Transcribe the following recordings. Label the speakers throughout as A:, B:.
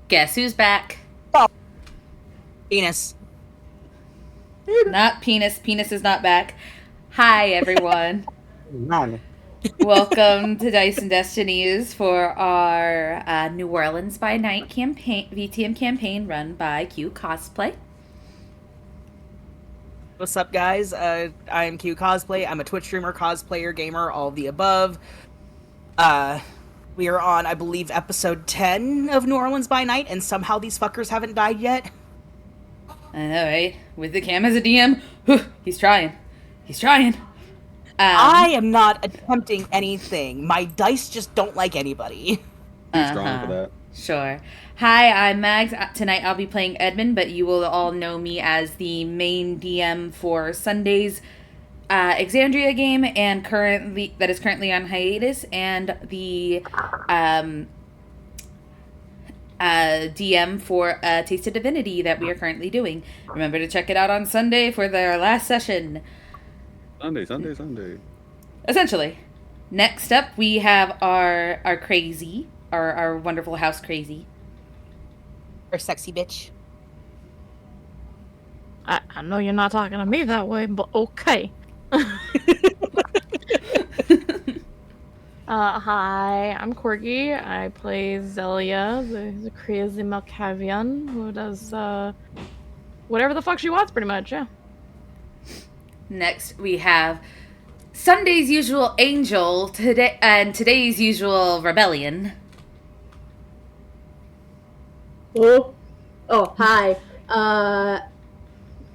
A: Guess who's back?
B: Oh, penis.
A: Not Penis. Penis is not back. Hi, everyone.
B: Man.
A: Welcome to Dice and Destinies for our New Orleans by Night campaign, V.T.M campaign run by Q Cosplay.
B: What's up, guys? I'm Q Cosplay. I'm a Twitch streamer, cosplayer, gamer, all of the above. Uh, we are on, I believe, episode 10 of New Orleans by Night, and somehow these fuckers haven't died yet.
A: I know, right? With the cam as a DM, he's trying. He's trying.
B: I am not attempting anything. My dice just don't like anybody.
C: Too strong for that.
A: Sure. Hi, I'm Mags. Tonight I'll be playing Edmund, but you will all know me as the main DM for Sunday's Exandria game, and that is currently on hiatus, and the DM for Taste of Divinity that we are currently doing. Remember to check it out on Sunday for their last session.
C: Sunday.
A: Essentially. Next up, we have our crazy, our wonderful house crazy.
B: Or sexy bitch.
D: I know you're not talking to me that way, but okay. Hi, I'm Corgi. I play Zelia, the crazy Malkavian who does whatever the fuck she wants, pretty much, yeah.
A: Next, we have Sunday's usual angel today and today's usual rebellion.
E: Hi.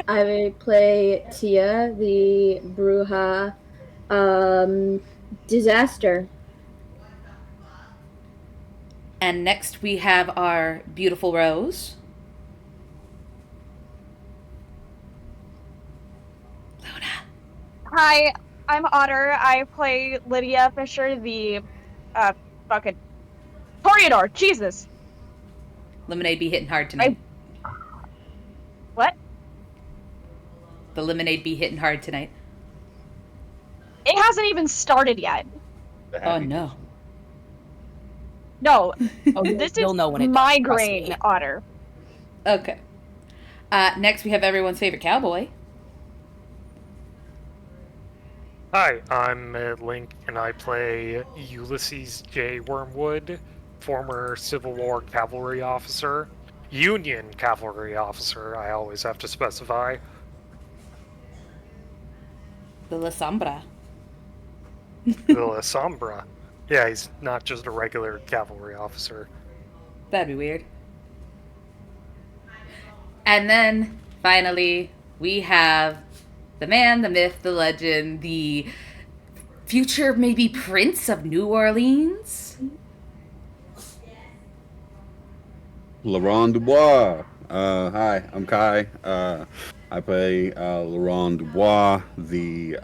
E: I play Tia, the Bruja disaster.
A: And next, we have our beautiful Rose. Luna.
F: Hi, I'm Otter. I play Lydia Fisher, the fucking Toreador. Jesus.
A: Lemonade be hitting hard tonight.
F: What?
A: The lemonade be hitting hard tonight.
F: It hasn't even started yet.
A: Oh no.
F: No,
B: Oh,
F: this
B: you'll
F: is
B: know when it does,
F: migraine,
B: trust me.
F: Otter.
A: Okay. Next, we have everyone's favorite cowboy.
G: Hi, I'm Link, and I play Ulysses J. Wormwood, former Civil War cavalry officer. Union cavalry officer, I always have to specify.
A: The La Sombra.
G: The La Sombra. Yeah, he's not just a regular cavalry officer.
A: That'd be weird. And then, finally, we have the man, the myth, the legend, the future maybe prince of New Orleans.
C: Laurent Dubois. Hi, I'm Kai. I play Laurent Dubois, the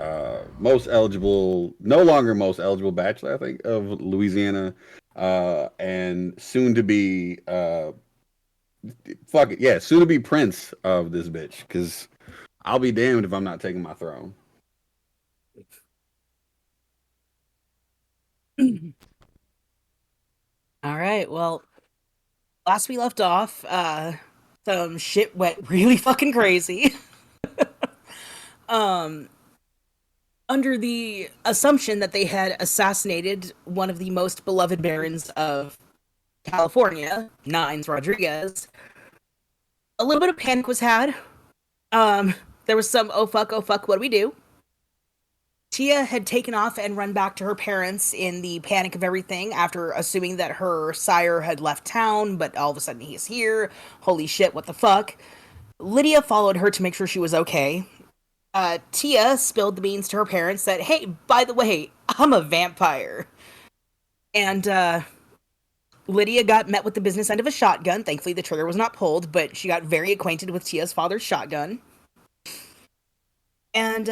C: no longer most eligible bachelor, I think, of Louisiana, and soon to be, soon to be prince of this bitch, because I'll be damned if I'm not taking my throne.
B: All right, well, last we left off, some shit went really fucking crazy. Under the assumption that they had assassinated one of the most beloved barons of California, Nines Rodriguez, a little bit of panic was had. There was some, oh fuck, what do we do? Tia had taken off and run back to her parents in the panic of everything after assuming that her sire had left town, but all of a sudden he's here. Holy shit, what the fuck? Lydia followed her to make sure she was okay. Tia spilled the beans to her parents that, hey, by the way, I'm a vampire. And, Lydia got met with the business end of a shotgun. Thankfully, the trigger was not pulled, but she got very acquainted with Tia's father's shotgun. And,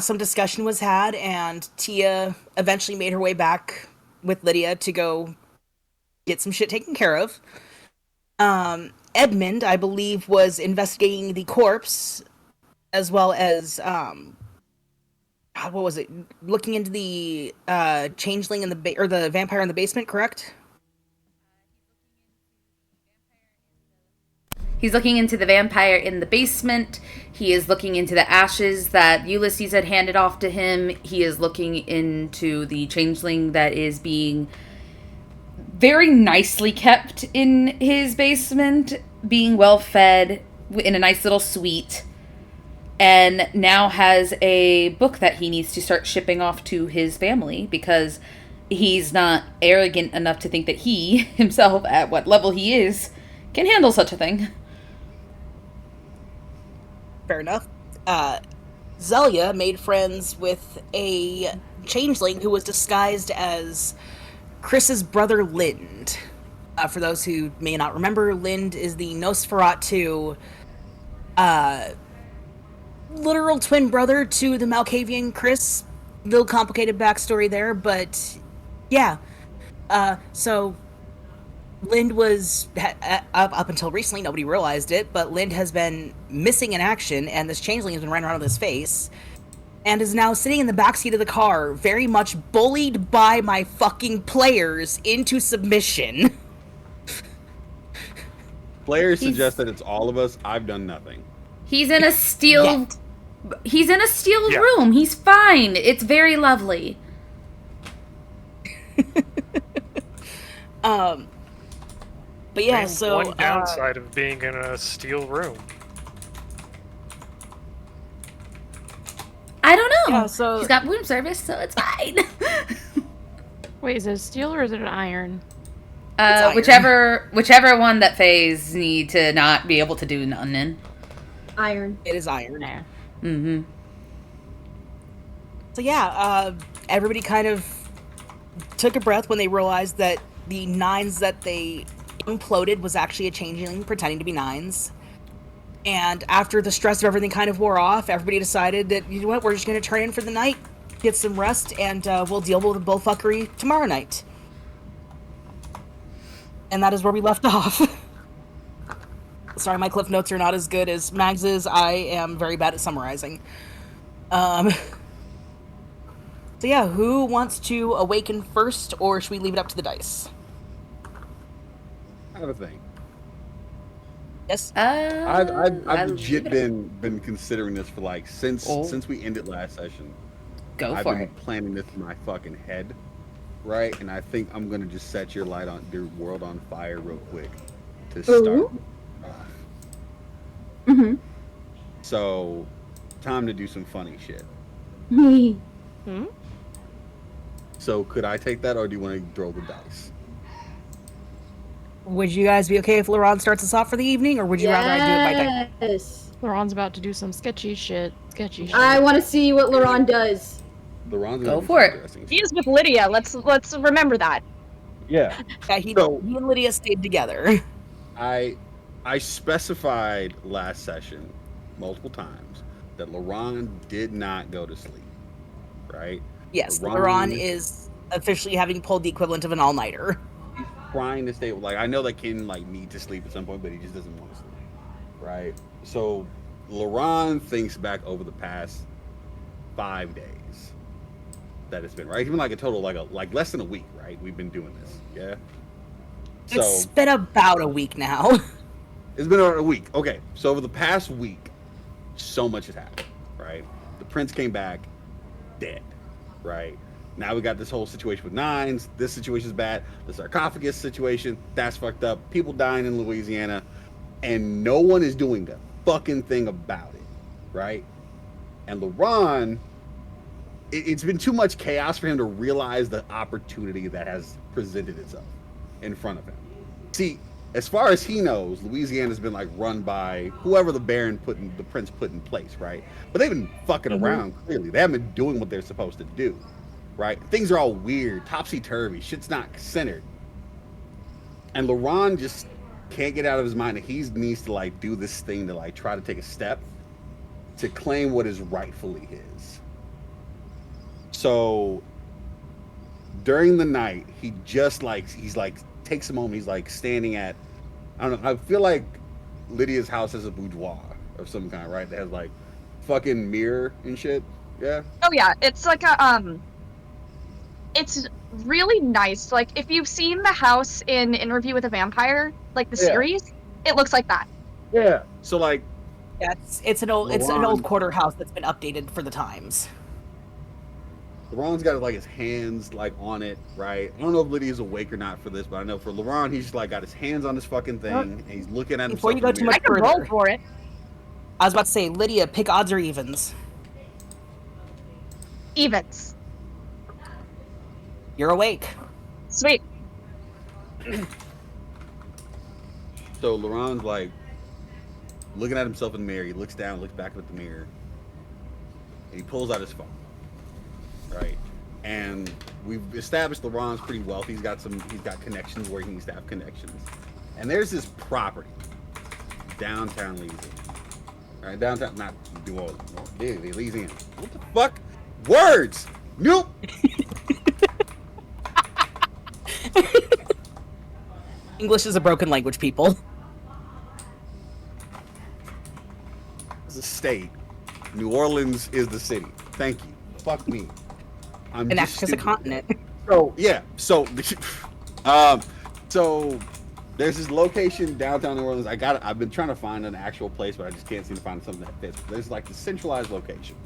B: some discussion was had, and Tia eventually made her way back with Lydia to go get some shit taken care of. Edmund, I believe, was investigating the corpse, as well as, what was it? Looking into the, changeling in the, or the vampire in the basement, correct?
A: He's looking into the vampire in the basement. He is looking into the ashes that Ulysses had handed off to him. He is looking into the changeling that is being very nicely kept in his basement, being well fed in a nice little suite, and now has a book that he needs to start shipping off to his family because he's not arrogant enough to think that he himself, at what level he is, can handle such a thing.
B: Fair enough. Zelia made friends with a changeling who was disguised as Chris's brother Lind. For those who may not remember, Lind is the Nosferatu literal twin brother to the Malkavian Chris. Little complicated backstory there, but yeah. So Lind was, up until recently, nobody realized it, but Lind has been missing in action, and this changeling has been running around with his face, and is now sitting in the backseat of the car, very much bullied by my fucking players into submission.
C: Players suggest that it's all of us. I've done nothing.
A: He's in a steel...
B: Yet.
A: He's in a steel
G: Yeah.
A: room. He's fine. It's very lovely.
B: But yeah,
G: Name
B: so
G: one downside of being in a steel room.
A: I don't know.
B: Yeah, so-
A: He's got room service, so it's fine.
D: Wait, is it steel or is it an iron?
B: iron.
A: Whichever one that Fays need to not be able to do nothing in.
E: Iron.
B: it is iron.
D: Nah.
A: Mm-hmm.
B: So yeah, everybody kind of took a breath when they realized that the nines that they imploded was actually a changeling pretending to be nines. And after the stress of everything kind of wore off, everybody decided that, you know what, we're just going to turn in for the night, get some rest, and we'll deal with the bullfuckery tomorrow night. And that is where we left off. Sorry, my cliff notes are not as good as Mags's. I am very bad at summarizing. So yeah, who wants to awaken first, or should we leave it up to the dice?
C: I have a thing.
B: Yes?
C: I've
A: I'll
C: legit
A: leave it.
C: been considering this for like since we ended last session.
A: Go
C: I've
A: for
C: been
A: it.
C: planning this in my fucking head, right? And I think I'm gonna just set your world on fire real quick to start
E: Ooh.
C: off.
E: Mm-hmm.
C: So, time to do some funny shit.
D: Hmm?
C: So, could I take that, or do you want to throw the dice?
B: Would you guys be okay if Laurent starts us off for the evening, or would you rather I do it by dice?
E: Yes.
D: Laurent's about to do some sketchy shit.
E: I want to see what Laurent does.
C: The Ron's
A: Go
C: gonna do
A: for
C: some
A: it.
C: interesting
F: He
C: shit.
F: is with Lydia. Let's remember that.
C: Yeah.
B: Yeah, he and Lydia stayed together.
C: I specified last session multiple times that Laurent did not go to sleep, right?
B: Yes,
C: Laurent-
B: Laurent is officially having pulled the equivalent of an all-nighter.
C: He's trying to stay. Like, I know that Ken need to sleep at some point, but he just doesn't want to sleep, right? So Laurent thinks back over the past 5 days that it's been, right. It's been like a total like less than a week, right? We've been doing this, yeah. So
B: It's been about a week now.
C: it's been over a week. Okay, so over the past week, so much has happened, right? The prince came back dead, right? Now we got this whole situation with nines. This situation is bad. The sarcophagus situation, that's fucked up. People dying in Louisiana, and no one is doing a fucking thing about it, right? And Laurent, it's been too much chaos for him to realize the opportunity that has presented itself in front of him. See, as far as he knows, Louisiana's been like run by whoever the prince put in place, right? But they've been fucking around, clearly. They haven't been doing what they're supposed to do, right? Things are all weird, topsy-turvy, shit's not centered. And Laurent just can't get out of his mind that he needs to like do this thing to like try to take a step to claim what is rightfully his. So during the night, he just takes a moment. He's like standing at, I don't know, I feel like Lydia's house has a boudoir of some kind, right? That has like fucking mirror and shit. Yeah.
F: Oh yeah, it's like a it's really nice. Like if you've seen the house in Interview with a Vampire, like the
C: Yeah.
F: series, it looks like that.
C: Yeah. So like
B: Yeah, it's an old
C: LeBron,
B: quarter house that's been updated for the times.
C: LeBron's got like his hands like on it, right? I don't know if Lydia's awake or not for this, but I know for LeBron, he's just like got his hands on this fucking thing and he's looking at
B: Before
C: himself
B: you
C: in
B: go
C: the
B: too
C: mirror.
F: I
B: much
F: can roll
B: further,
F: for it.
B: I was about to say, Lydia, pick odds or evens.
F: Evens.
B: You're awake.
F: Sweet.
C: So LeBron's like looking at himself in the mirror. He looks down, looks back at the mirror, and he pulls out his phone, right? And we've established LeBron's pretty wealthy. He's got connections where he needs to have connections. And there's this property downtown Louisiana, right? Downtown, not New Orleans, Louisiana. What the fuck? Words. Nope.
B: English is a broken language, people.
C: It's a state. New Orleans is the city. Thank you. Fuck me. I'm
B: And
C: just
B: Africa's a
C: stupid.
B: continent.
C: So yeah, um, so there's this location downtown New Orleans. I've been trying to find an actual place, but I just can't seem to find something that fits. There's like the centralized location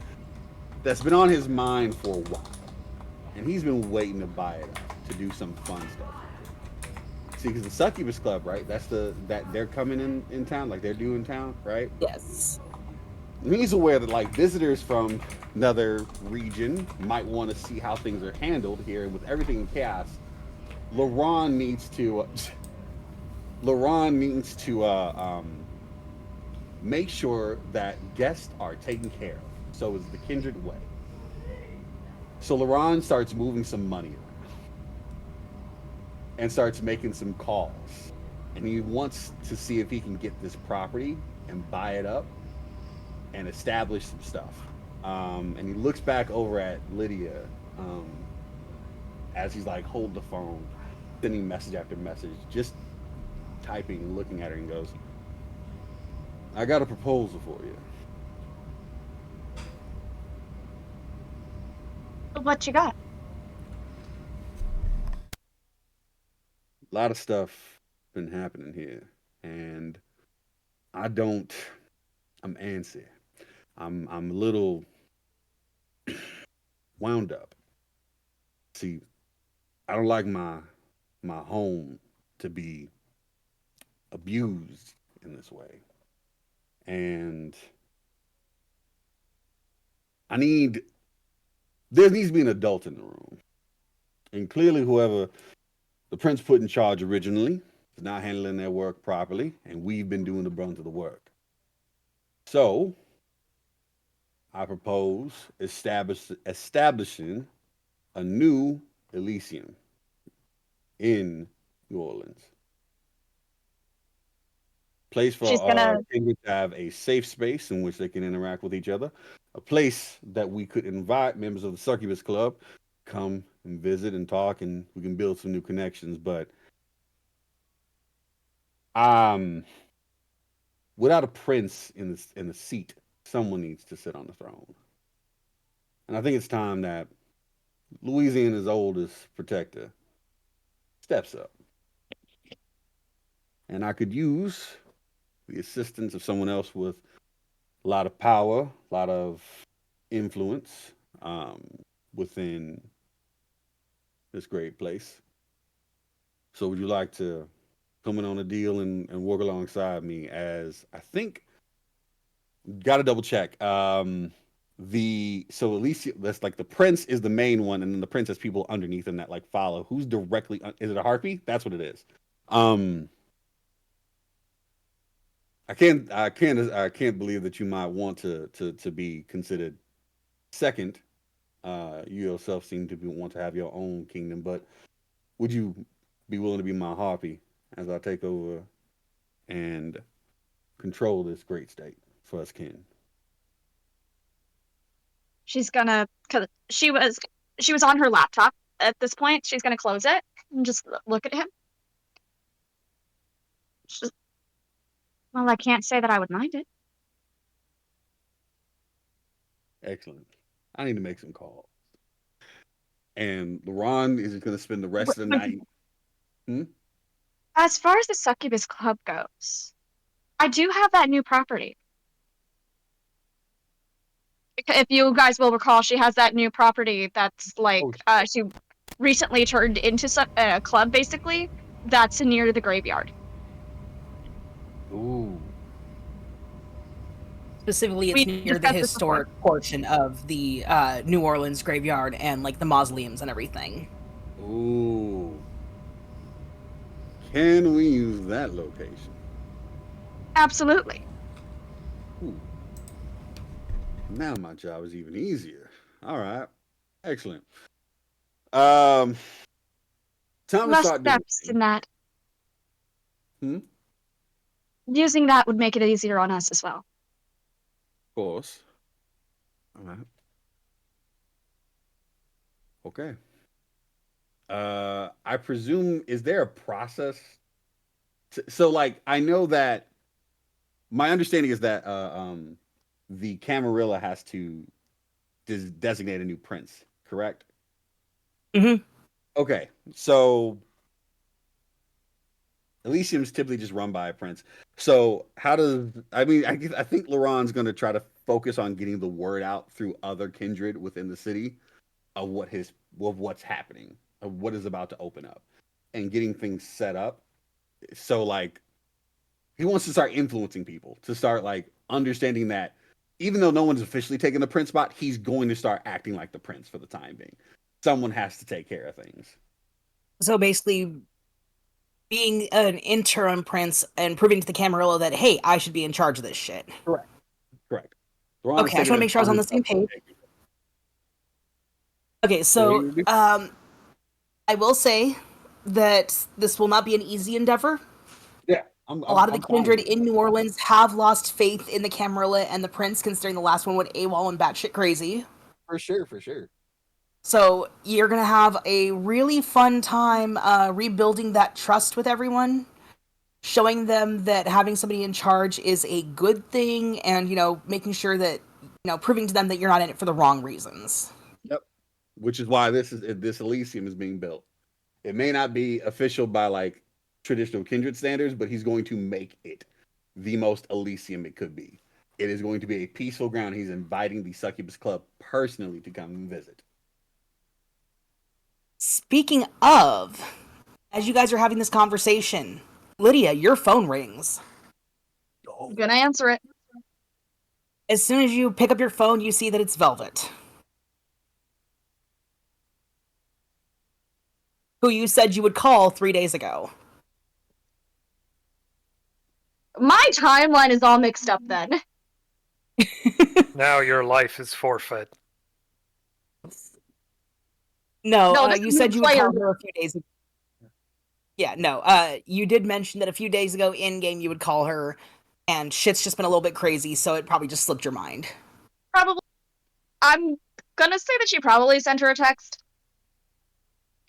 C: that's been on his mind for a while, and he's been waiting to buy it up to do some fun stuff. See, because the Succubus Club, right? That they're coming in town, like they're due in town, right?
B: Yes.
C: And he's aware that like visitors from another region might want to see how things are handled here with everything in chaos. LaRon needs to LaRon needs to make sure that guests are taken care of. So is the kindred way. So LaRon starts moving some money around and starts making some calls. And he wants to see if he can get this property and buy it up and establish some stuff. And he looks back over at Lydia um, as he's like holding the phone, sending message after message, just typing, looking at her, and goes, I got a proposal for you.
F: What you got?
C: A lot of stuff been happening here, and I don't. I'm antsy. I'm a little wound up. See, I don't like my home to be abused in this way, and I need. There needs to be an adult in the room, and clearly, whoever the prince put in charge originally is not handling their work properly, and we've been doing the brunt of the work. So I propose establishing a new Elysium in New Orleans. Place for
F: She's
C: our
F: gonna
C: kindred to have a safe space in which they can interact with each other. A place that we could invite members of the Succubus Club, come and visit and talk, and we can build some new connections. But um, without a prince in the seat, someone needs to sit on the throne. And I think it's time that Louisiana's oldest protector steps up. And I could use the assistance of someone else with a lot of power, a lot of influence um, within this great place. So, would you like to come in on a deal and work alongside me? As I think, got to double check. The so at least that's like the prince is the main one, and then the prince has people underneath him that like follow. Who's directly? Is it a harpy? That's what it is. Um, I can't believe that you might want to be considered second. You yourself seem to want to have your own kingdom, but would you be willing to be my harpy as I take over and control this great state for us kin?
F: she's gonna cause she was on her laptop at this point. She's gonna close it and just look at him. She's, well, I can't say that I would mind it.
C: Excellent. I need to make some calls. And LaRon is going to spend the rest of the
F: But
C: night. Hmm?
F: as far as the Succubus Club goes, I do have that new property. If you guys will recall, she has that new property that's like she recently turned into a club, basically. That's near the graveyard.
C: Ooh.
B: Specifically, it's
F: We
B: near the
F: discussed this before.
B: historic portion of the New Orleans graveyard and like the mausoleums and everything.
C: Ooh. Can we use that location?
F: Absolutely.
C: Ooh. Now my job is even easier. All right. Excellent. Time to
F: Less
C: start doing
F: steps
C: things.
F: in that.
C: Hmm?
F: Using that would make it easier on us as well.
C: Of course. All right. Okay. I presume, is there a process? So, like, I know that my understanding is that the Camarilla has to designate a new prince, correct?
B: Mm-hmm.
C: Okay, so Elysium's typically just run by a prince. So how does I think Laurent's going to try to focus on getting the word out through other kindred within the city of what's happening, of what is about to open up, and getting things set up. So like he wants to start influencing people to start like understanding that even though no one's officially taken the prince spot, he's going to start acting like the prince for the time being. Someone has to take care of things.
B: So basically, being an interim prince and proving to the Camarilla that, hey, I should be in charge of this shit.
C: Correct. Correct. Laurent
B: Okay, I just want to make sure I was on the same page. Okay, so I will say that this will not be an easy endeavor.
C: Yeah,
B: a lot of the kindred in New Orleans have lost faith in the Camarilla and the prince, considering the last one went AWOL and batshit crazy.
C: For sure, for sure.
B: So you're going to have a really fun time rebuilding that trust with everyone, showing them that having somebody in charge is a good thing, and, you know, making sure that, you know, proving to them that you're not in it for the wrong reasons.
C: Yep. Which is why this Elysium is being built. It may not be official by like traditional kindred standards, but he's going to make it the most Elysium it could be. It is going to be a peaceful ground. He's inviting the Succubus Club personally to come and visit.
B: Speaking of, as you guys are having this conversation, Lydia, your phone rings.
F: I'm gonna answer it.
B: As soon as you pick up your phone, you see that it's Velvet, who you said you would call 3 days ago.
F: My timeline is all mixed up then.
G: Now your life is forfeit.
B: No,
F: this
B: you
F: is
B: said you would
F: player.
B: call her a few days ago. Yeah, no, you did mention that a few days ago in-game you would call her, and shit's just been a little bit crazy, so it probably just slipped your mind.
F: Probably. I'm gonna say that she probably sent her a text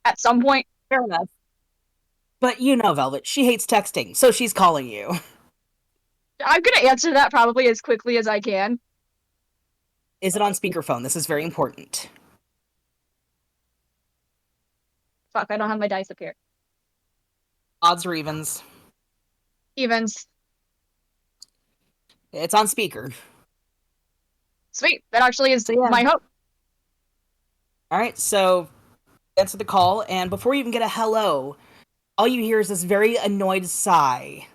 F: at some point.
B: Fair enough. But you know, Velvet, she hates texting, so she's calling you.
F: I'm gonna answer that probably as quickly as I can.
B: Is it on speakerphone? This is very important.
F: Fuck, I don't have my dice up here.
B: Odds or evens?
F: Evens.
B: It's on speaker.
F: Sweet. That actually is my hope.
B: Alright, so answer the call, and before you even get a hello, all you hear is this very annoyed sigh.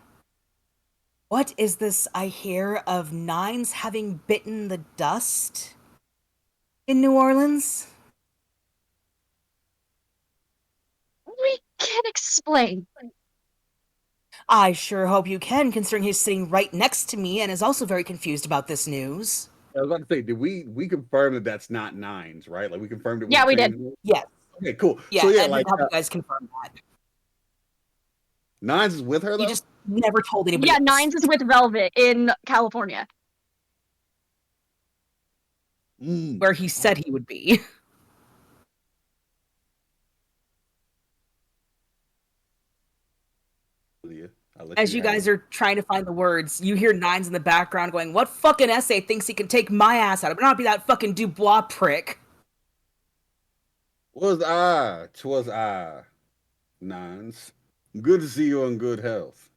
B: What is this I hear of Nines having bitten the dust in New Orleans?
F: We can explain.
B: I sure hope you can, considering he's sitting right next to me and is also very confused about this news.
C: I was about to say, did we confirm that that's not Nines, right? Like we confirmed it.
F: Yeah, we did.
B: Yes.
C: Okay, cool.
B: Yeah,
C: so yeah,
B: Edmund
C: like
B: helped you guys confirm that.
C: Nines is with her though.
B: You just never told anybody.
F: Yeah,
B: else.
F: Nines is with Velvet in California.
B: Where he said he would be. As you guys are trying to find the words, you hear Nines in the background going, "What fucking essay thinks he can take my ass out? It better not be that fucking Dubois prick."
C: Twas I, Nines. Good to see you in good health.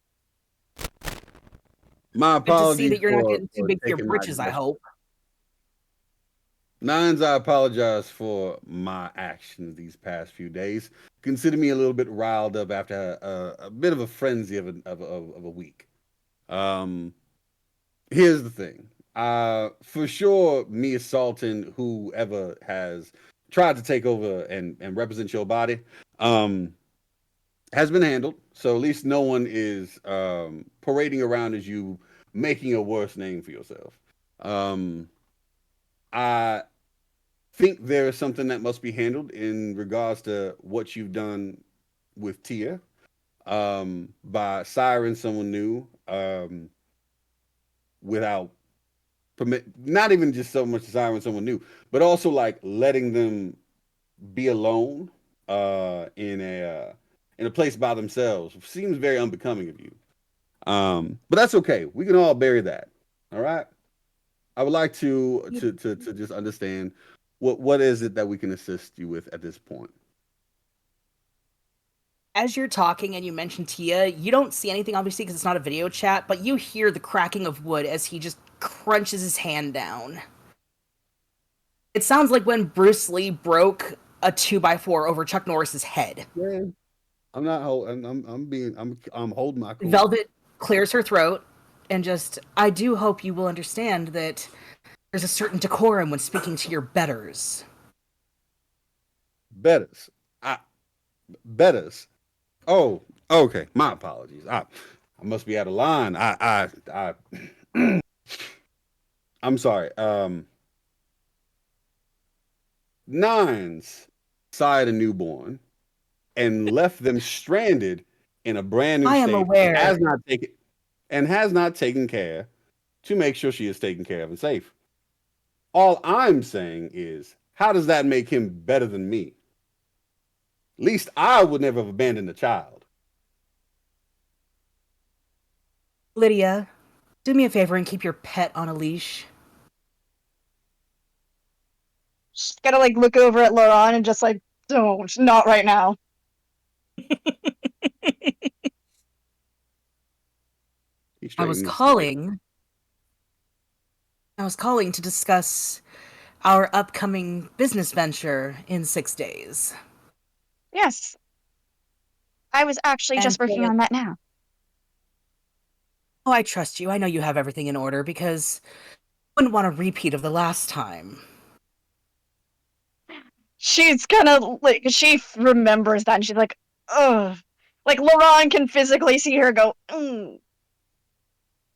C: My
B: Good to see
C: apologies
B: that you're not getting too
C: for
B: big for your
C: taking my
B: britches, I hope.
C: Nines, I apologize for my actions these past few days. Consider me a little bit riled up after a bit of a frenzy of a week. Um, Here's the thing. For sure, me assaulting whoever has tried to take over and represent your body, um, has been handled. So at least no one is parading around as you making a worse name for yourself. Um, I think there is something that must be handled in regards to what you've done with Tia, by siring someone new, without permit, not even just so much siring someone new, but also like letting them be alone in a place by themselves seems very unbecoming of you. But that's okay. We can all bury that. All right. I would like to just understand what is it that we can assist you with at this point.
B: As you're talking and you mention Tia, you don't see anything obviously because it's not a video chat, but you hear the cracking of wood as he just crunches his hand down. It sounds like when Bruce Lee broke a 2x4 over Chuck Norris's head.
C: Yeah, I'm not holding. I'm holding my cool.
B: Velvet clears her throat and just, I do hope you will understand that there's a certain decorum when speaking to your betters.
C: Betters. Betters. Oh, okay. My apologies. I must be out of line. I'm sorry. Nines sired a newborn and left them stranded in a brand new
B: I am
C: state
B: aware.
C: and has not taken care to make sure she is taken care of and safe. All I'm saying is, how does that make him better than me? At least I would never have abandoned a child.
B: Lydia, do me a favor and keep your pet on a leash.
F: Just gotta like look over at Laurent and just like, don't, not right now.
B: I was calling to discuss our upcoming business venture in 6 days.
F: Yes. I was actually just working on that now.
B: Oh, I trust you. I know you have everything in order because I wouldn't want a repeat of the last time.
F: She's gonna like remembers that and she's like, ugh. Like Laurent can physically see her go,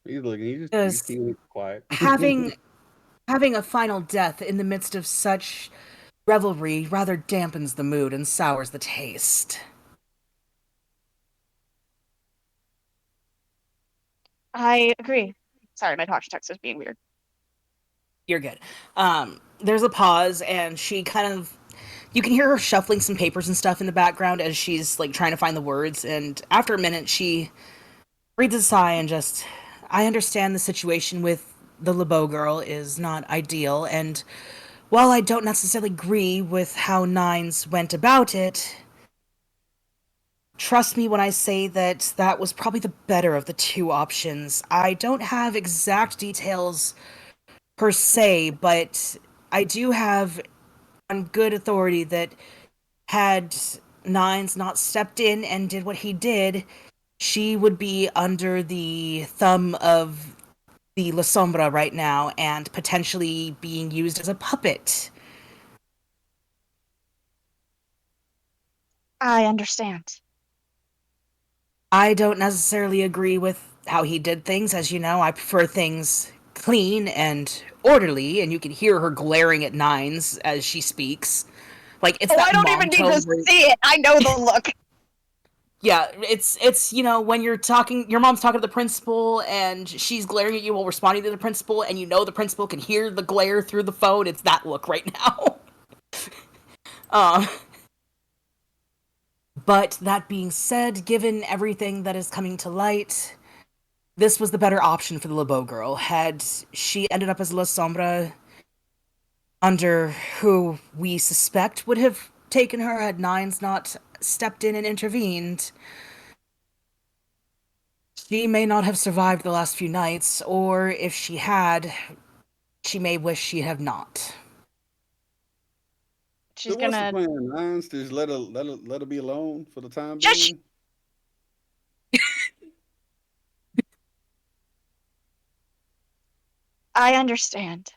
C: He's looking. He's keeping quiet.
B: having a final death in the midst of such revelry rather dampens the mood and sours the taste.
F: I agree. Sorry, my talk text was being weird.
B: You're good. There's a pause, and she kind of, you can hear her shuffling some papers and stuff in the background as she's like trying to find the words. And after a minute, she breathes a sigh and just, I understand the situation with the LeBeau girl is not ideal, and while I don't necessarily agree with how Nines went about it, trust me when I say that that was probably the better of the two options. I don't have exact details per se, but I do have on good authority that had Nines not stepped in and did what he did, she would be under the thumb of the La Sombra right now and potentially being used as a puppet.
F: I understand.
B: I don't necessarily agree with how he did things. As you know, I prefer things clean and orderly, and you can hear her glaring at Nines as she speaks. Like, it's that
F: I don't
B: mom
F: even need
B: tone
F: to see it. I know the look.
B: Yeah, it's you know, when you're talking, your mom's talking to the principal and she's glaring at you while responding to the principal, and you know the principal can hear the glare through the phone. It's that look right now. um, but that being said, given everything that is coming to light, this was the better option for the LeBeau girl. Had she ended up as La Sombra, under who we suspect would have taken her had Nines not stepped in and intervened, She may not have survived the last few nights, or if she had, she may wish she had not.
F: She's
C: So what's the
F: gonna.
C: plan, Nines? Just let her be alone for the time
F: Shush!
C: being.
F: I understand.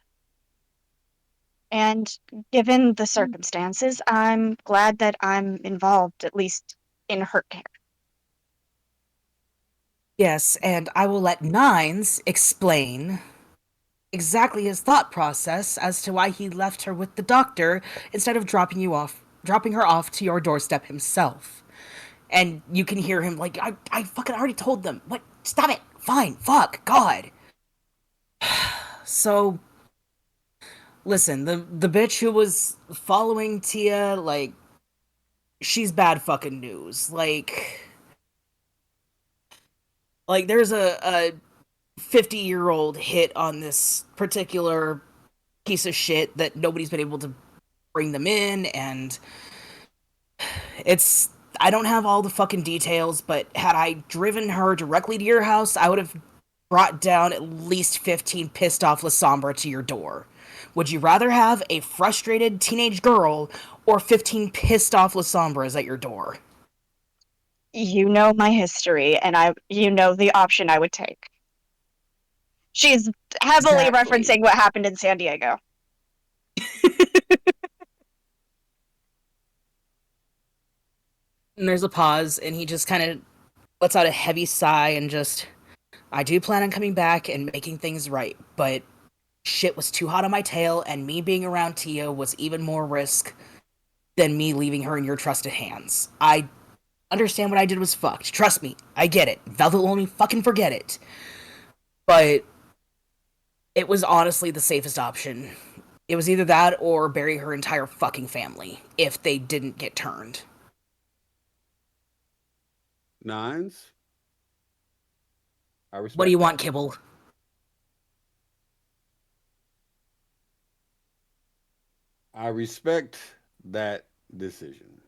F: And given the circumstances, I'm glad that I'm involved, at least in her care.
B: Yes, and I will let Nines explain exactly his thought process as to why he left her with the doctor instead of dropping her off to your doorstep himself. And you can hear him like, I fucking already told them. What? Stop it. Fine. Fuck. God. So, listen, the bitch who was following Tia, like, she's bad fucking news. Like there's a 50-year-old hit on this particular piece of shit that nobody's been able to bring them in, and it's I don't have all the fucking details, but had I driven her directly to your house, I would have brought down at least 15 pissed off Lasombra to your door. Would you rather have a frustrated teenage girl or 15 pissed off Lasombras at your door?
F: You know my history, and you know the option I would take. She's heavily
B: Exactly.
F: referencing what happened in San Diego.
B: And there's a pause, and he just kind of lets out a heavy sigh and just, I do plan on coming back and making things right, but shit was too hot on my tail, and me being around Tia was even more risk than me leaving her in your trusted hands. I understand what I did was fucked. Trust me, I get it. Velvet will only fucking forget it. But it was honestly the safest option. It was either that or bury her entire fucking family if they didn't get turned.
C: Nines. I
B: What do you
C: respect
B: want,
C: that.
B: Kibble?
C: I respect that decision.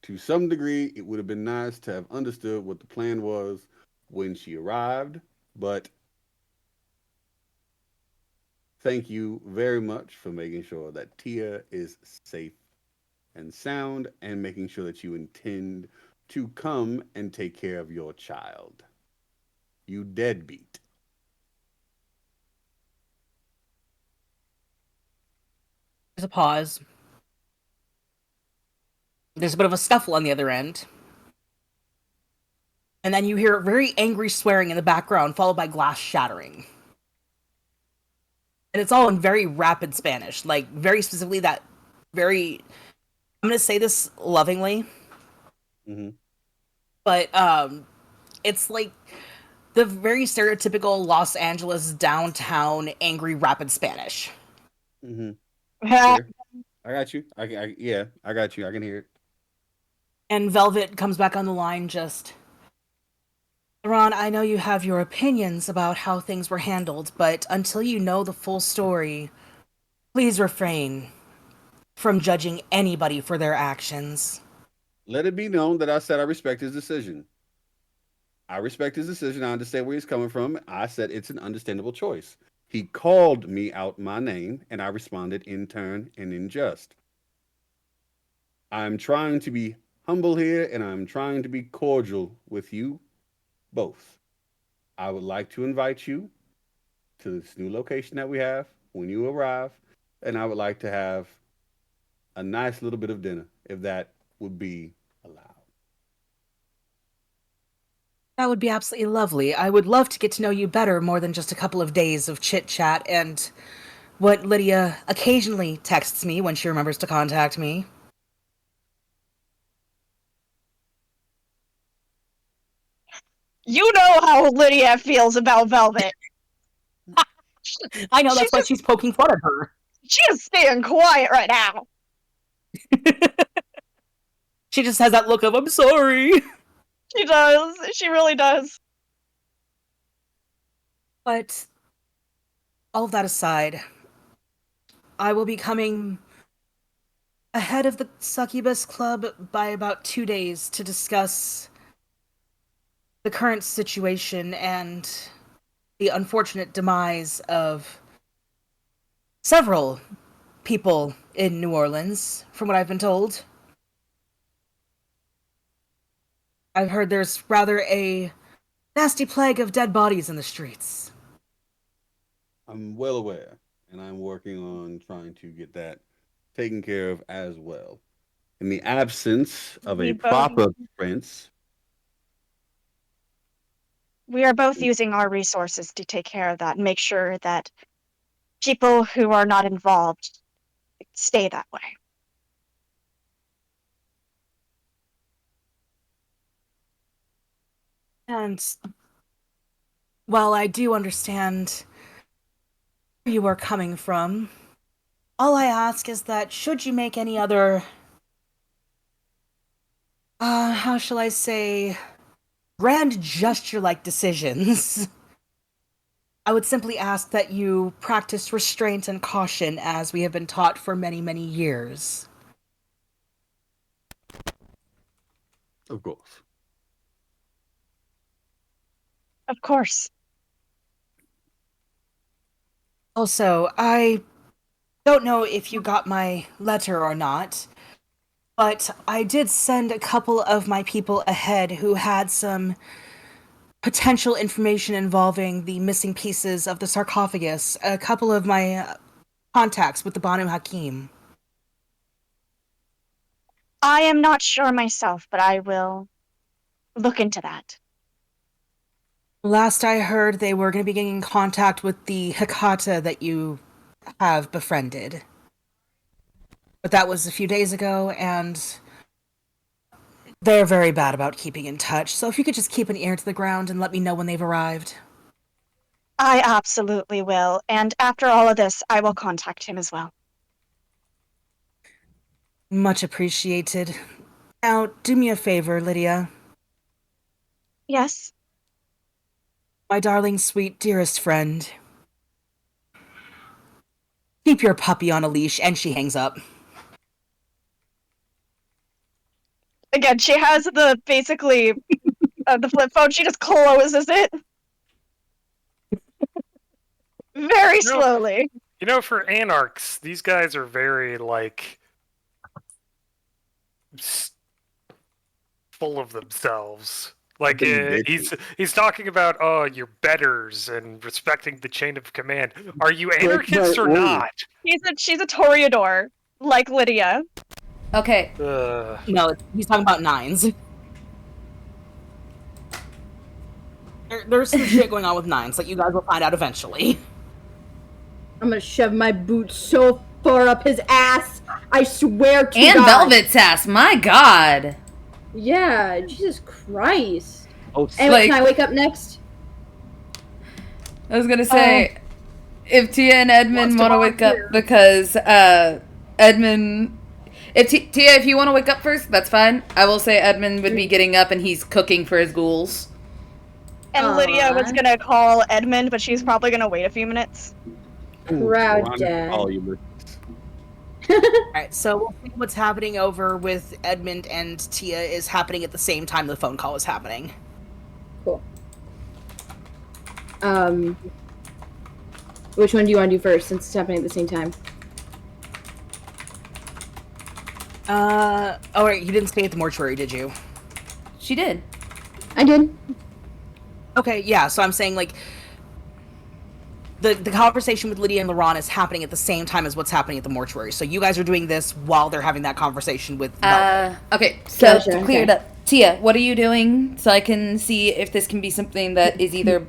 C: To some degree, it would have been nice to have understood what the plan was when she arrived, but thank you very much for making sure that Tia is safe and sound and making sure that you intend to come and take care of your child. You deadbeat.
B: There's a pause. There's a bit of a scuffle on the other end. And then you hear very angry swearing in the background, followed by glass shattering. And it's all in very rapid Spanish, like very specifically that very. I'm gonna say this lovingly,
C: Mm-hmm.
B: but it's like the very stereotypical Los Angeles downtown angry rapid Spanish.
C: Mm-hmm. Fair. I got you. Yeah, I got you. I can hear it.
B: And Velvet comes back on the line just. Ron, I know you have your opinions about how things were handled, but until you know the full story, please refrain from judging anybody for their actions.
C: Let it be known that I said I respect his decision. I respect his decision. I understand where he's coming from. I said it's an understandable choice. He called me out my name, and I responded in turn and in just. I'm trying to be humble here, and I'm trying to be cordial with you both. I would like to invite you to this new location that we have when you arrive, and I would like to have a nice little bit of dinner, if that would be allowed.
B: That would be absolutely lovely. I would love to get to know you better more than just a couple of days of chit chat and what Lydia occasionally texts me when she remembers to contact me.
F: You know how Lydia feels about Velvet.
B: I know
F: She's
B: that's why
F: just
B: she's poking fun at her.
F: she is staying quiet right now.
B: She just has that look of, I'm sorry.
F: She does. She really does.
B: But all of that aside, I will be coming ahead of the Succubus Club by about 2 days to discuss the current situation and the unfortunate demise of several people in New Orleans, from what I've been told. I've heard there's rather a nasty plague of dead bodies in the streets.
C: I'm well aware, and I'm working on trying to get that taken care of as well. In the absence of
F: We
C: a
F: both
C: proper prince,
F: we are both using our resources to take care of that and make sure that people who are not involved stay that way.
B: And while I do understand where you are coming from, all I ask is that should you make any other, how shall I say, grand gesture-like decisions, I would simply ask that you practice restraint and caution as we have been taught for many, many years.
C: of course.
F: Of course.
B: Also, I don't know if you got my letter or not, but I did send a couple of my people ahead who had some potential information involving the missing pieces of the sarcophagus. A couple of my contacts with the Banu Hakim.
F: I am not sure myself, but I will look into that.
B: Last I heard, they were going to be getting in contact with the Hekata that you have befriended. But that was a few days ago, and they're very bad about keeping in touch. So if you could just keep an ear to the ground and let me know when they've arrived.
F: I absolutely will, and after all of this, I will contact him as well.
B: Much appreciated. Now, do me a favor, Lydia.
F: Yes?
B: My darling, sweet, dearest friend. Keep your puppy on a leash, and she hangs up.
F: Again, she has the, basically, the flip phone, she just closes it. Very slowly.
G: You know, for anarchs, these guys are very, like, full of themselves. Like, he's talking about, oh, you're betters and respecting the chain of command. Are you anarchists or not?
F: She's a Toreador, like Lydia.
A: Okay.
B: No, he's talking about nines. There's some shit going on with nines that you guys will find out eventually.
E: I'm gonna shove my boot so far up his ass. I swear to
A: And
E: God.
A: Velvet's ass, my God.
E: Yeah, Jesus Christ.
C: Oh,
E: Anyway, can I wake up next?
A: I was gonna say, if Tia and Edmund want to wake up, because Edmund, Tia, if you want to wake up first, that's fine. I will say Edmund would be getting up and he's cooking for his ghouls.
F: And Lydia was gonna call Edmund, but she's probably gonna wait a few minutes.
E: Proud dad.
B: Alright, so we'll see what's happening over with Edmund and Tia is happening at the same time the phone call is happening.
E: Cool. Which one do you want to do first, since it's happening at the same time?
B: Oh right, you didn't stay at the mortuary, did you?
A: She did.
E: I did.
B: Okay, yeah, so I'm saying, like, the conversation with Lydia and Laurent is happening at the same time as what's happening at the mortuary. So you guys are doing this while they're having that conversation with Velvet.
A: Okay, so to clear it up. Tia, what are you doing so I can see if this can be something that is either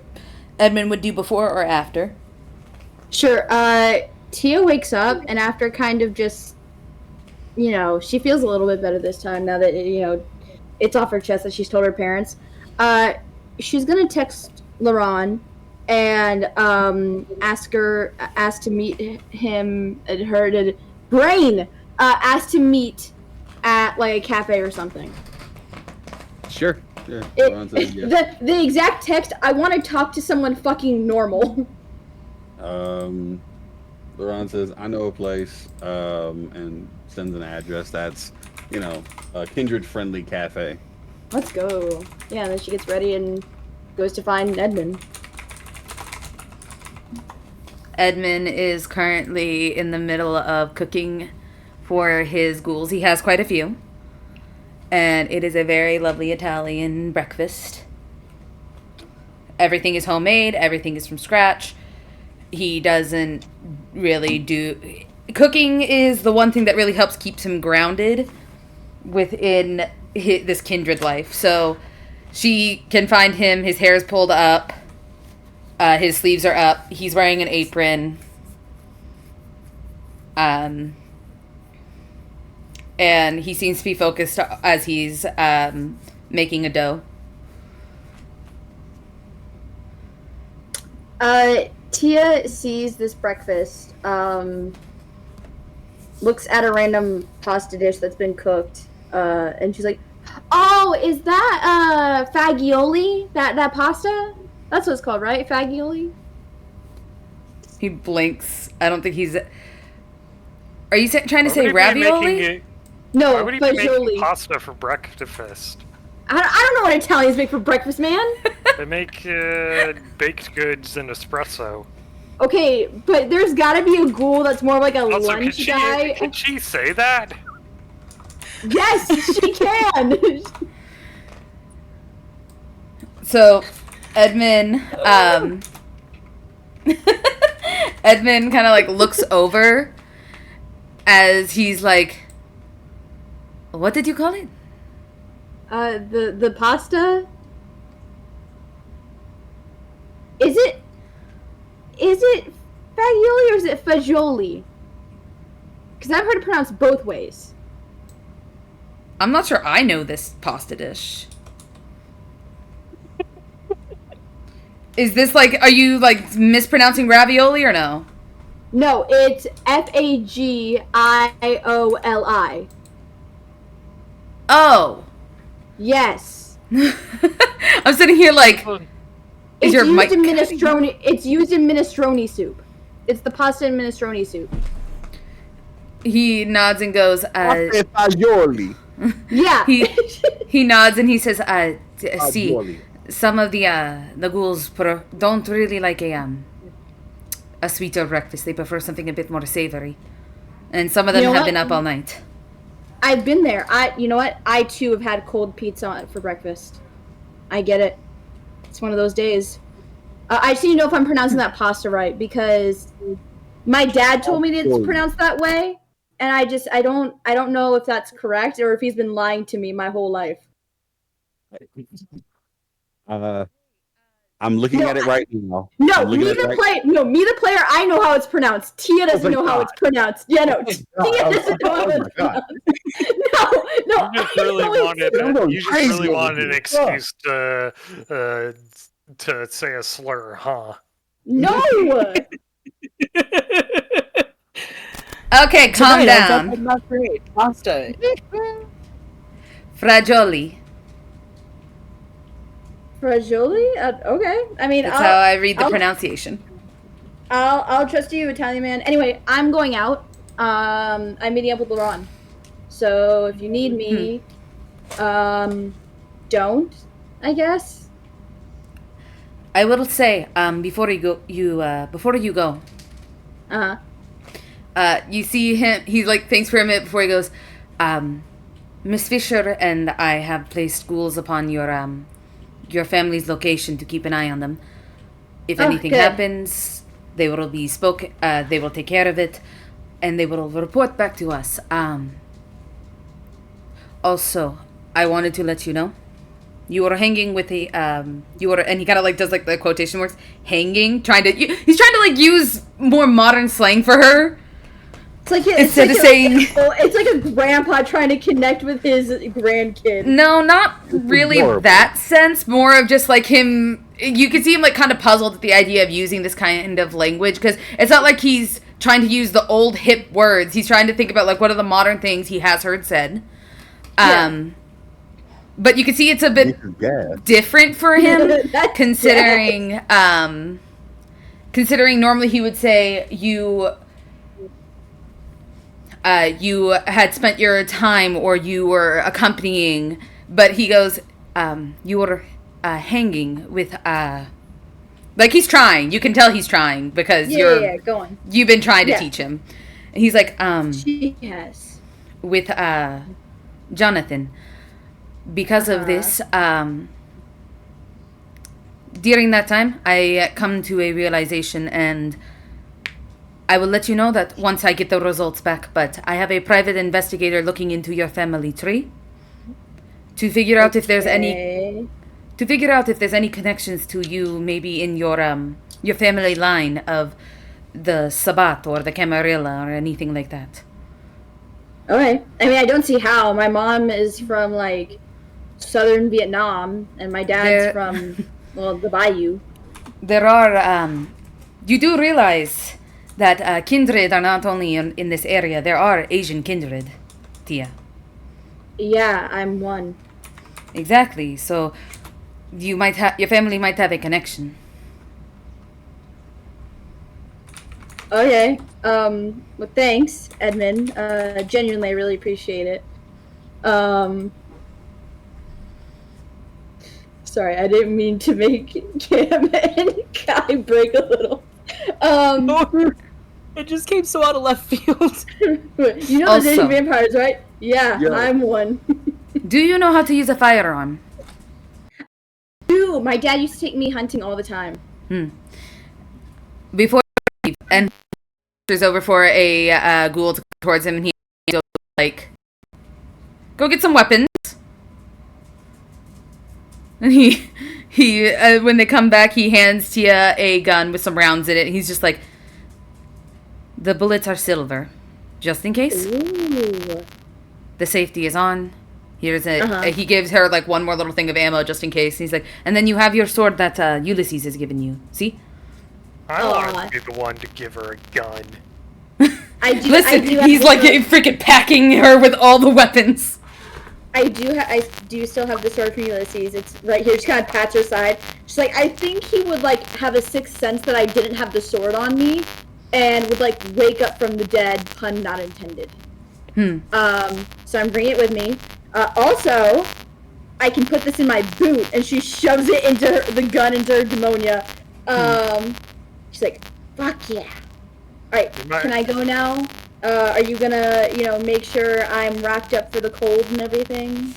A: Edmund would do before or after?
E: Sure, Tia wakes up, and after kind of just, you know, she feels a little bit better this time now that, you know, it's off her chest that she's told her parents. She's gonna text Laurent and ask to meet him at ask to meet at like a cafe or something.
C: Sure.
E: The exact text, I want to talk to someone fucking normal.
C: Laurent says, I know a place, and sends an address that's, you know, a kindred-friendly cafe.
E: Let's go. Yeah, and then she gets ready and goes to find Edmund.
A: Edmund is currently in the middle of cooking for his ghouls. He has quite a few. And it is a very lovely Italian breakfast. Everything is homemade. Everything is from scratch. He doesn't really do... Cooking is the one thing that really helps keeps him grounded within this kindred life. So she can find him. His hair is pulled up. His sleeves are up. He's wearing an apron. And he seems to be focused as he's making a dough.
E: Tia sees this breakfast, looks at a random pasta dish that's been cooked, and she's like, "Oh, is that fagioli? That pasta? That's what it's called, right? Fagioli?"
A: He blinks. I don't think he's... Are you trying to say ravioli?
E: No,
G: why would he be making
E: fagioli.
G: pasta for breakfast?
E: I don't know what Italians make for breakfast, man.
G: They make baked goods and espresso.
E: Okay, but there's gotta be a ghoul that's more like a
G: Also,
E: lunch guy.
G: Can she say that?
E: Yes, she can.
A: So, Edmund, Edmund kind of like looks over as he's like, what did you call it?
E: The pasta? Is it fagioli or is it fagioli? Because I've heard it pronounced both ways.
A: I'm not sure I know this pasta dish. Is this like, are you like mispronouncing ravioli or no?
E: No, it's Fagioli.
A: Oh.
E: Yes.
A: I'm sitting here like, is
E: It's
A: your
E: used
A: mic...
E: in minestrone. It's used in minestrone soup. It's the pasta in minestrone soup.
A: He nods and goes,
C: Fagioli.
E: Yeah.
A: he nods and he says, see, some of the ghouls don't really like a sweeter breakfast. They prefer something a bit more savory. And some of them have been up all night.
E: I've been there. You know what? I too have had cold pizza for breakfast. I get it. It's one of those days. I just need to know if I'm pronouncing that pasta right because my dad told me that it's pronounced that way, and I don't know if that's correct or if he's been lying to me my whole life.
C: I'm looking at it right now.
E: No, me the player, I know how it's pronounced. Tia doesn't know how it's pronounced. Yeah, no, Tia doesn't know how it's pronounced. No,
G: you just really wanted an excuse to say a slur, huh?
E: No.
A: Okay, calm down.
B: Not great. Pasta.
A: Fragioli.
E: Fragioli? Okay. I mean,
A: that's how I read the pronunciation.
E: I'll trust you, Italian man. Anyway, I'm going out. I'm meeting up with Laurent. So if you need me, don't. I guess.
A: I will say, before you go. You see him. He like thanks for a minute before he goes. Miss Fisher and I have placed ghouls upon your family's location to keep an eye on them. If anything happens, they will be they will take care of it, and they will report back to us. Also, I wanted to let you know, you were hanging with a and he kind of like does like the quotation marks, hanging, he's trying to like use more modern slang for her.
E: It's like
A: instead of saying
E: it's like a grandpa trying to connect with his grandkid.
A: No, not really that sense. More of just like him. You can see him like kind of puzzled at the idea of using this kind of language because it's not like he's trying to use the old hip words. He's trying to think about like what are the modern things he has heard said. But you can see it's a bit different for him, considering normally he would say you had spent your time or you were accompanying, but he goes, you were hanging with like he's trying. You can tell he's trying because
E: Yeah, go on.
A: you've been trying to
E: Yeah.
A: teach him. And he's like
E: She has.
A: with Jonathan. Because of this, during that time, I come to a realization, and I will let you know that once I get the results back. But I have a private investigator looking into your family tree to figure out if there's any connections to you, maybe in your family line of the Sabat or the Camarilla or anything like that.
E: Okay. I mean, I don't see how. My mom is from like southern Vietnam, and my dad's from the Bayou.
A: There are you do realize that kindred are not only in this area. There are Asian kindred, Tia.
E: Yeah, I'm one.
A: Exactly. So you might have your family might have a connection.
E: Okay. Well, thanks, Edmund. Genuinely, I really appreciate it. Sorry, I didn't mean to make Cam and Kai break a little.
B: It just came so out of left field.
E: You know the Asian vampires, right? Yeah, I'm one.
A: Do you know how to use a firearm?
E: Dude, my dad used to take me hunting all the time.
A: Before and there's over for a ghoul to come towards him, and he's like, "Go get some weapons." And he when they come back, he hands Tia a gun with some rounds in it. He's just like, "The bullets are silver, just in case."
E: Ooh.
A: The safety is on. Here's he gives her like one more little thing of ammo just in case. He's like, and then you have your sword that Ulysses has given you. See?
G: I want to be the one to give her a gun.
A: Listen, he's like freaking packing her with all the weapons.
E: I do still have the sword from Ulysses. It's right here. Just kind of pats her side. She's like, I think he would like have a sixth sense that I didn't have the sword on me, and would like wake up from the dead. Pun not intended. So I'm bringing it with me. Also, I can put this in my boot, and she shoves it into the gun into her demonia. She's like, fuck yeah. Alright, can I go now? Are you gonna, make sure I'm wrapped up for the cold and everything?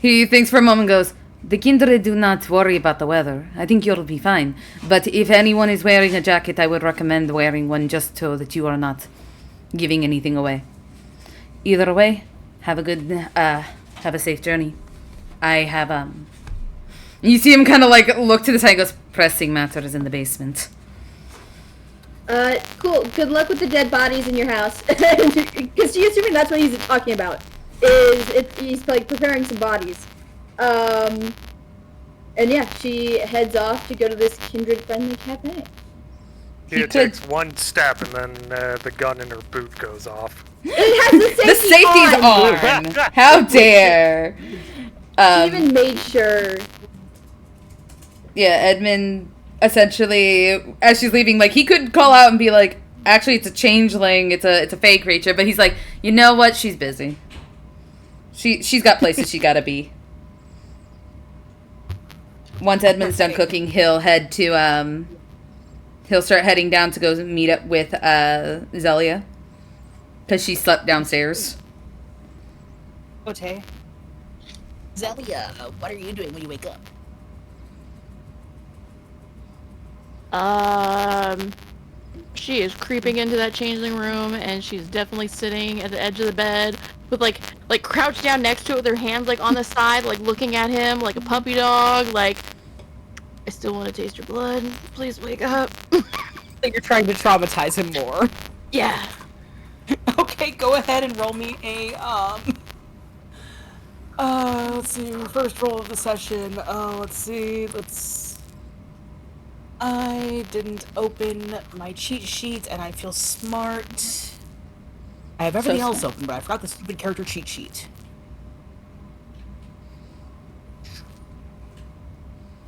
A: He thinks for a moment and goes, "The kindred do not worry about the weather. I think you'll be fine. But if anyone is wearing a jacket, I would recommend wearing one just so that you are not giving anything away. Either way, have a safe journey. I have, You see him kind of like look to the side and goes, "Pressing matters in the basement."
E: Cool. Good luck with the dead bodies in your house. Because she's assuming that's what he's talking about. He's like preparing some bodies. And yeah, she heads off to go to this kindred-friendly cafe.
G: He takes one step and then the gun in her boot goes off.
E: It has the
A: safety's on! How dare!
E: She even made sure.
A: Yeah, Edmund, essentially, as she's leaving, like, he could call out and be like, actually, it's a changeling, it's a fey creature, but he's like, you know what, she's busy. She's got places she gotta be. Once Edmund's done cooking, he'll head to, he'll start heading down to go meet up with, Zelia. Because she slept downstairs.
B: Okay.
H: Zelia, what are you doing when you wake up?
D: She is creeping into that changeling room, and she's definitely sitting at the edge of the bed with like crouched down next to it with her hands like on the side, like looking at him like a puppy dog. Like, I still want to taste your blood. Please wake up.
B: I think you're trying to traumatize him more.
D: Yeah.
B: Okay, go ahead and roll me a let's see, first roll of the session. Let's see, I didn't open my cheat sheet, and I feel smart. I have everything else open, but I forgot the stupid character cheat sheet.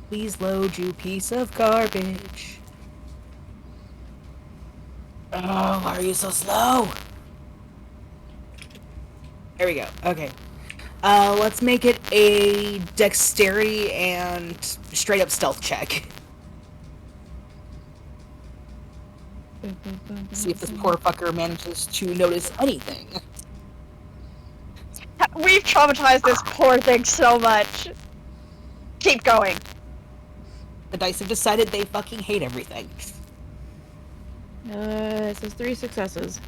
B: Please load, you piece of garbage. Oh, why are you so slow? There we go. Okay. Let's make it a dexterity and straight up stealth check. See if this poor fucker manages to notice anything.
F: We've traumatized this poor thing so much. Keep going.
B: The dice have decided they fucking hate everything.
D: It says 3 successes.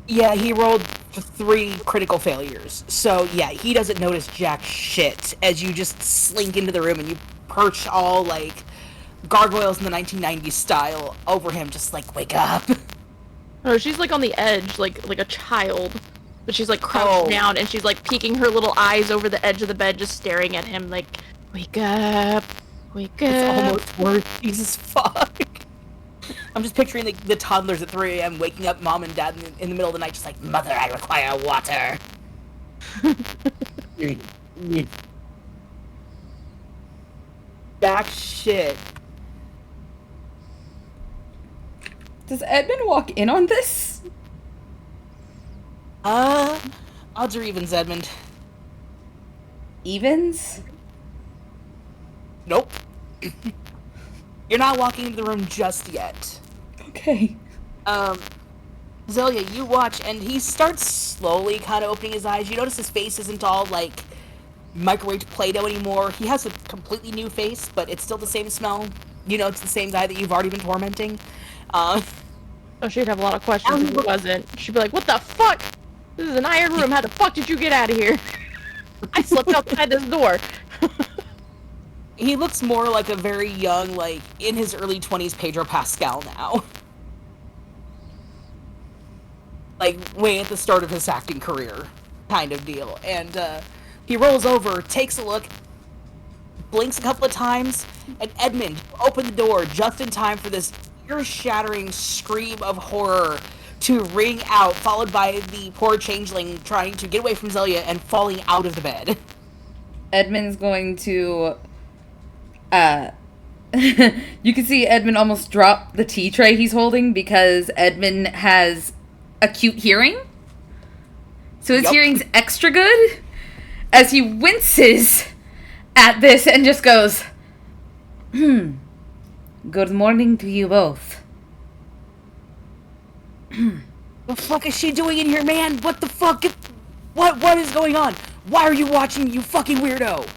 B: Yeah, he rolled 3 critical failures. So, yeah, he doesn't notice jack shit as you just slink into the room and you perch all, like, gargoyles in the 1990s style over him, just like, wake up.
D: Oh, she's like on the edge, like a child. But she's like crouched down and she's like peeking her little eyes over the edge of the bed, just staring at him like, wake up, wake up.
B: It's almost worse. Jesus fuck. I'm just picturing the toddlers at 3 a.m. waking up mom and dad in the middle of the night, just like, Mother, I require water. Back shit.
A: Does Edmund walk in on this?
B: Odds or evens, Edmund?
A: Evens?
B: Nope. You're not walking into the room just yet.
A: Okay.
B: Zelia, you watch, and he starts slowly kind of opening his eyes. You notice his face isn't all, like, microwaved Play-Doh anymore. He has a completely new face, but it's still the same smell. You know, it's the same guy that you've already been tormenting.
D: Oh, she'd have a lot of questions if it wasn't. She'd be like, what the fuck? This is an iron room. How the fuck did you get out of here? I slept outside this door.
B: He looks more like a very young, like, in his early 20s Pedro Pascal now. Like, way at the start of his acting career, kind of deal. And, he rolls over, takes a look, blinks a couple of times, and Edmund opened the door just in time for this ear-shattering scream of horror to ring out, followed by the poor changeling trying to get away from Zelia and falling out of the bed.
A: Edmund's going to, you can see Edmund almost drop the tea tray he's holding because Edmund has acute hearing. So his hearing's extra good as he winces at this and just goes, good morning to you both.
B: The fuck is she doing in here, man? What the fuck? What is going on? Why are you watching, you fucking weirdo?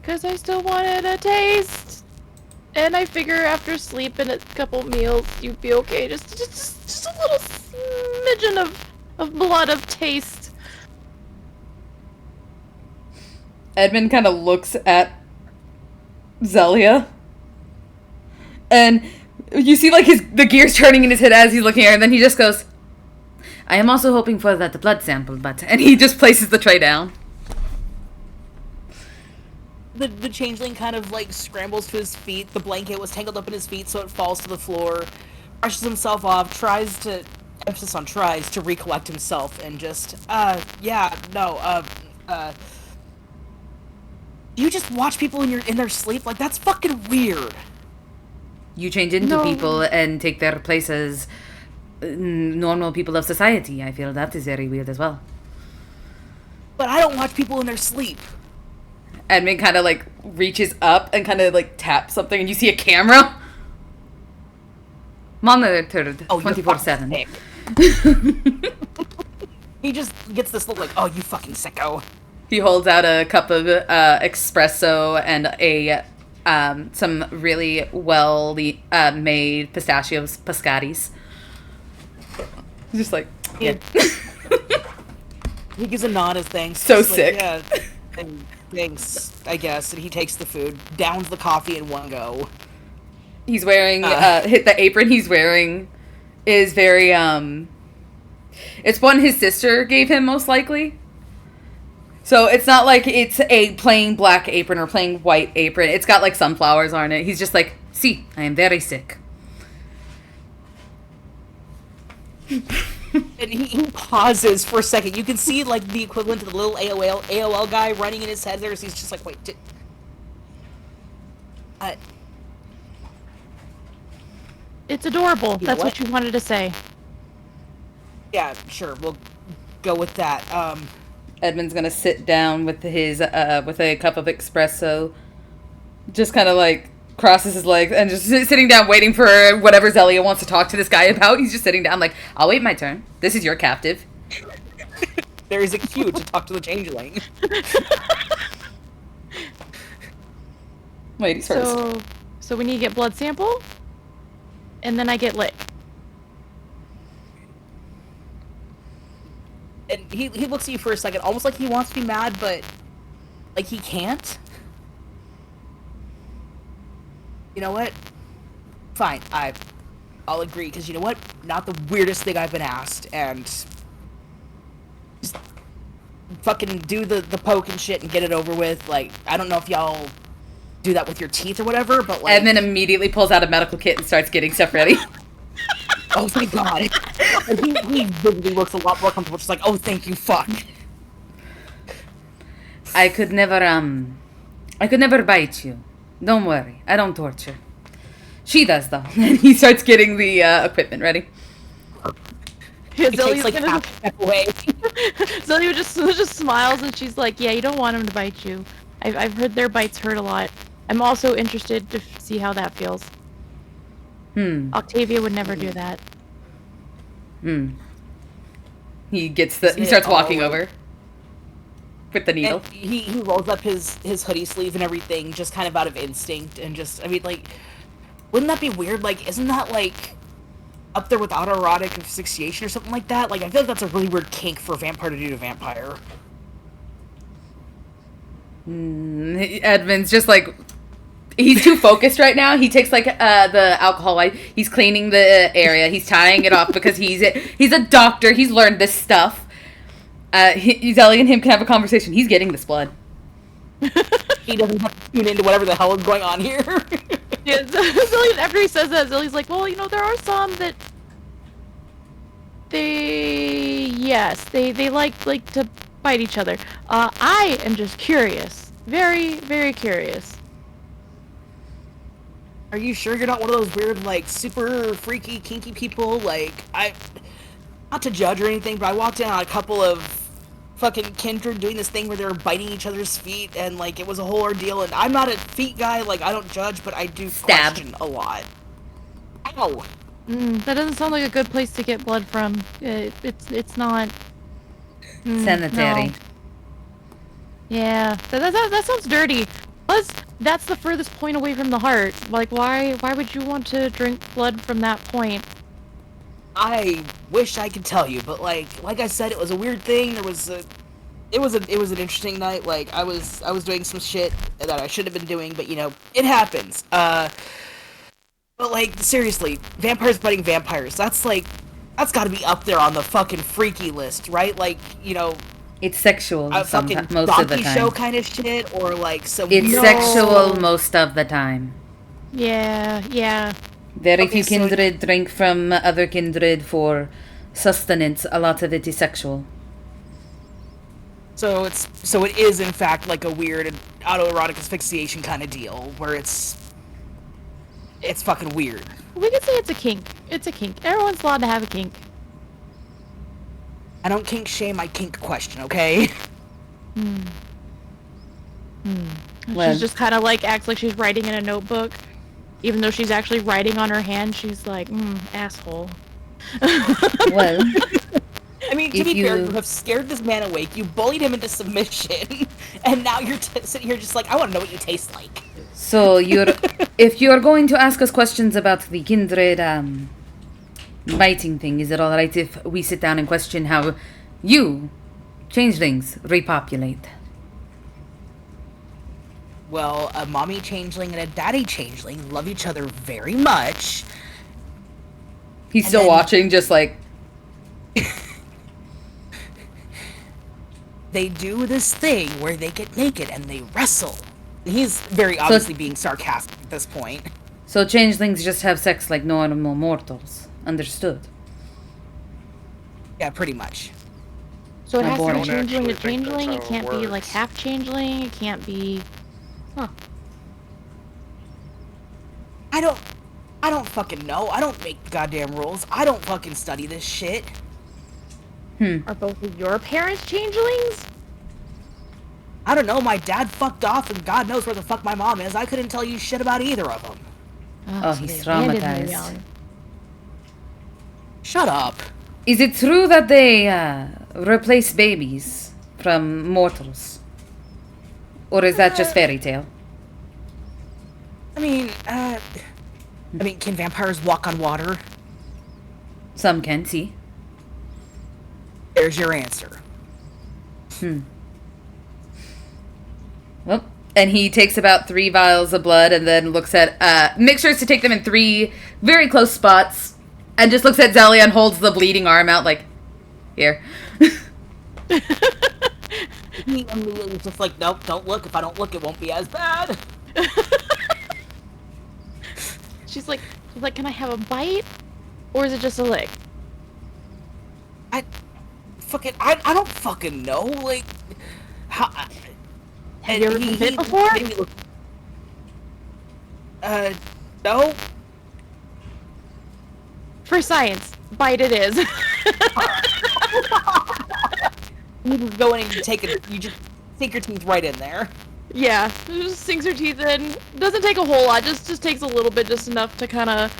D: Because I still wanted a taste. And I figure after sleep and a couple meals, you'd be okay. Just a little smidgen of blood of taste.
A: Edmund kind of looks at Zelia. And you see, like, the gears turning in his head as he's looking at her, and then he just goes, I am also hoping for that blood sample, but... And he just places the tray down.
B: The changeling kind of, like, scrambles to his feet. The blanket was tangled up in his feet, so it falls to the floor. Brushes himself off, tries to... Emphasis on tries to recollect himself, and just, you just watch people in their sleep? Like, that's fucking weird.
A: You change into people and take their place as normal people of society. I feel that is very weird as well.
B: But I don't watch people in their sleep.
A: Edmund kind of, like, reaches up and kind of, like, taps something, and you see a camera. Monitored 24/7.
B: He just gets this look like, oh, you fucking sicko.
A: He holds out a cup of espresso and a some really well made pistachios pescatis. He's just like, yeah.
B: He gives a nod as thanks.
A: So
B: Just
A: sick.
B: Like, yeah, and thanks, I guess. And he takes the food, downs the coffee in one go.
A: He's wearing the apron he's wearing is very it's one his sister gave him, most likely. So it's not like it's a plain black apron or plain white apron. It's got, like, sunflowers on it. He's just like, see, I am very sick.
B: And he pauses for a second. You can see, like, the equivalent to the little AOL guy running in his head there. So he's just like, wait,
D: It's adorable.
B: You know
D: That's
B: what?
D: what you wanted to say.
B: Yeah, sure, we'll go with that.
A: Edmund's gonna sit down with his with a cup of espresso, just kind of like crosses his legs and just sitting down waiting for whatever Zelia wants to talk to this guy about. He's just sitting down like, I'll wait my turn. This is your captive.
B: There is a queue to talk to the changeling.
A: Ladies first.
D: So we need to get blood sample, and then I get lit.
B: And he looks at you for a second, almost like he wants to be mad, but like he can't. You know what? Fine, I'll agree, because you know what? Not the weirdest thing I've been asked, and just fucking do the poke and shit and get it over with. Like, I don't know if y'all do that with your teeth or whatever, but like...
A: Edmund immediately pulls out a medical kit and starts getting stuff ready.
B: Oh my god. And he visibly looks a lot more comfortable, just like, oh, thank you, fuck.
A: I could never bite you. Don't worry, I don't torture. She does, though. And he starts getting the equipment ready.
B: He takes like half a step away.
D: Zelia just smiles and she's like, yeah, you don't want him to bite you. I've heard their bites hurt a lot. I'm also interested to see how that feels. Octavia would never do that.
A: He starts walking over with the needle.
B: And he rolls up his hoodie sleeve and everything, just kind of out of instinct, and just, I mean, like, wouldn't that be weird? Like, isn't that, like, up there with autoerotic asphyxiation or something like that? Like, I feel like that's a really weird kink for a vampire to do to vampire.
A: Edmund's just like, he's too focused right now. He takes like the alcohol wipe. He's cleaning the area. He's tying it off because he's a doctor. He's learned this stuff. Zelia and him can have a conversation. He's getting this blood.
B: He doesn't have to tune into whatever the hell is going on here.
D: Yeah, Zelia, after he says that, Zelia's like, well, you know, there are some that they like to bite each other. I am just curious. Very, very curious.
B: Are you sure you're not one of those weird, like, super freaky, kinky people? Like, not to judge or anything, but I walked in on a couple of fucking kindred doing this thing where they were biting each other's feet, and, like, it was a whole ordeal, and I'm not a feet guy, like, I don't judge, but I do question a lot. Ow!
D: That doesn't sound like a good place to get blood from. It's not...
A: sanitary.
D: No. Yeah, that sounds dirty. Plus, that's the furthest point away from the heart. Like, why would you want to drink blood from that point?
B: I wish I could tell you, but like I said, it was a weird thing. It was an interesting night. Like, I was doing some shit that I should have been doing, but you know, it happens. But like, seriously, vampires biting vampires. That's gotta be up there on the fucking freaky list, right? Like, you know,
A: it's sexual
B: a fucking
A: most of the
B: donkey
A: time.
B: show kind of shit, or like some.
A: It's sexual most of the time.
D: Yeah.
A: Very few kindred drink from other kindred for sustenance. A lot of it is sexual.
B: So it is in fact like a weird autoerotic asphyxiation kind of deal where it's fucking weird.
D: We could say it's a kink. It's a kink. Everyone's allowed to have a kink.
B: I don't kink shame, I kink question, okay?
D: She's just kind of like acts like she's writing in a notebook. Even though she's actually writing on her hand, she's like, asshole.
A: Well,
B: I mean, to be fair, you have scared this man awake, you bullied him into submission, and now you're sitting here just like, I want to know what you taste like.
A: So if you're going to ask us questions about the kindred biting thing, is it alright if we sit down and question how you, changelings, repopulate?
B: Well, a mommy changeling and a daddy changeling love each other very much.
A: He's still watching, just like...
B: They do this thing where they get naked and they wrestle. He's very obviously being sarcastic at this point.
A: So changelings just have sex like normal mortals. Understood.
B: Yeah, pretty much.
D: So it has to be
G: don't
D: changeling to
G: actually think that's
D: changeling?
G: how
D: It
G: it
D: can't be like
G: works.
D: half changeling? It can't be... Huh.
B: I don't fucking know. I don't make the goddamn rules. I don't fucking study this shit.
D: Are both of your parents changelings?
B: I don't know, my dad fucked off and God knows where the fuck my mom is. I couldn't tell you shit about either of them.
A: Oh,
D: so
A: he's
D: they abandoned her
A: traumatized.
D: young.
B: Shut up.
A: Is it true that they replace babies from mortals? Or is that just fairy tale?
B: I mean, can vampires walk on water?
A: Some can see.
B: There's your answer.
A: Well, and he takes about 3 vials of blood and then looks at, makes sure to take them in 3 very close spots, and just looks at Zelia and holds the bleeding arm out like, here.
B: He immediately just like, nope, don't look. If I don't look, it won't be as bad.
D: She's like, can I have a bite? Or is it just a lick?
B: I don't fucking know. Like, how?
D: Have you ever been bit before?
B: No.
D: For science, bite it is.
B: You just go in and you just sink your teeth right in there.
D: Yeah, it just sinks her teeth in. Doesn't take a whole lot, just takes a little bit, just enough to kind of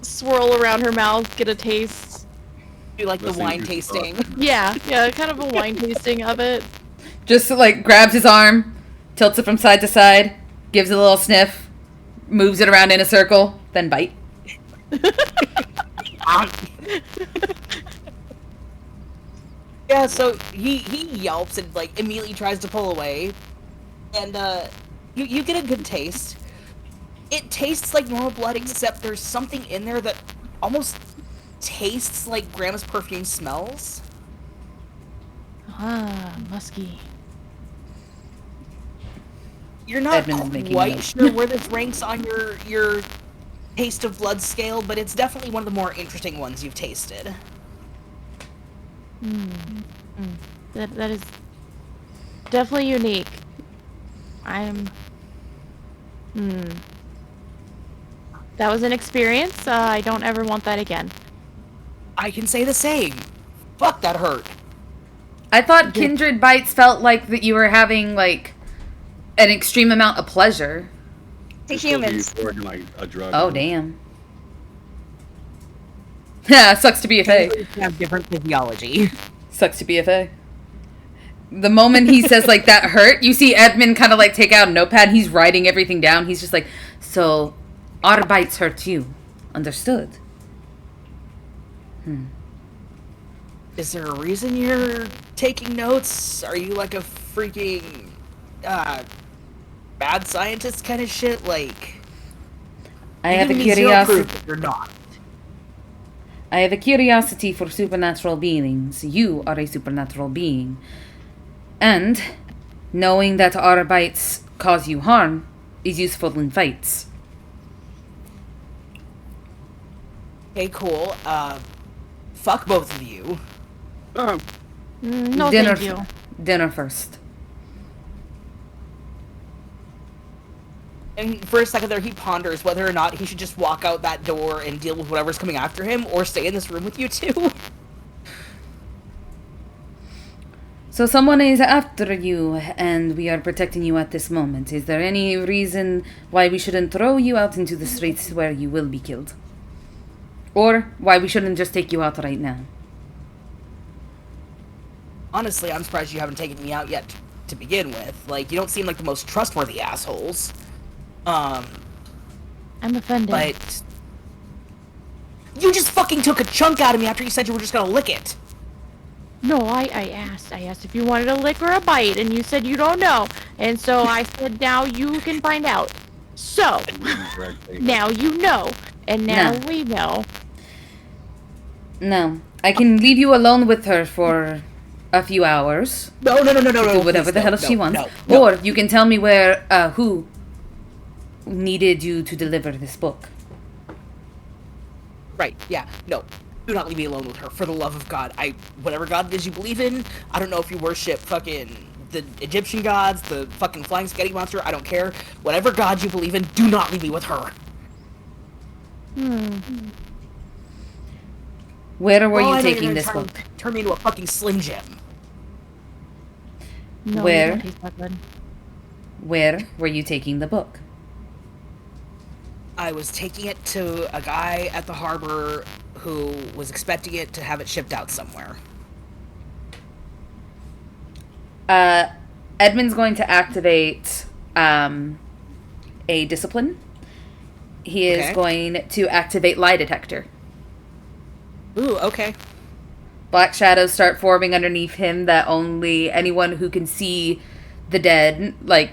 D: swirl around her mouth, get a taste.
B: Do like the wine tasting.
D: Yeah, kind of a wine tasting of it.
A: Just like grabs his arm, tilts it from side to side, gives it a little sniff, moves it around in a circle, then bite.
B: Yeah, so he yelps and like immediately tries to pull away, and you get a good taste. It tastes like normal blood, except there's something in there that almost tastes like Grandma's perfume smells.
D: Ah, musky.
B: You're not
A: Edmund's making
B: quite
A: notes.
B: sure where this ranks on your taste of blood scale, but it's definitely one of the more interesting ones you've tasted.
D: That is definitely unique. That was an experience. I don't ever want that again.
B: I can say the same. Fuck, that hurt.
A: I thought kindred bites felt like that you were having like an extreme amount of pleasure.
F: To humans.
C: Like a drug.
A: Oh, damn. Yeah, sucks to be a fae.
B: Kindreds have different physiology.
A: Sucks to be a fae. The moment he says like that hurt, you see Edmund kind of like take out a notepad. He's writing everything down. He's just like, so our bites hurt you. Understood.
B: Is there a reason you're taking notes? Are you like a freaking bad scientist kind of shit? Like,
A: I have a
B: you give me zero proof
A: curiosity.
B: that you're not.
A: I have a curiosity for supernatural beings. You are a supernatural being. And knowing that our bites cause you harm is useful in fights.
B: Okay, cool. Fuck both of you.
D: No,
A: Dinner,
D: thank you.
A: dinner first.
B: And for a second there, he ponders whether or not he should just walk out that door and deal with whatever's coming after him, or stay in this room with you two.
A: So someone is after you, and we are protecting you at this moment. Is there any reason why we shouldn't throw you out into the streets where you will be killed? Or why we shouldn't just take you out right now?
B: Honestly, I'm surprised you haven't taken me out yet to begin with. Like, you don't seem like the most trustworthy assholes.
D: I'm offended.
B: But you just fucking took a chunk out of me after you said you were just gonna lick it.
D: No, I asked if you wanted a lick or a bite, and you said you don't know. And so I said, now you can find out. So, now you know. And now
A: No.
D: we know.
A: No. I can leave you alone with her for a few hours.
B: No.
A: Do whatever the hell she wants. Or you can tell me where, who needed you to deliver this book.
B: Right, yeah, no. Do not leave me alone with her, for the love of God. Whatever God it is you believe in, I don't know if you worship fucking the Egyptian gods, the fucking flying spaghetti monster, I don't care. Whatever God you believe in, do not leave me with her.
A: Where were
B: Oh, I
A: you
B: know you're
A: taking
B: gonna
A: this
B: try
A: book?
B: and turn me into a fucking Slim Jim.
D: No, you
A: Where?
D: don't taste that good.
A: Where were you taking the book?
B: I was taking it to a guy at the harbor who was expecting it to have it shipped out somewhere.
A: Edmund's going to activate a discipline. He is
B: Okay.
A: going to activate lie detector.
B: Ooh, okay.
A: Black shadows start forming underneath him that only anyone who can see the dead, like,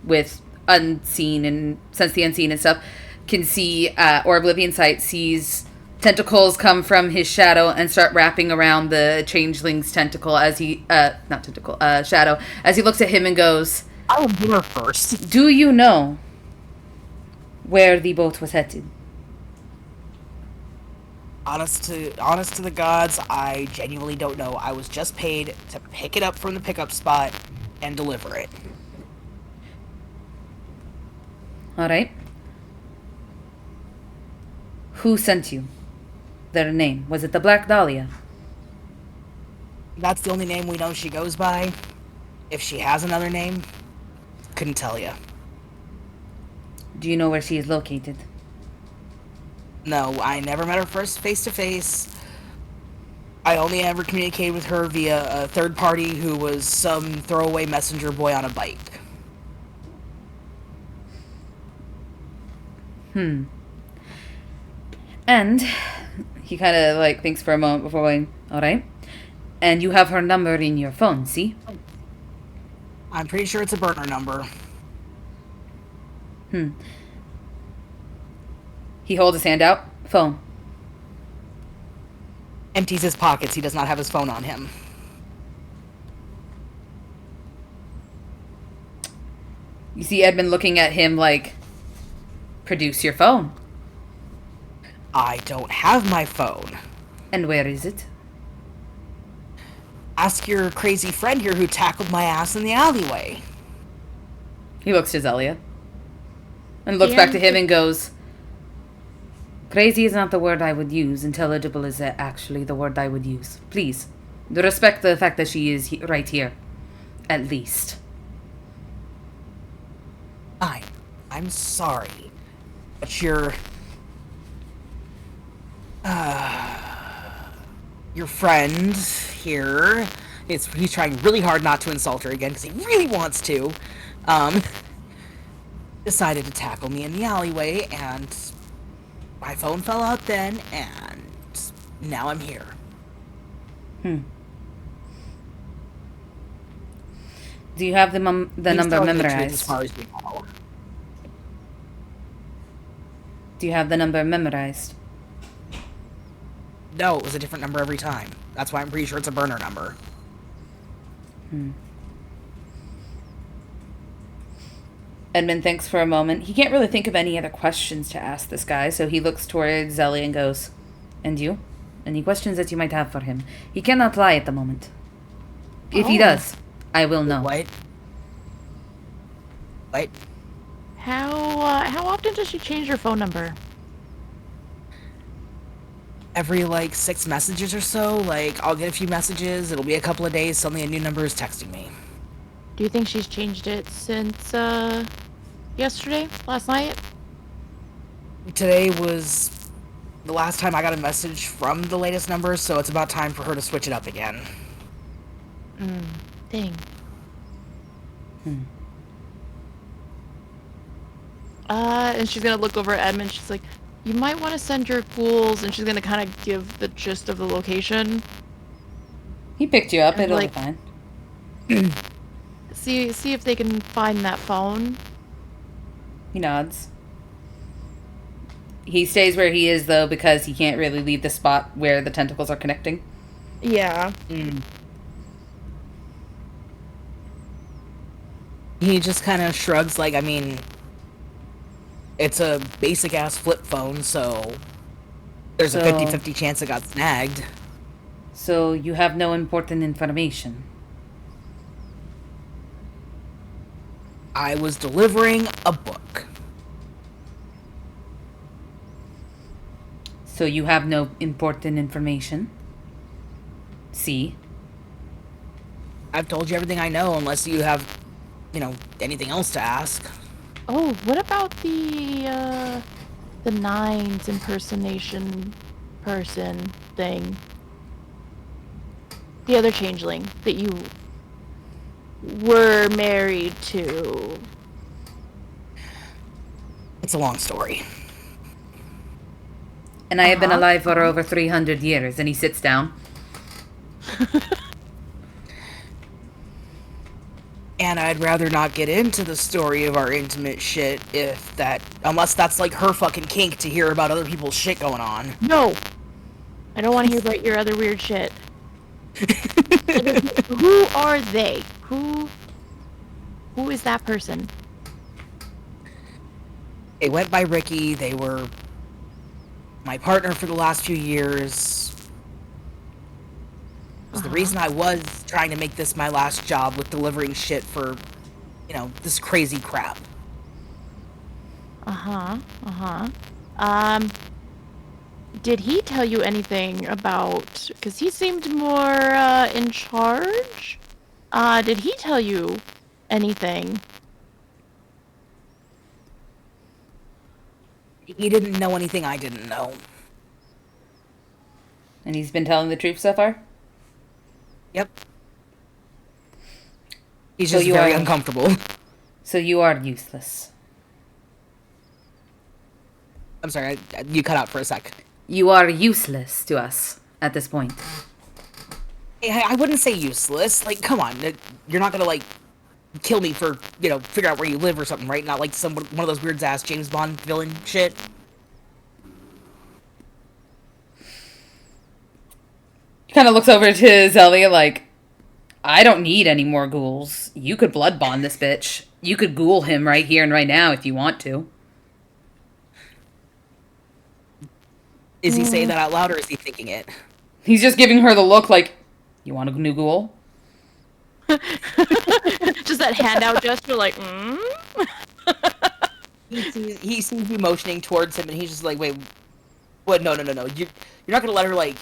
A: with unseen and sense the unseen and stuff, can see, or Oblivion Sight sees tentacles come from his shadow and start wrapping around the changeling's tentacle as he, not tentacle, shadow, as he looks at him and goes,
B: I will do her first.
A: "Do you know where the boat was headed?"
B: Honest to the gods, I genuinely don't know. I was just paid to pick it up from the pickup spot and deliver it.
A: All right. Who sent you? Their name. Was it the Black Dahlia?
B: That's the only name we know she goes by. If she has another name, couldn't tell you.
A: Do you know where she is located?
B: No, I never met her first face to face. I only ever communicated with her via a third party who was some throwaway messenger boy on a bike.
A: And he kind of thinks for a moment before going, "All right. And you have her number in your phone, see?"
B: I'm pretty sure it's a burner number.
A: He holds his hand out. Phone.
B: Empties his pockets. He does not have his phone on him.
A: You see Edmund looking at him like, "Produce your phone."
B: I don't have my phone.
A: "And where is it?"
B: Ask your crazy friend here who tackled my ass in the alleyway.
A: He looks to Zelia. And looks back to him and goes, "Crazy is not the word I would use. Intelligible is actually the word I would use. Please, respect the fact that she is right here. At least."
B: Fine. I'm sorry. But your friend here, he's trying really hard not to insult her again because he really wants to, decided to tackle me in the alleyway, and my phone fell out then, and now I'm here.
A: Do you have the number memorized?
B: As far as we know.
A: Do you have the number memorized?
B: No, it was a different number every time. That's why I'm pretty sure it's a burner number.
A: Edmund thinks for a moment. He can't really think of any other questions to ask this guy, so he looks towards Zelia and goes, "And you? Any questions that you might have for him? He cannot lie at the moment. If he does, I will know."
B: What?
D: How often does she change her phone number?
B: Every 6 messages or so. I'll get a few messages, it'll be a couple of days, suddenly a new number is texting me.
D: Do you think she's changed it since yesterday? Last night?
B: Today was the last time I got a message from the latest number, so it's about time for her to switch it up again.
D: Dang. And she's gonna look over at Edmund. She's like, "You might want to send your ghouls," and she's gonna kind of give the gist of the location.
A: He picked you up.
D: And,
A: It'll be fine.
D: See if they can find that phone.
A: He nods. He stays where he is, though, because he can't really leave the spot where the tentacles are connecting.
F: Yeah.
B: He just kind of shrugs, it's a basic-ass flip phone, so there's a 50-50 chance it got snagged.
A: So you have no important information.
B: I was delivering a book.
A: So you have no important information. See?
B: I've told you everything I know, unless you have, anything else to ask.
D: Oh, what about the Nines impersonation person thing? The other changeling that you were married to.
B: It's a long story.
A: And I have been alive for over 300 years. And he sits down.
B: And I'd rather not get into the story of our intimate shit unless that's like her fucking kink to hear about other people's shit going on.
D: No! I don't want to hear about your other weird shit. Who are they? Who is that person?
B: They went by Ricky. They were my partner for the last few years. It was the reason I was trying to make this my last job with delivering shit for, this crazy crap.
D: Did he tell you anything about... Because he seemed more, in charge? Did he tell you anything?
B: He didn't know anything I didn't know.
A: And he's been telling the truth so far?
B: Yep. He's just very uncomfortable.
A: So you are useless.
B: I'm sorry, you cut out for a sec.
A: You are useless to us at this point.
B: Hey, I wouldn't say useless. Like, come on. You're not gonna, kill me for, figure out where you live or something, right? Not like one of those weird-ass James Bond villain shit.
A: Kind of looks over to Zelia like, I don't need any more ghouls. You could blood bond this bitch. You could ghoul him right here and right now if you want to.
B: Is he saying that out loud, or is he thinking it?
A: He's just giving her the look like, you want a new ghoul?
D: Just that handout gesture like,
B: He sees you motioning towards him, and he's just like, wait, what? No. You're not gonna let her,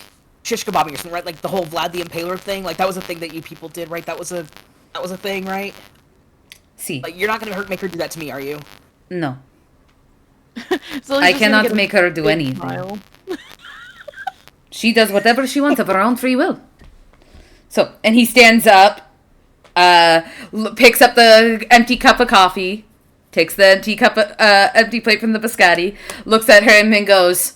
B: shish kebabbing or something, right? Like, the whole Vlad the Impaler thing? Like, that was a thing that you people did, right? That was a thing, right?
A: See.
B: Like, you're not gonna make her do that to me, are you?
A: No.
D: So
A: I cannot make her do anything. She does whatever she wants of her own free will. So, and he stands up, picks up the empty cup of coffee, takes the empty plate from the biscotti, looks at her and goes,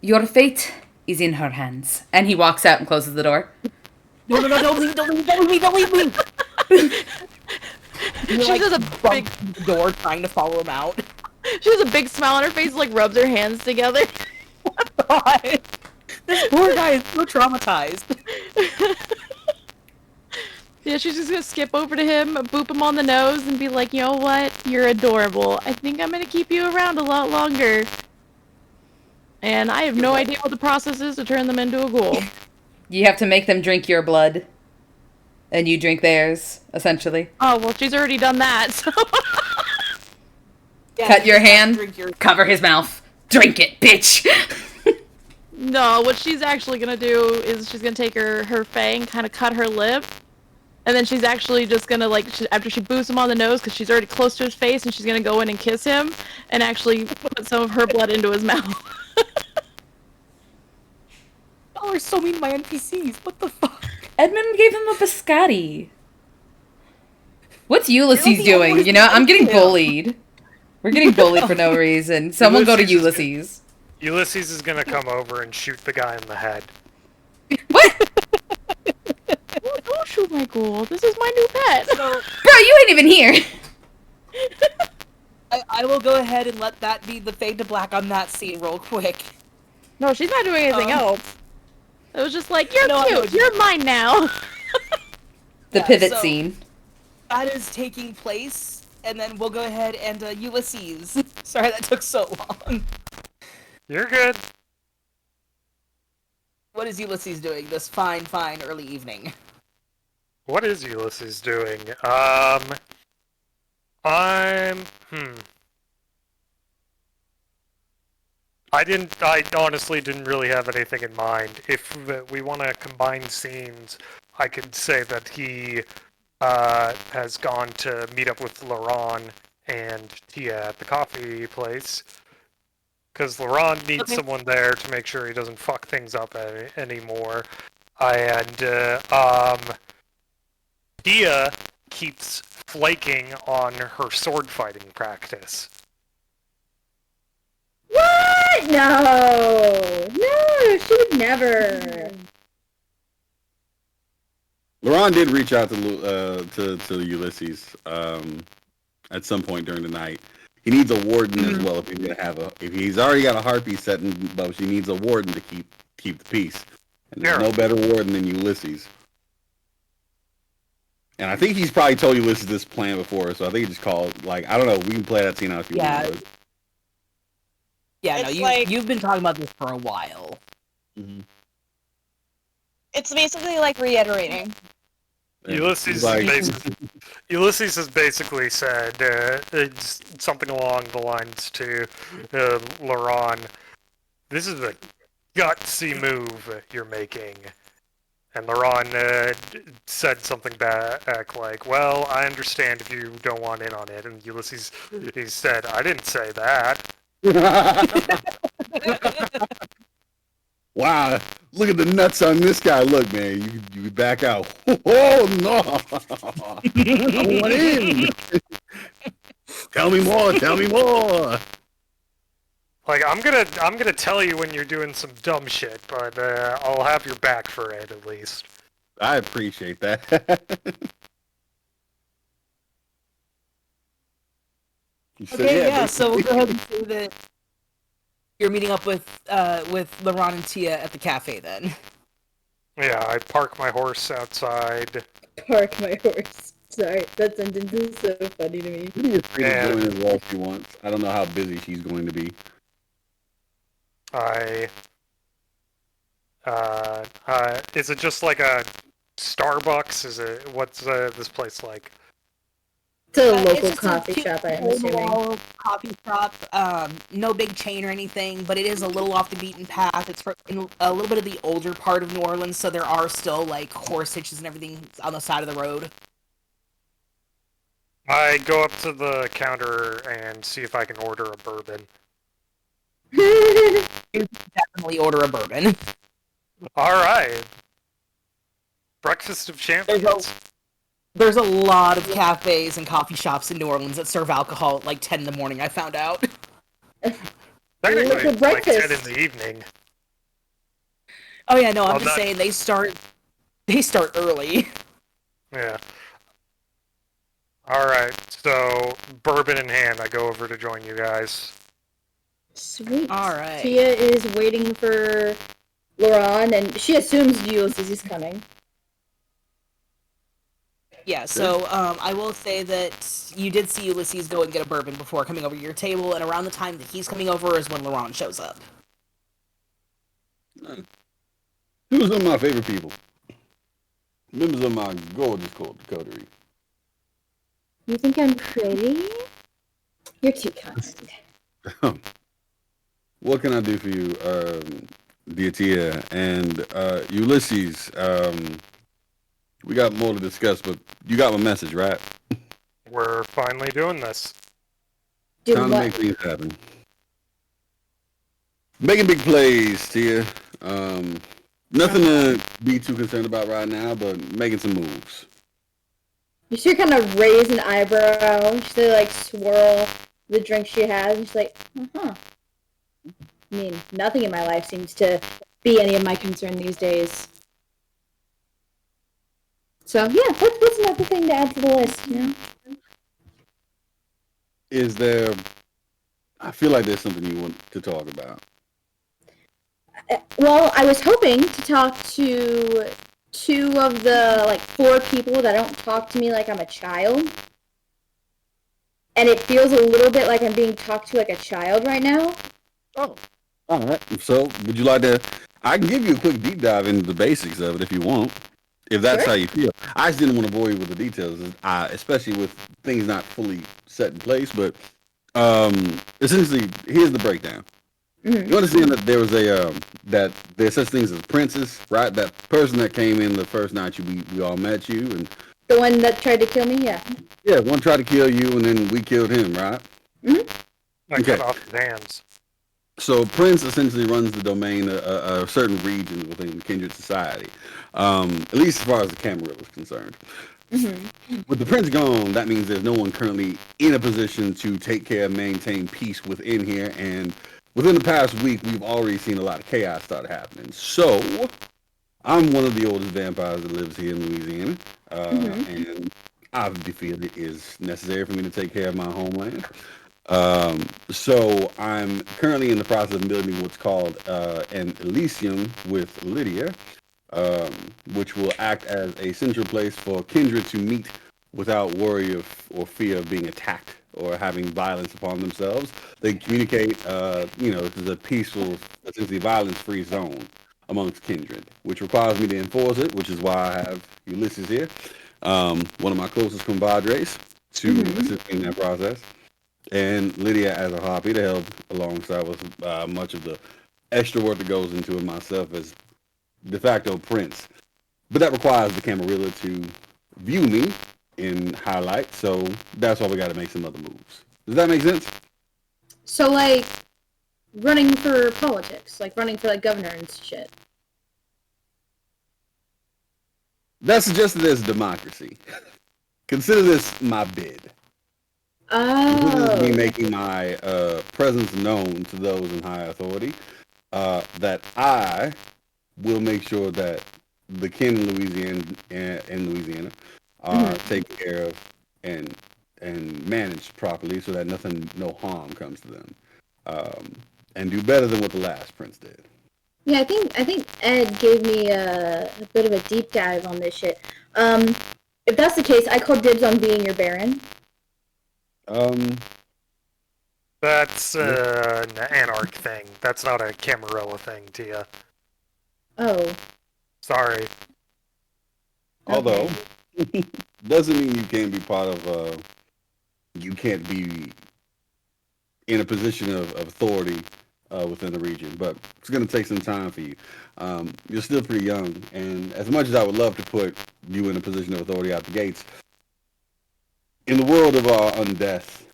A: "Your fate is in her hands." And he walks out and closes the door.
B: No, don't leave me.
D: She does a big
B: door trying to follow him out.
D: She has a big smile on her face, rubs her hands together.
B: God. This poor guy is so traumatized.
D: Yeah, she's just gonna skip over to him, boop him on the nose, and be like, you know what? You're adorable. I think I'm gonna keep you around a lot longer. And I have no idea what the process is to turn them into a ghoul.
A: You have to make them drink your blood. And you drink theirs, essentially.
D: Oh, well, she's already done that, so...
A: Yeah, cut your hand, cover his mouth. Drink it, bitch!
D: No, what she's actually gonna do is she's gonna take her fang, kind of cut her lip, and then she's actually just gonna, after she boosts him on the nose, because she's already close to his face, and she's gonna go in and kiss him, and actually put some of her blood into his mouth.
B: Y'all are so mean to my NPCs. What the fuck?
A: Edmund gave him a biscotti. What's Ulysses doing? You know, I'm getting bullied. We're getting bullied for no reason. Someone go to Ulysses.
G: Ulysses is gonna come over and shoot the guy in the head.
A: What?
D: Don't shoot my ghoul. This is my new pet.
A: Bro, you ain't even here.
B: I will go ahead and let that be the fade to black on that scene real quick.
D: No, she's not doing anything else. It was just like, you're cute. You're mine now.
A: The pivot scene.
B: That is taking place, and then we'll go ahead and Ulysses. Sorry that took so long.
G: You're good.
B: What is Ulysses doing this fine early evening?
G: What is Ulysses doing? I honestly didn't really have anything in mind. If we want to combine scenes, I could say that he has gone to meet up with Laurent and Tia at the coffee place. Because Laurent needs someone there to make sure he doesn't fuck things up anymore. And Tia keeps flaking on her sword fighting practice.
E: What? No, she would never.
C: Laurent did reach out to Ulysses at some point during the night. He needs a warden as well if he's gonna have if he's already got a harpy set in both. He needs a warden to keep the peace. And there's no better warden than Ulysses. And I think he's probably told Ulysses this plan before, so I think he just called. Like, I don't know. We can play that scene out if you want.
B: Yeah, no, you've been talking about this for a while.
C: Mm-hmm.
F: It's basically like reiterating.
G: Ulysses has basically said it's something along the lines to Laurent, this is a gutsy move you're making. And Laurent said something back like, well, I understand if you don't want in on it. And Ulysses he said, I didn't say that.
C: Wow, look at the nuts on this guy. Look, man, you back out. Oh, no. I want in. Tell me more.
G: Like, I'm gonna tell you when you're doing some dumb shit, but I'll have your back for it at least.
C: I appreciate that.
B: So we'll go ahead and say that you're meeting up with Laurent and Tia at the cafe then.
G: Yeah, I park my horse outside.
E: Park my horse. Sorry, that sentence is so funny to me.
C: She is free to join as well if she wants. I don't know how busy she's going to be.
G: Is it just like a Starbucks? What's this place like?
E: It's a local
B: It's
E: coffee shop, I'm assuming.
B: Coffee shop, no big chain or anything, but it is a little off the beaten path. It's in a little bit of the older part of New Orleans, so there are still like horse hitches and everything on the side of the road.
G: I go up to the counter and see if I can order a bourbon.
B: You definitely order a bourbon.
G: All right. Breakfast of champions.
B: There's a lot of cafes and coffee shops in New Orleans that serve alcohol at like 10 in the morning, I found out.
G: Technically, it's like 10 in the evening.
B: Oh yeah, no, I'm just saying they start early.
G: Yeah. Alright, so bourbon in hand, I go over to join you guys.
E: Sweet.
B: Alright.
E: Tia is waiting for Laurent, and she assumes Ulysses is coming.
B: Yeah, so I will say that you did see Ulysses go and get a bourbon before coming over to your table, and around the time that he's coming over is when Laurent shows up.
C: He was one of my favorite people. Members of my gorgeous coterie.
E: You think I'm pretty? You're too kind.
C: What can I do for you, dear Tia? And Ulysses, we got more to discuss, but you got my message, right?
G: We're finally doing this.
C: Time to make things happen. Making big plays, Tia. Nothing to be too concerned about right now, but making some moves.
E: You see her kind of raise an eyebrow. She like swirl the drink she has, and she's like, I mean, nothing in my life seems to be any of my concern these days. So yeah, what's another thing to add to the list, you know?
C: Is there... I feel like there's something you want to talk about.
E: Well, I was hoping to talk to 2 of the, like, 4 people that don't talk to me like I'm a child. And it feels a little bit like I'm being talked to like a child right now.
C: Oh. Alright, so would you like to... I can give you a quick deep dive into the basics of it if you want. If that's how you feel. I just didn't want to bore you with the details, especially with things not fully set in place, but essentially, here's the breakdown. You understand that there was that there's such things as princes, right? That person that came in the first night we all met you, and
E: The one that tried to kill me, yeah.
C: yeah, one tried to kill you, and then we killed him, right?
G: I cut off his hands.
C: So Prince essentially runs the domain a certain region within the Kindred Society, at least as far as the Camarilla is concerned. With the Prince gone, that means there's no one currently in a position to take care and maintain peace within here. And within the past week, we've already seen a lot of chaos start happening. So I'm one of the oldest vampires that lives here in Louisiana, and I feel it is necessary for me to take care of my homeland. So I'm currently in the process of building what's called an Elysium with Lydia, which will act as a central place for kindred to meet without worry of or fear of being attacked or having violence upon themselves. They communicate, this is a peaceful, essentially violence-free zone amongst kindred, which requires me to enforce it, which is why I have Ulysses here, one of my closest compadres, to assist me in that process. And Lydia as a harpy to help alongside with much of the extra work that goes into it myself as de facto prince. But that requires the Camarilla to view me in highlight, so that's why we got to make some other moves. Does that make sense?
E: So, like, running for politics, like running for, like, governor and shit.
C: That's suggested as democracy. Consider this my bid. This is me making my presence known to those in high authority, that I will make sure that the kin in Louisiana are taken care of and managed properly so that no harm comes to them, and do better than what the last prince did.
E: Yeah, I think Ed gave me a bit of a deep dive on this shit. If that's the case, I call dibs on being your baron.
G: That's an Anarch thing. That's not a Camarilla thing, Tia.
E: Oh.
G: Sorry.
C: Although, doesn't mean you can't be part of, you can't be in a position of authority within the region, but it's going to take some time for you. You're still pretty young, and as much as I would love to put you in a position of authority out the gates, in the world of undeath,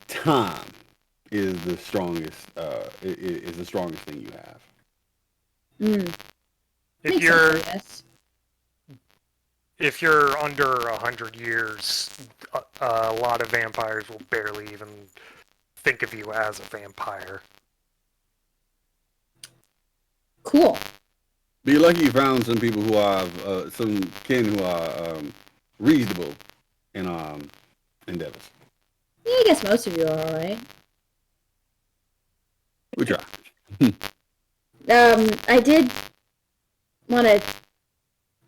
C: time is the strongest is the strongest thing you have.
G: If you're under 100 years, a lot of vampires will barely even think of you as a vampire.
E: Cool.
C: Be lucky you found some people who are some kin who are reasonable in endeavors.
E: Yeah, I guess most of you are alright.
C: We try.
E: I did want to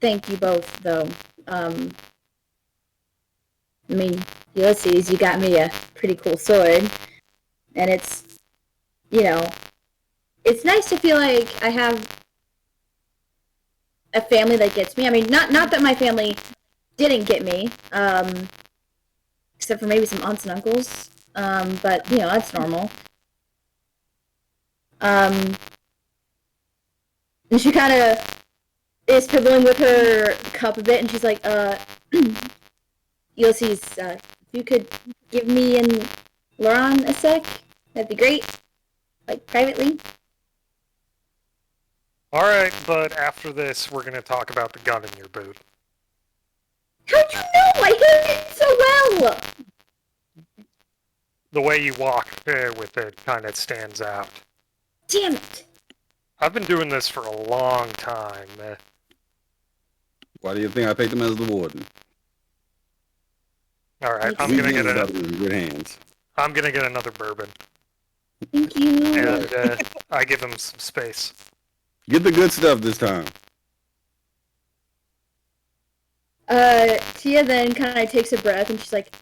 E: thank you both, though. I mean, Ulysses, you got me a pretty cool sword, and it's, it's nice to feel like I have a family that gets me. I mean, not that my family didn't get me, except for maybe some aunts and uncles, but, that's normal. And she kind of is fiddling with her cup a bit, and she's like, Ulysses, if you could give me and Laurent a sec, that'd be great. Like, privately.
G: Alright, but after this, we're gonna talk about the gun in your boot.
E: How'd you know? I hid it so well!
G: The way you walk with it kind of stands out.
E: Damn it!
G: I've been doing this for a long time.
C: Why do you think I picked him as the warden?
G: Alright, I'm gonna get
C: in good hands.
G: I'm gonna get another bourbon.
E: Thank you.
G: And I give him some space.
C: Get the good stuff this time.
E: Tia then kind of takes a breath, and she's like,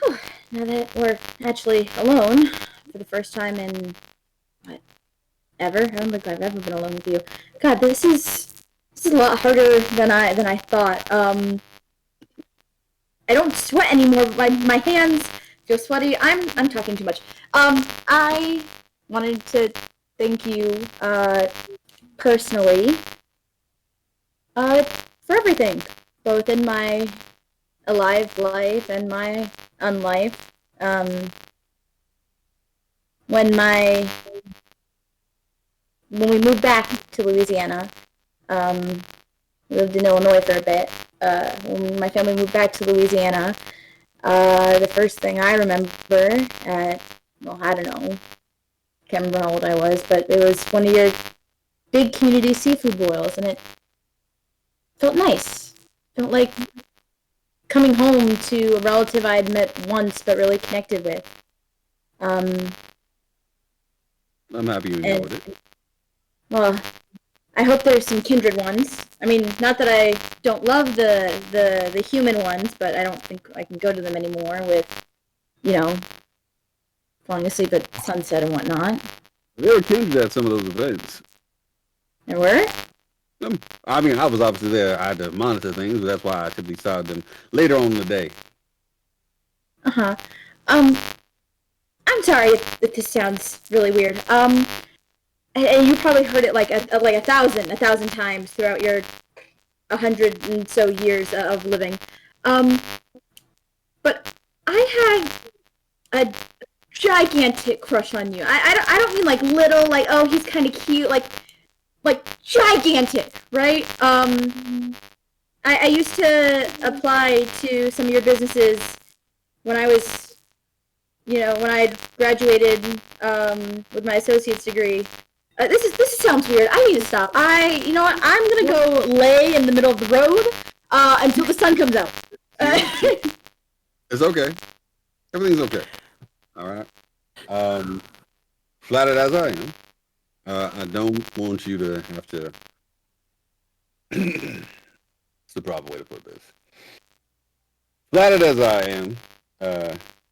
E: whew, now that we're actually alone for the first time in, ever? I don't think I've ever been alone with you. God, this is a lot harder than I thought. I don't sweat anymore, but my hands feel sweaty. I'm talking too much. I wanted to thank you, personally, for everything, both in my alive life and my unlife. When we moved back to Louisiana, we lived in Illinois for a bit. When my family moved back to Louisiana, the first thing I remember at, well, I don't know, can't remember how old I was, but it was one of your big community seafood boils, and it felt nice. Felt like coming home to a relative I had met once but really connected with.
C: I'm happy you enjoyed it.
E: Well, I hope there's some kindred ones. I mean, not that I don't love the human ones, but I don't think I can go to them anymore with, falling asleep at sunset and whatnot.
C: There were kindred at some of those events.
E: There were?
C: I mean, I was obviously there. I had to monitor things, but that's why I typically saw them later on in the day.
E: Uh-huh. I'm sorry if this sounds really weird. And you probably heard it like a thousand times throughout your 100 and so years of living. But I had a gigantic crush on you. I don't mean like little, like, oh, he's kind of cute, like gigantic, right? I used to apply to some of your businesses when I was, when I had graduated with my associate's degree. This sounds weird. I need to stop. You know what? I'm gonna go lay in the middle of the road until the sun comes out.
C: It's okay. Everything's okay. All right. Flattered as I am, I don't want you to have to. It's the proper way to put this. Flattered as I am,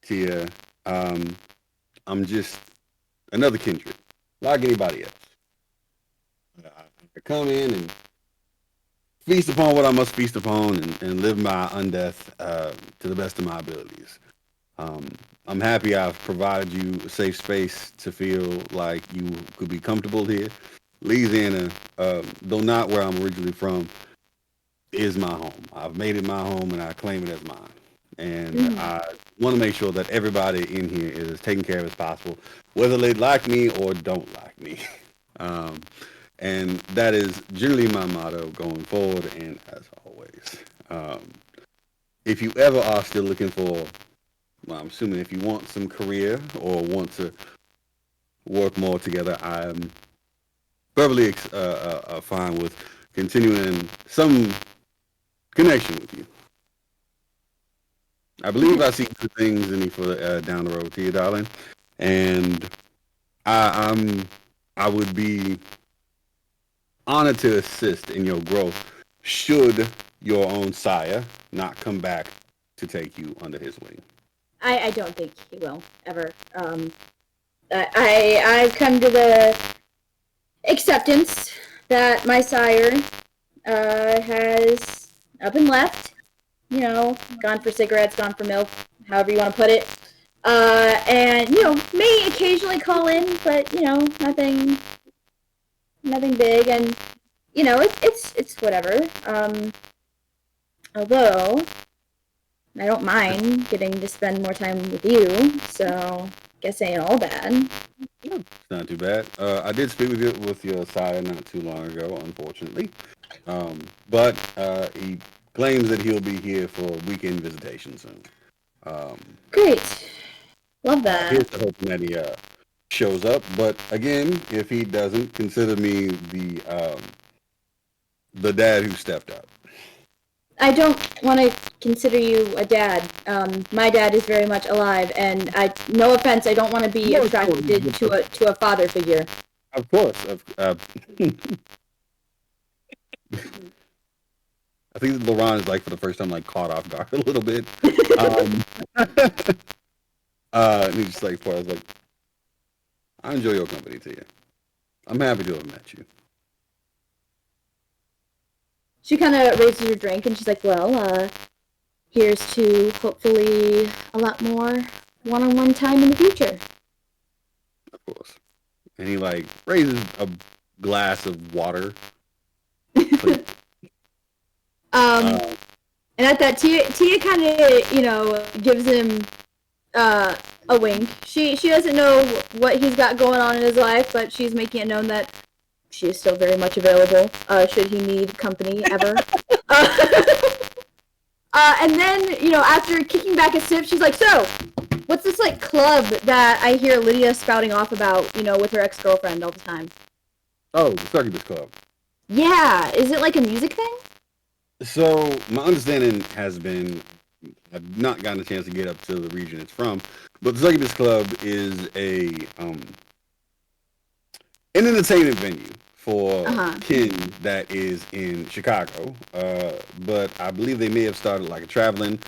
C: Tia, I'm just another kindred, like anybody else. I come in and feast upon what I must feast upon and live my undeath to the best of my abilities. I'm happy I've provided you a safe space to feel like you could be comfortable here. Louisiana, though not where I'm originally from, is my home. I've made it my home and I claim it as mine. And I want to make sure that everybody in here is as taken care of as possible, whether they like me or don't like me. And that is generally my motto going forward and as always. If you ever are still looking for, well, I'm assuming if you want some career or want to work more together, I'm perfectly fine with continuing some connection with you. I believe I see good things in you for down the road to you, darling, and I would be honored to assist in your growth should your own sire not come back to take you under his wing.
E: I don't think he will ever. I've come to the acceptance that my sire has up and left. Gone for cigarettes, gone for milk, however you want to put it. And may occasionally call in, but nothing big, and it's whatever. Although I don't mind getting to spend more time with you, so guess ain't all bad.
C: It's not too bad. I did speak with your sire not too long ago, unfortunately. But he claims that he'll be here for weekend visitation soon.
E: Great. Love that.
C: Here's the hoping that he shows up. But again, if he doesn't, consider me the dad who stepped up.
E: I don't want to consider you a dad. My dad is very much alive, and no offense, I don't want to be attracted to a father figure.
C: Of course. I think Laurent is for the first time caught off guard a little bit. And he's just I enjoy your company, Tia. I'm happy to have met you.
E: She kind of raises her drink and she's like, well, here's to hopefully a lot more one-on-one time in the future.
C: Of course. And he like raises a glass of water.
E: And at that, Tia kind of, gives him a wink. She doesn't know what he's got going on in his life, but she's making it known that she is still very much available should he need company ever. And then, after kicking back a sip, she's like, so, what's this, club that I hear Lydia spouting off about, with her ex-girlfriend all the time?
C: Oh, the Succubus Club.
E: Yeah, is it a music thing?
C: So, my understanding has been, I've not gotten a chance to get up to the region it's from, but the Succubus Club is an entertainment venue for kin that is in Chicago. But I believe they may have started a traveling,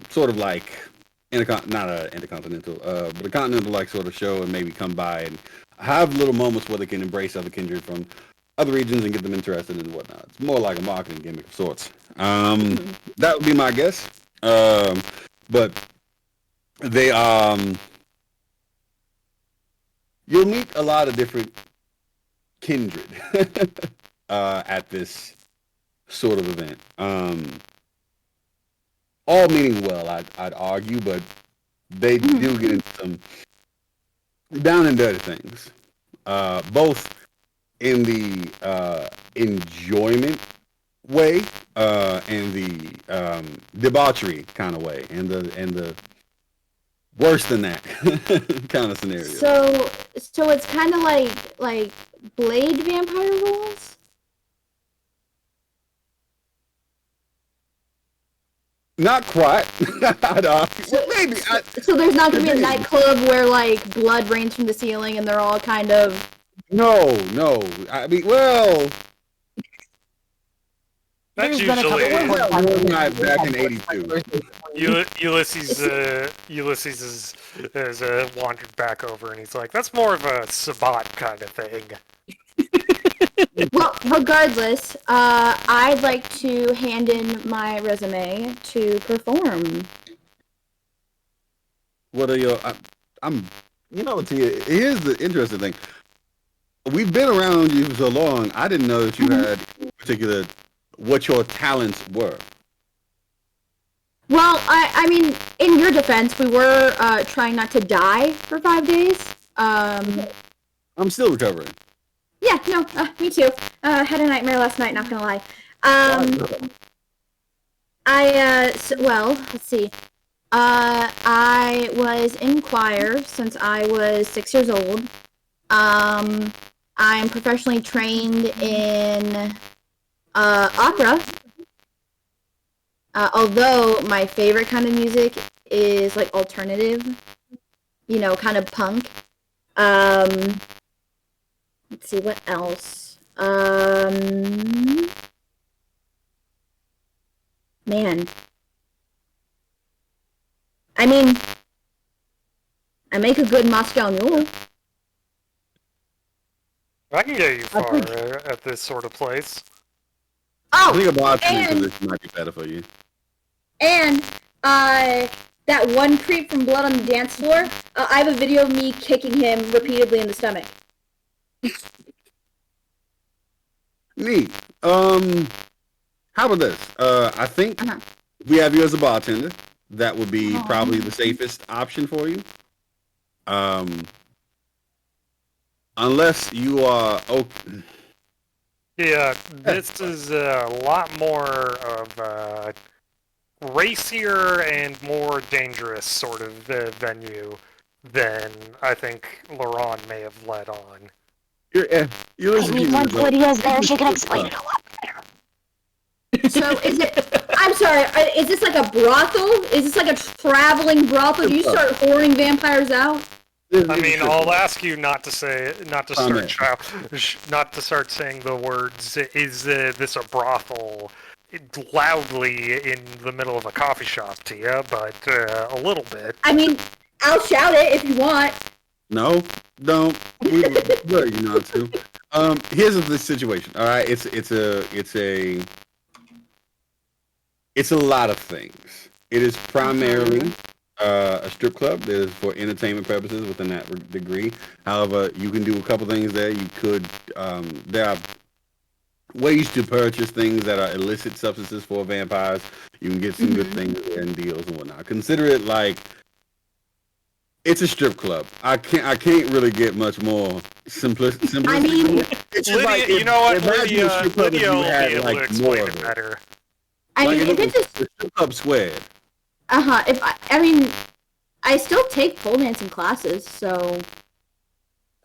C: sort of like not a intercontinental, but a continental sort of show, and maybe come by and have little moments where they can embrace other kindred from other regions and get them interested and whatnot. It's more like a marketing gimmick of sorts. That would be my guess. But they you'll meet a lot of different kindred at this sort of event. All meaning well, I'd argue, but they do get into some down and dirty things. Both in the enjoyment way and the debauchery kind of way, and the worse than that kind of scenario.
E: So it's kind of like Blade vampire rules?
C: Not quite. Maybe.
E: So there's not going to be a nightclub where blood rains from the ceiling and they're all kind of...
C: No. I mean, well...
G: That's usually...
C: back in 82.
G: Ulysses has wandered back over, and he's like, that's more of a Sabbat kind of thing.
E: Well, regardless, I'd like to hand in my resume to perform.
C: What are your... Tia, here's the interesting thing. We've been around you for so long, I didn't know that you had particular... what your talents were.
E: Well, I mean, in your defense, we were trying not to die for 5 days.
C: I'm still recovering.
E: Yeah, no, me too. Had a nightmare last night, not gonna lie. Well, let's see. I was in choir since I was 6 years old. I'm professionally trained in opera. Although my favorite kind of music is alternative, kind of punk. Let's see, what else? Man. I mean, I make a good Moscow Mule.
G: I can get you far at this sort of place.
E: Oh,
C: I think a bartender position might be better for you.
E: And, that one creep from Blood on the Dance Floor, I have a video of me kicking him repeatedly in the stomach.
C: Neat. How about this? I think we have you as a bartender. That would be probably the safest option for you. Unless you are okay.
G: Yeah, this is a lot more of a racier and more dangerous sort of venue than I think Laurent may have led on.
C: You're listening
F: once Lydia's there, she can explain it a lot better.
E: So is it... I'm sorry, is this like a brothel? Is this like a traveling brothel? Do you start whoring vampires out?
G: I mean, I'll ask you not to start saying the words, is this a brothel, loudly in the middle of a coffee shop, Tia, but a little bit.
E: I mean, I'll shout it if you want.
C: No, don't. We're you not to. Here's the situation. All right, it's a lot of things. It is primarily a strip club that is for entertainment purposes within that degree. However, you can do a couple things there. You could there are ways to purchase things that are illicit substances for vampires. You can get some good things and deals and whatnot. Consider it like it's a strip club. I can't really get much more simplistic.
E: I mean,
C: it's just
G: Lydia,
C: like
G: you know what?
C: imagine a strip club if
G: Lydia
C: you
G: will be
C: had
G: able
C: like
G: to
C: more
G: explain
C: of
G: it
C: it.
G: better.
E: I
C: Like,
E: mean,
C: if
E: if it's
C: a strip club squared.
E: if I mean, I still take pole dancing classes, so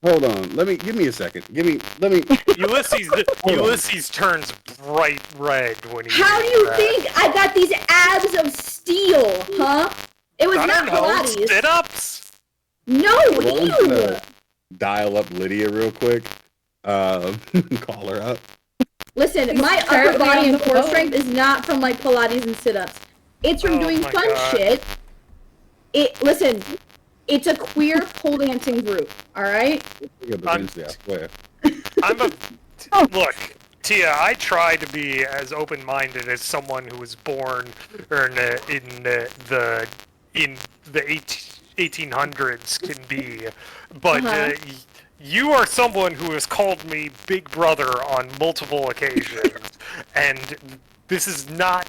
C: Hold on. Give me a second. Let me
G: Ulysses turns bright red when he
E: how do
G: hears
E: you
G: that.
E: think I got these abs of steel, huh? It was
G: I
E: not
G: don't know,
E: Pilates.
G: sit-ups?
E: No,
C: Well, I'm
E: ew.
C: gonna dial up Lydia real quick. Call her up.
E: Listen, my upper
A: currently
E: body
A: on
E: and
A: the
E: core
A: phone.
E: strength is not from like Pilates and sit-ups. It's from
G: Oh
E: doing
G: my
E: fun
G: God.
E: shit. Listen, it's a queer pole dancing group, all right?
C: Eventually, I swear.
G: Look, Tia, I try to be as open-minded as someone who was born in the 1800s can be, but you are someone who has called me Big Brother on multiple occasions, and this is not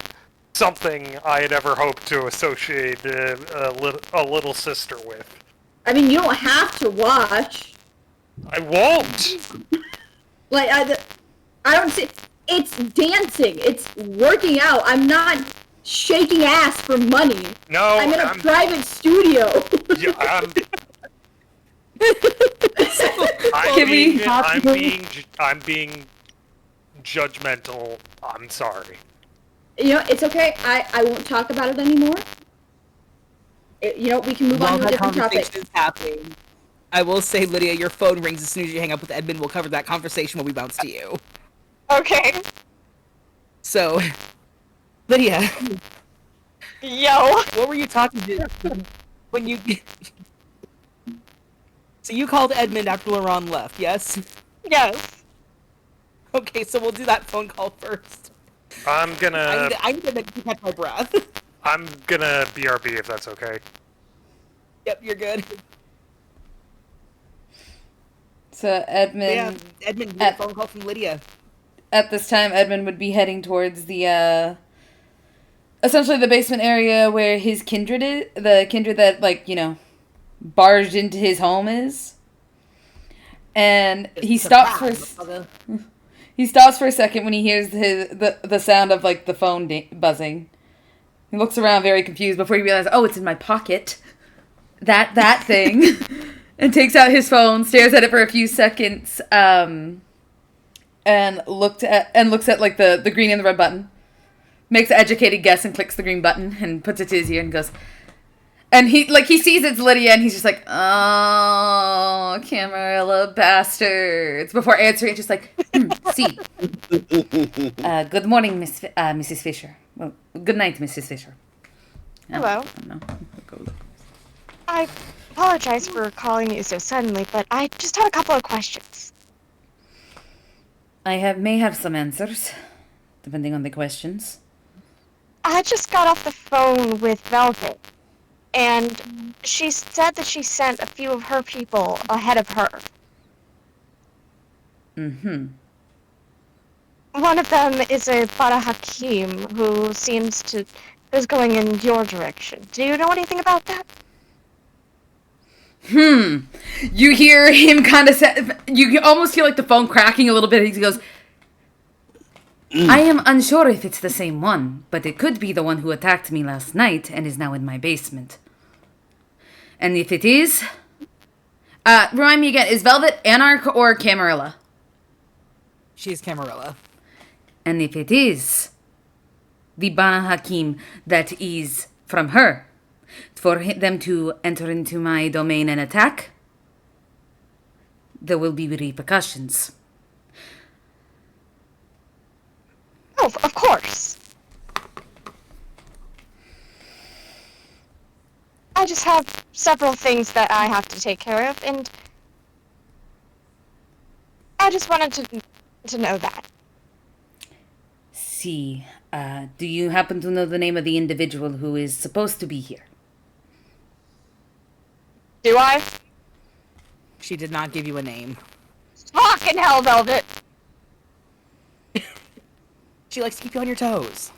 G: something I had ever hoped to associate a little sister with.
E: I mean, you don't have to watch.
G: I won't!
E: Like, I don't see. It's dancing. It's working out. I'm not shaking ass for money.
G: No,
E: I'm in a private studio.
G: Yeah, I'm being judgmental. I'm sorry.
E: You know, it's okay. I won't talk about it anymore. You know, we can move on
B: While
E: to a
B: that
E: different
B: conversation
E: topic.
B: is happening, I will say, Lydia, your phone rings as soon as you hang up with Edmund. We'll cover that conversation when we bounce to you.
F: Okay.
B: So, Lydia,
F: Yo.
B: what were you talking to when you? So you called Edmund after Laurent left, yes?
F: Yes.
B: Okay, so we'll do that phone call first.
G: I'm gonna
B: I need to catch my breath.
G: I'm gonna BRB if that's okay.
B: Yep, you're good.
A: So Edmund,
B: Yeah, Edmund, you get a phone call from Lydia.
A: at this time, Edmund would be heading towards the essentially the basement area where his kindred is, the kindred that, like, you know, barged into his home is. And he stops for a second when he hears the sound of, like, the phone buzzing. He looks around very confused before he realizes, oh, it's in my pocket. That thing. And takes out his phone, stares at it for a few seconds, and looks at like the green and the red button. Makes an educated guess and clicks the green button and puts it to his ear and goes, and he sees it's Lydia and he's just like, oh, Camarilla bastards. Before answering it, just like, see. Good morning, Mrs. Fisher. Well, good night, Mrs. Fisher.
F: Hello. I apologize for calling you so suddenly, but I just have a couple of questions.
A: I may have some answers, depending on the questions.
F: I just got off the phone with Velvet, and she said that she sent a few of her people ahead of her.
A: Mm-hmm.
F: One of them is a Bada Hakim who is going in your direction. Do you know anything about that?
A: You hear him kind of you almost hear like the phone cracking a little bit. He goes, I am unsure if it's the same one, but it could be the one who attacked me last night and is now in my basement. And if it is, remind me again, is Velvet Anarch or Camarilla?
B: She's Camarilla.
A: And if it is the Bana Hakim that is from her, for them to enter into my domain and attack, there will be repercussions.
F: Oh, of course. I just have several things that I have to take care of, and I just wanted to know that.
A: See, do you happen to know the name of the individual who is supposed to be here?
F: Do I?
B: She did not give you a name.
F: Fucking hell, Velvet!
B: She likes to keep you on your toes.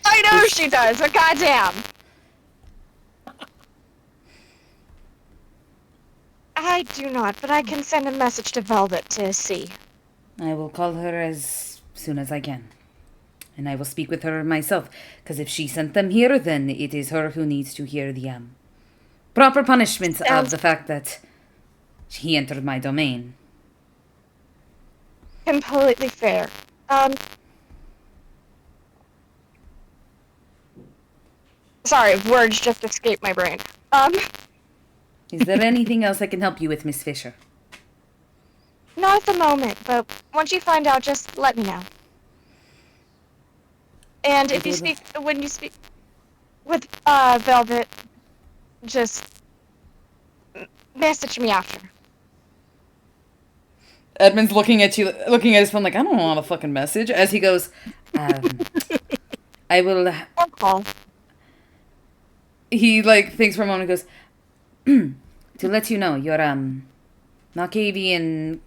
F: I know she does, but goddamn! I do not, but I can send a message to Velvet to see.
A: I will call her as soon as I can. And I will speak with her myself, because if she sent them here, then it is her who needs to hear the proper punishment of the fact that he entered my domain.
F: Completely fair. Sorry, words just escaped my brain.
A: Is there anything else I can help you with, Miss Fisher?
F: Not at the moment, but once you find out, just let me know. And if you speak, when you speak with, Velvet, just message me after.
A: Edmund's looking at his phone like, I don't want a fucking message, as he goes, I will...
F: Or call.
A: He, like, thinks for a moment and goes, to let you know, your, Malkavian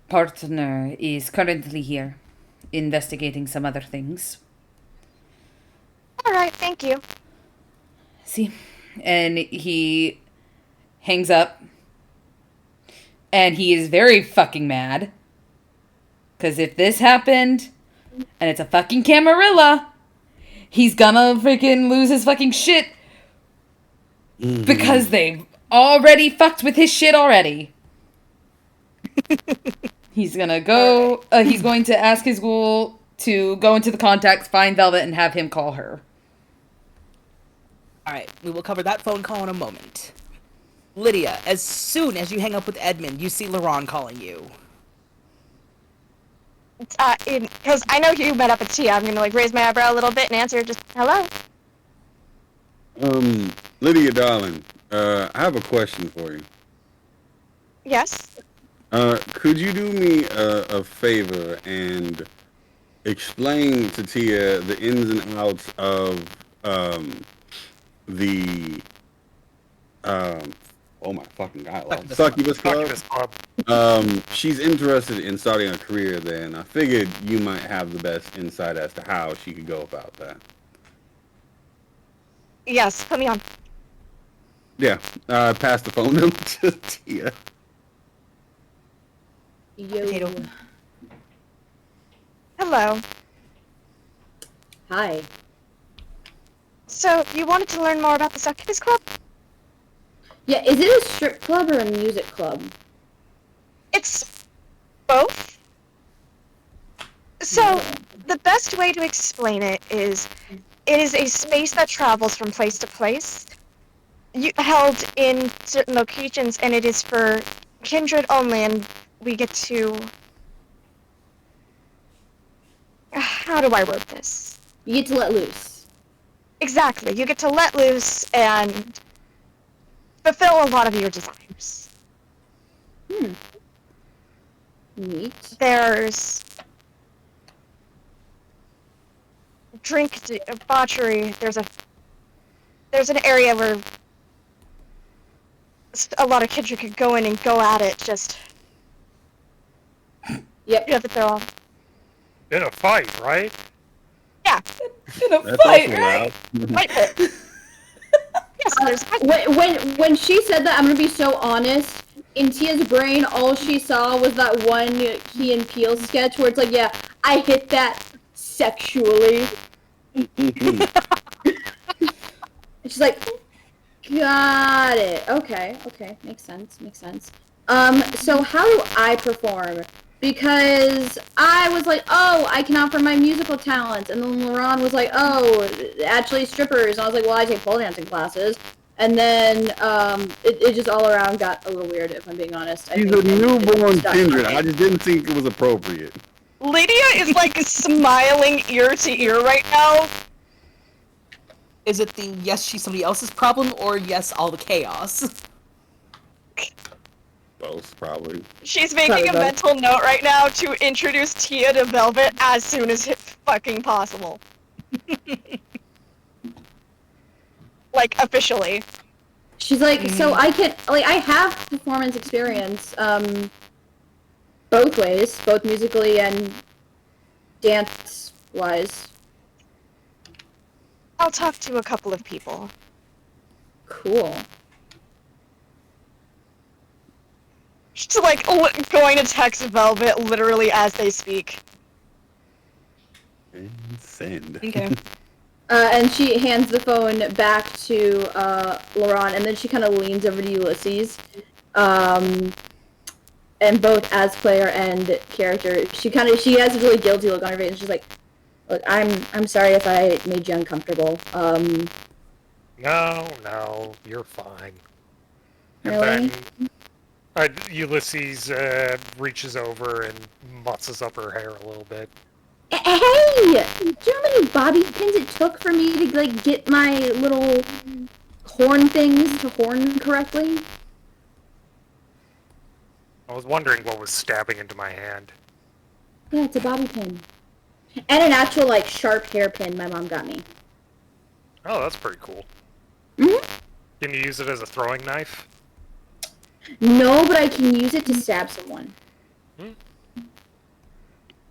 A: partner is currently here, investigating some other things.
F: Alright, thank you.
A: See? And he hangs up. And he is very fucking mad. Because if this happened, and it's a fucking Camarilla, he's gonna freaking lose his fucking shit. Because they've already fucked with his shit already. He's gonna go, he's going to ask his ghoul to go into the contacts, find Velvet, and have him call her.
B: Alright, we will cover that phone call in a moment. Lydia, as soon as you hang up with Edmund, you see Laron calling you.
F: Because I know you met up at Tia, I'm gonna, like, raise my eyebrow a little bit and answer just, hello?
C: Lydia, darling, I have a question for you.
F: Yes?
C: Could you do me a favor and explain to Tia the ins and outs of, oh my fucking god, Succubus Club? She's interested in starting a career there, and I figured you might have the best insight as to how she could go about that.
F: Yes, put me on.
C: Yeah, pass the phone number to Tia.
E: Yo.
F: Hello.
E: Hi.
F: So, you wanted to learn more about the Succubus Club?
E: Yeah, is it a strip club or a music club?
F: It's both. So, the best way to explain it is a space that travels from place to place, held in certain locations, and it is for kindred only, and we get to... How do I word this?
E: You get to let loose.
F: Exactly, you get to let loose and fulfill a lot of your desires.
E: Neat.
F: There's drink debauchery. There's an area where a lot of kids could go in and go at it. Just
E: Yep.
F: you have to throw off.
G: In a fight, right?
F: Yeah.
A: In a
C: That's
A: fight,
C: also
A: right?
F: Fight pit. Yes, there's
E: When she said that, I'm gonna be so honest. In Tia's brain, all she saw was that one Key and Peele sketch where it's like, yeah, I hit that sexually. And she's like, got it. Okay, makes sense. So how do I perform? Because I was like, oh, I can offer my musical talents, and then Laron was like, oh, actually strippers, and I was like, well, I take pole dancing classes. And then it just all around got a little weird, if I'm being honest.
C: She's a newborn kindred. I just didn't think it was appropriate.
F: Lydia is like smiling ear to ear right now.
B: Is it the yes, she's somebody else's problem, or yes, all the chaos?
C: Both, probably.
F: She's making a mental note right now to introduce Tia to Velvet as soon as fucking possible. Like, officially.
E: She's like, so I can, like, I have performance experience, both ways, both musically and dance-wise.
F: I'll talk to a couple of people.
E: Cool.
F: Just like going to text Velvet literally as they speak.
C: And send.
F: Okay.
E: And she hands the phone back to Laurent, and then she kind of leans over to Ulysses. And both as player and character, she has a really guilty look on her face, and she's like, "Look, I'm sorry if I made you uncomfortable.
G: No, you're fine."
E: Really?
G: And then Ulysses reaches over and musses up her hair a little bit.
E: Hey! Do you know how many bobby pins it took for me to like get my little horn things to horn correctly?
G: I was wondering what was stabbing into my hand.
E: Yeah, it's a bobby pin. And an actual, like, sharp hairpin my mom got me.
G: Oh, that's pretty cool.
E: Mm-hmm.
G: Can you use it as a throwing knife?
E: No, but I can use it to stab someone.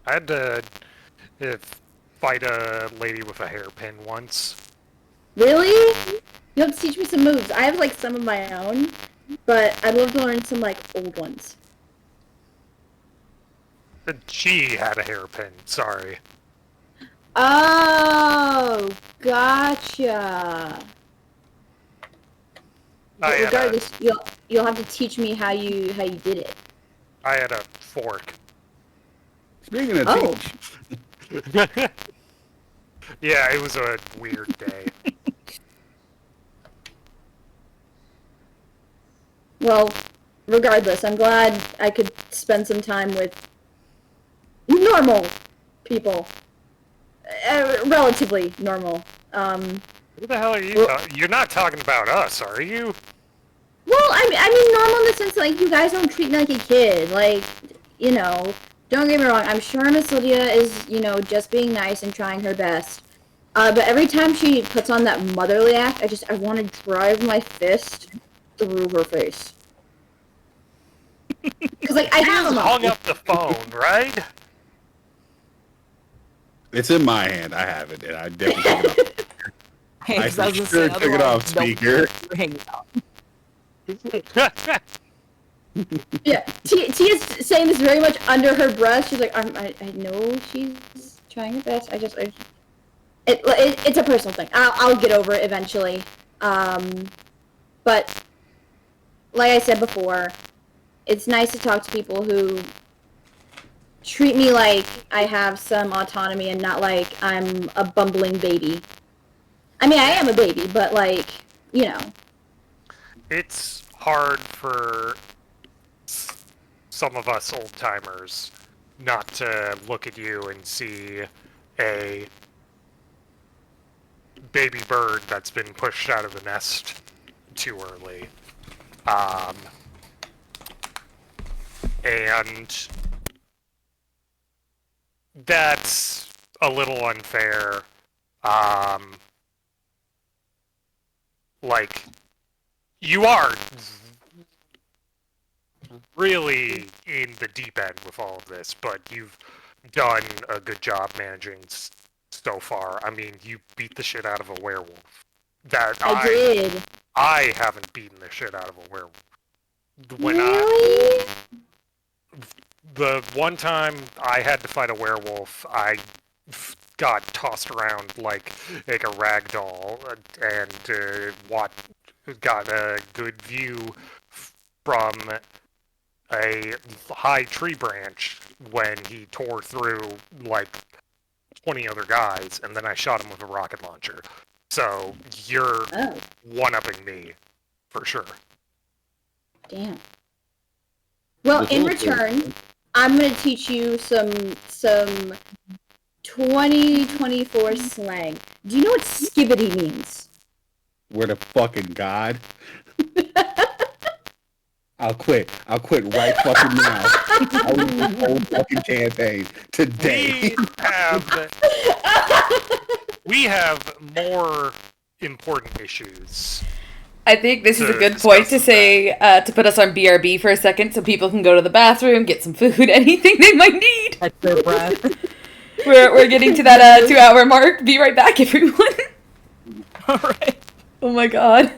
G: I had to fight a lady with a hairpin once.
E: Really? You have to teach me some moves. I have, like, some of my own, but I'd love to learn some, like, old ones.
G: She had a hairpin, sorry.
E: Oh, gotcha. But regardless, you'll have to teach me how you did it.
G: I had a fork.
C: Speaking of teach.
G: Yeah, it was a weird day.
E: Well, regardless, I'm glad I could spend some time with normal people. Relatively normal.
G: Who the hell are you? You're not talking about us, are you?
E: Well, I mean normal in the sense that, like, you guys don't treat me like a kid. Like, you know, don't get me wrong. I'm sure Miss Lydia is, you know, just being nice and trying her best. But every time she puts on that motherly act, I want to drive my fist through her face. Because, like, I have
G: just hung up the phone, right?
C: It's in my hand. I have it, and I definitely took it off.
B: Hey,
C: I
B: 'cause I was gonna
C: sure
B: say,
C: took it off
B: otherwise,
C: speaker.
B: hang out.
E: Yeah, Tia's saying this very much under her breath. She's like, I know she's trying her best. It's a personal thing. I'll get over it eventually. But like I said before, it's nice to talk to people who treat me like I have some autonomy and not like I'm a bumbling baby. I mean, I am a baby, but, like, you know.
G: It's hard for some of us old-timers not to look at you and see a baby bird that's been pushed out of the nest too early. And that's a little unfair. Like, you are really in the deep end with all of this, but you've done a good job managing so far. I mean, you beat the shit out of a werewolf.
E: I did.
G: I haven't beaten the shit out of a werewolf.
E: Really?
G: The one time I had to fight a werewolf, I got tossed around like a rag doll and got a good view from a high tree branch when he tore through like 20 other guys, and then I shot him with a rocket launcher. So you're one-upping me for sure.
E: Damn. Well, in return, I'm gonna teach you some 2024 slang. Do you know what skibbity means?
C: We're the fucking god. I'll quit right fucking now. I'll leave the whole fucking campaign today.
G: We have more important issues
A: I think this is a
G: to
A: good point to
G: discuss
A: say to put us on BRB for a second, so people can go to the bathroom, get some food, anything they might need.
B: Catch their breath.
A: We're getting to that 2-hour mark. Be right back, everyone.
B: All right.
A: Oh my god.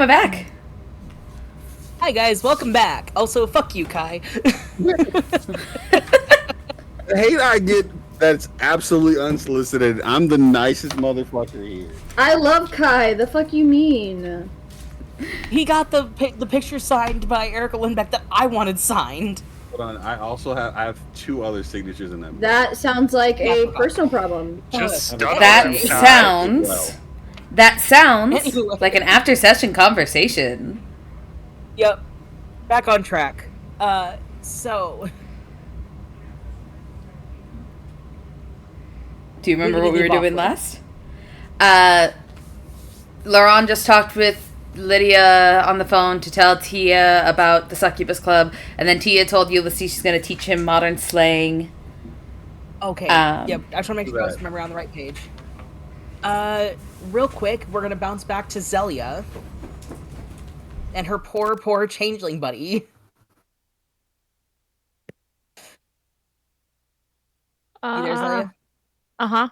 A: we're back.
B: Hi guys, welcome back. Also, fuck you, Kai.
C: The hate I get that's absolutely unsolicited. I'm the nicest motherfucker here.
E: I love Kai. The fuck you mean?
B: He got the picture signed by Erica Lindbeck that I wanted signed.
C: Hold on, I have 2 other signatures in that.
E: That sounds like a personal problem.
G: Just
B: Uh,
G: stutter
A: That
G: them, Kai.
A: sounds.
C: Well.
A: That sounds
B: Anyway.
A: like an after session conversation.
B: Yep. Back on track. So
A: Do you remember
B: Who
A: what
B: did
A: we
B: they
A: were doing
B: leave off
A: last? Laurent just talked with Lydia on the phone to tell Tia about the Succubus Club, and then Tia told Ulysses she's going to teach him modern slang.
B: okay.
A: Um,
B: Yep. I just want to make sure I was remembering on the right page. Real quick, we're gonna bounce back to Zelia and her poor changeling buddy. You there, Zelia?
D: Uh-huh.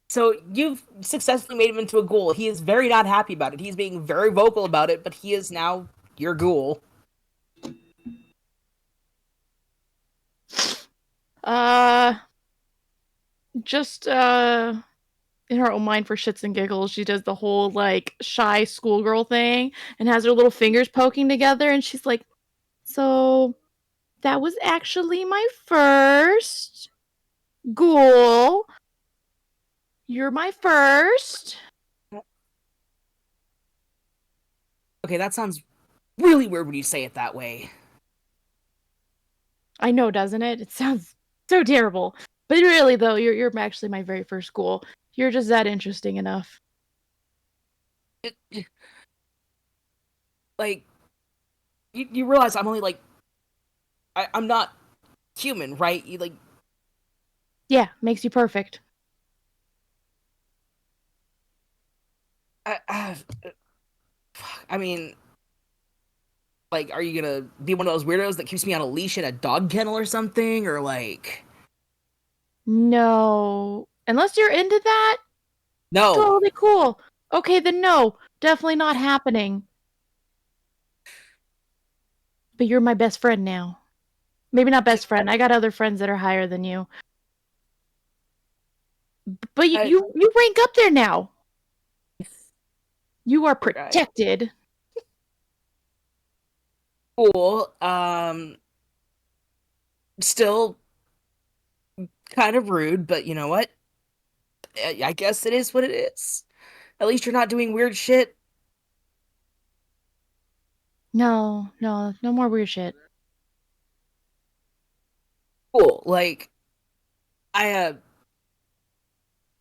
B: So you've successfully made him into a ghoul. He is very not happy about it. He's being very vocal about it, but he is now your ghoul.
D: Just in her own mind, for shits and giggles, she does the whole like shy schoolgirl thing and has her little fingers poking together, and she's like, so that was actually my first ghoul. You're my first.
B: Okay, that sounds really weird when you say it that way.
D: I know, doesn't it? It sounds so terrible. But really though, you're actually my very first ghoul. You're just that interesting enough.
B: Like, you realize I'm only like, I'm not human, right? You like,
D: Yeah, makes you perfect.
B: I mean, like, are you gonna be one of those weirdos that keeps me on a leash in a dog kennel or something, or like?
D: No. Unless you're into that,
B: No.
D: totally cool. Okay, then no. Definitely not happening. But you're my best friend now. Maybe not best friend. I got other friends that are higher than you. But you rank up there now. You are protected.
B: Cool. Still kind of rude, but you know what? I guess it is what it is. At least you're not doing weird shit.
D: No more weird shit.
B: Cool. Like, this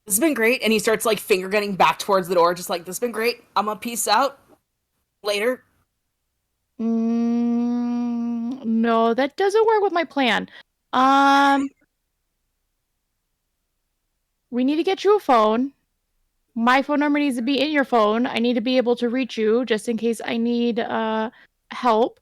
B: has been great. And he starts like finger gunning back towards the door, just like, this has been great. I'm gonna peace out. Later.
D: No, that doesn't work with my plan. We need to get you a phone. My phone number needs to be in your phone. I need to be able to reach you just in case I need help.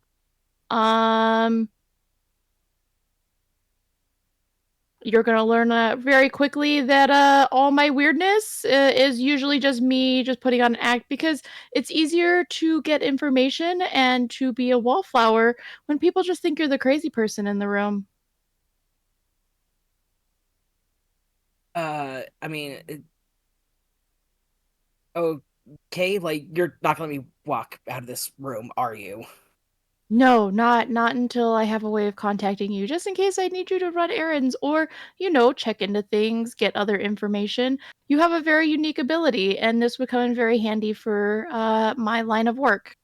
D: You're gonna learn very quickly that all my weirdness is usually just me just putting on an act, because it's easier to get information and to be a wallflower when people just think you're the crazy person in the room.
B: I mean, okay, like, you're not gonna let me walk out of this room, are you?
D: No, not until I have a way of contacting you, just in case I need you to run errands or, check into things, get other information. You have a very unique ability, and this would come in very handy for my line of work.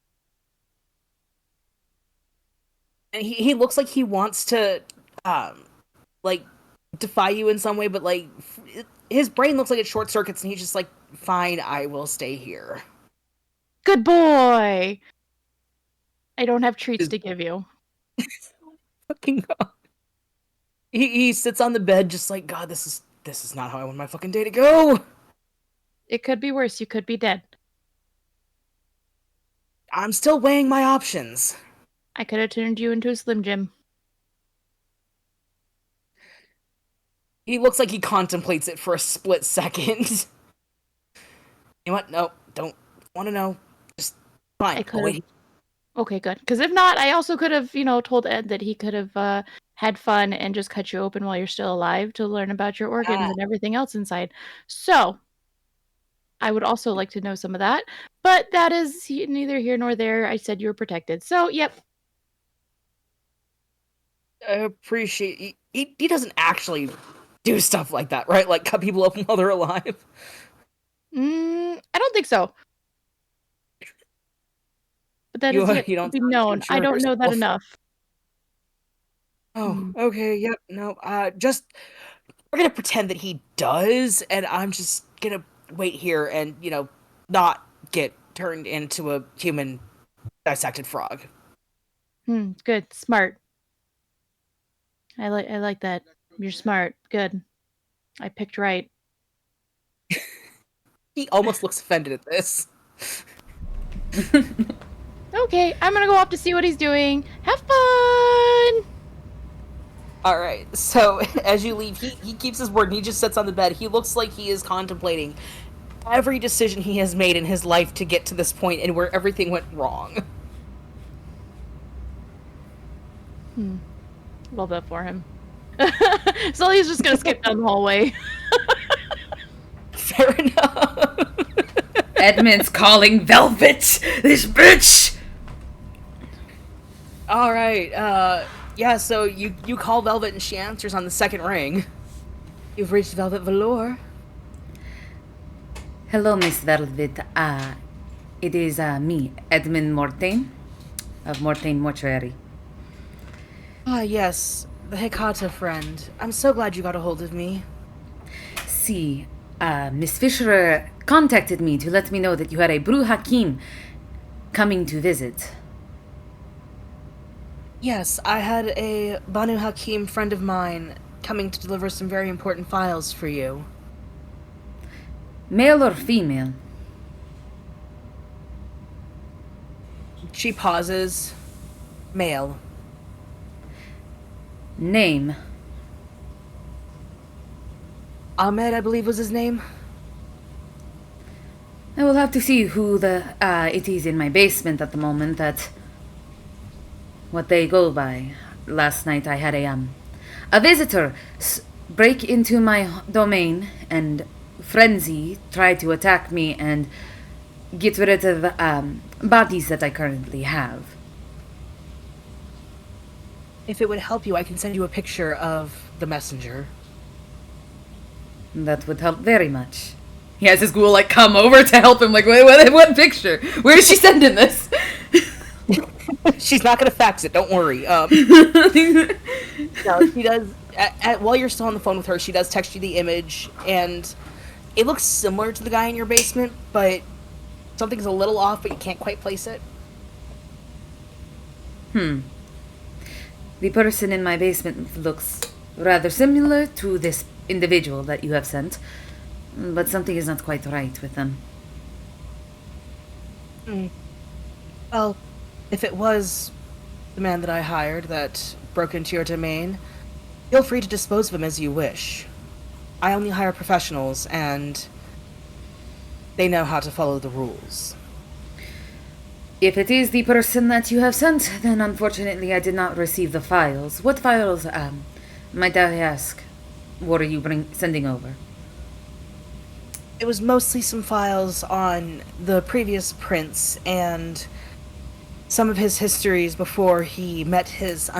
B: And he looks like he wants to, like, defy you in some way, but like, his brain looks like it short circuits, and he's just like, fine, I will stay here.
D: Good boy! I don't have treats to give you.
B: Fucking God. He sits on the bed just like, God, this is not how I want my fucking day to go.
D: It could be worse. You could be dead.
B: I'm still weighing my options.
D: I could have turned you into a Slim Jim.
B: He looks like he contemplates it for a split second. You know what? No, don't want to know. Just fine.
D: I
B: I'll
D: could have.
B: wait.
D: Okay, good. Because if not, I also could have, told Ed that he could have had fun and just cut you open while you're still alive to learn about your organs and everything else inside. So, I would also like to know some of that. But that is neither here nor there. I said you were protected. So, yep.
B: I appreciate he doesn't actually do stuff like that, right? Like cut people open while they're alive.
D: I don't think so. But that
B: You
D: is yet
B: you
D: to
B: don't
D: be
B: sound too
D: known.
B: sure
D: I
B: of
D: don't know that
B: yourself.
D: enough.
B: Oh, okay, yep, no, just we're gonna pretend that he does, and I'm just gonna wait here and, not get turned into a human dissected frog.
D: Good. Smart. I like that. You're smart. Good. I picked right.
B: He almost looks offended at this.
D: Okay, I'm gonna go off to see what he's doing. Have fun!
B: Alright, so as you leave, he keeps his word and he just sits on the bed. He looks like he is contemplating every decision he has made in his life to get to this point and where everything went wrong.
D: Love that for him. So he's just gonna skip down the hallway.
B: Fair enough.
A: Edmund's calling Velvet, this bitch.
B: Alright, yeah, so you call Velvet and she answers on the second ring. You've reached Velvet Velour.
A: Hello, Miss Velvet. It is me, Edmund Mortain, of Mortain Mortuary.
B: Ah, yes, the Hecata friend. I'm so glad you got a hold of me.
A: See, Miss Fisher contacted me to let me know that you had a Bru Hakim coming to visit.
B: Yes, I had a Banu Hakim friend of mine coming to deliver some very important files for you.
A: Male or female?
B: She pauses. Male.
A: Name?
B: Ahmed, I believe was his name.
A: I will have to see who it is in my basement at the moment what they go by. Last night I had a visitor break into my domain and frenzy try to attack me and get rid of bodies that I currently have.
B: If it would help you, I can send you a picture of the messenger.
A: That would help very much. He has his ghoul come over to help him. Wait, what picture? Where is she sending this?
B: She's not gonna fax it. Don't worry. No, she does. While you're still on the phone with her, she does text you the image, and it looks similar to the guy in your basement, but something's a little off. But you can't quite place it.
A: The person in my basement looks rather similar to this individual that you have sent, but something is not quite right with them.
B: Well, if it was the man that I hired that broke into your domain, feel free to dispose of him as you wish. I only hire professionals, and they know how to follow the rules.
A: If it is the person that you have sent, then unfortunately I did not receive the files. What files, might I ask, what are you sending over?
B: It was mostly some files on the previous prince and some of his histories before he met his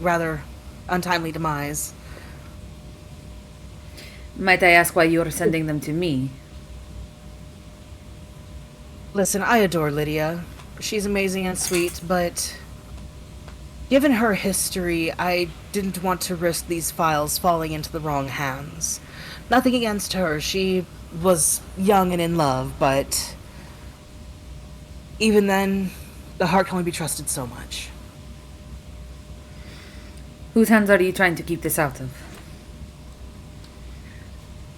B: rather untimely demise.
A: Might I ask why you are sending them to me?
B: Listen, I adore Lydia. She's amazing and sweet, but given her history, I didn't want to risk these files falling into the wrong hands. Nothing against her. She was young and in love, but even then, the heart can only be trusted so much.
A: Whose hands are you trying to keep this out of?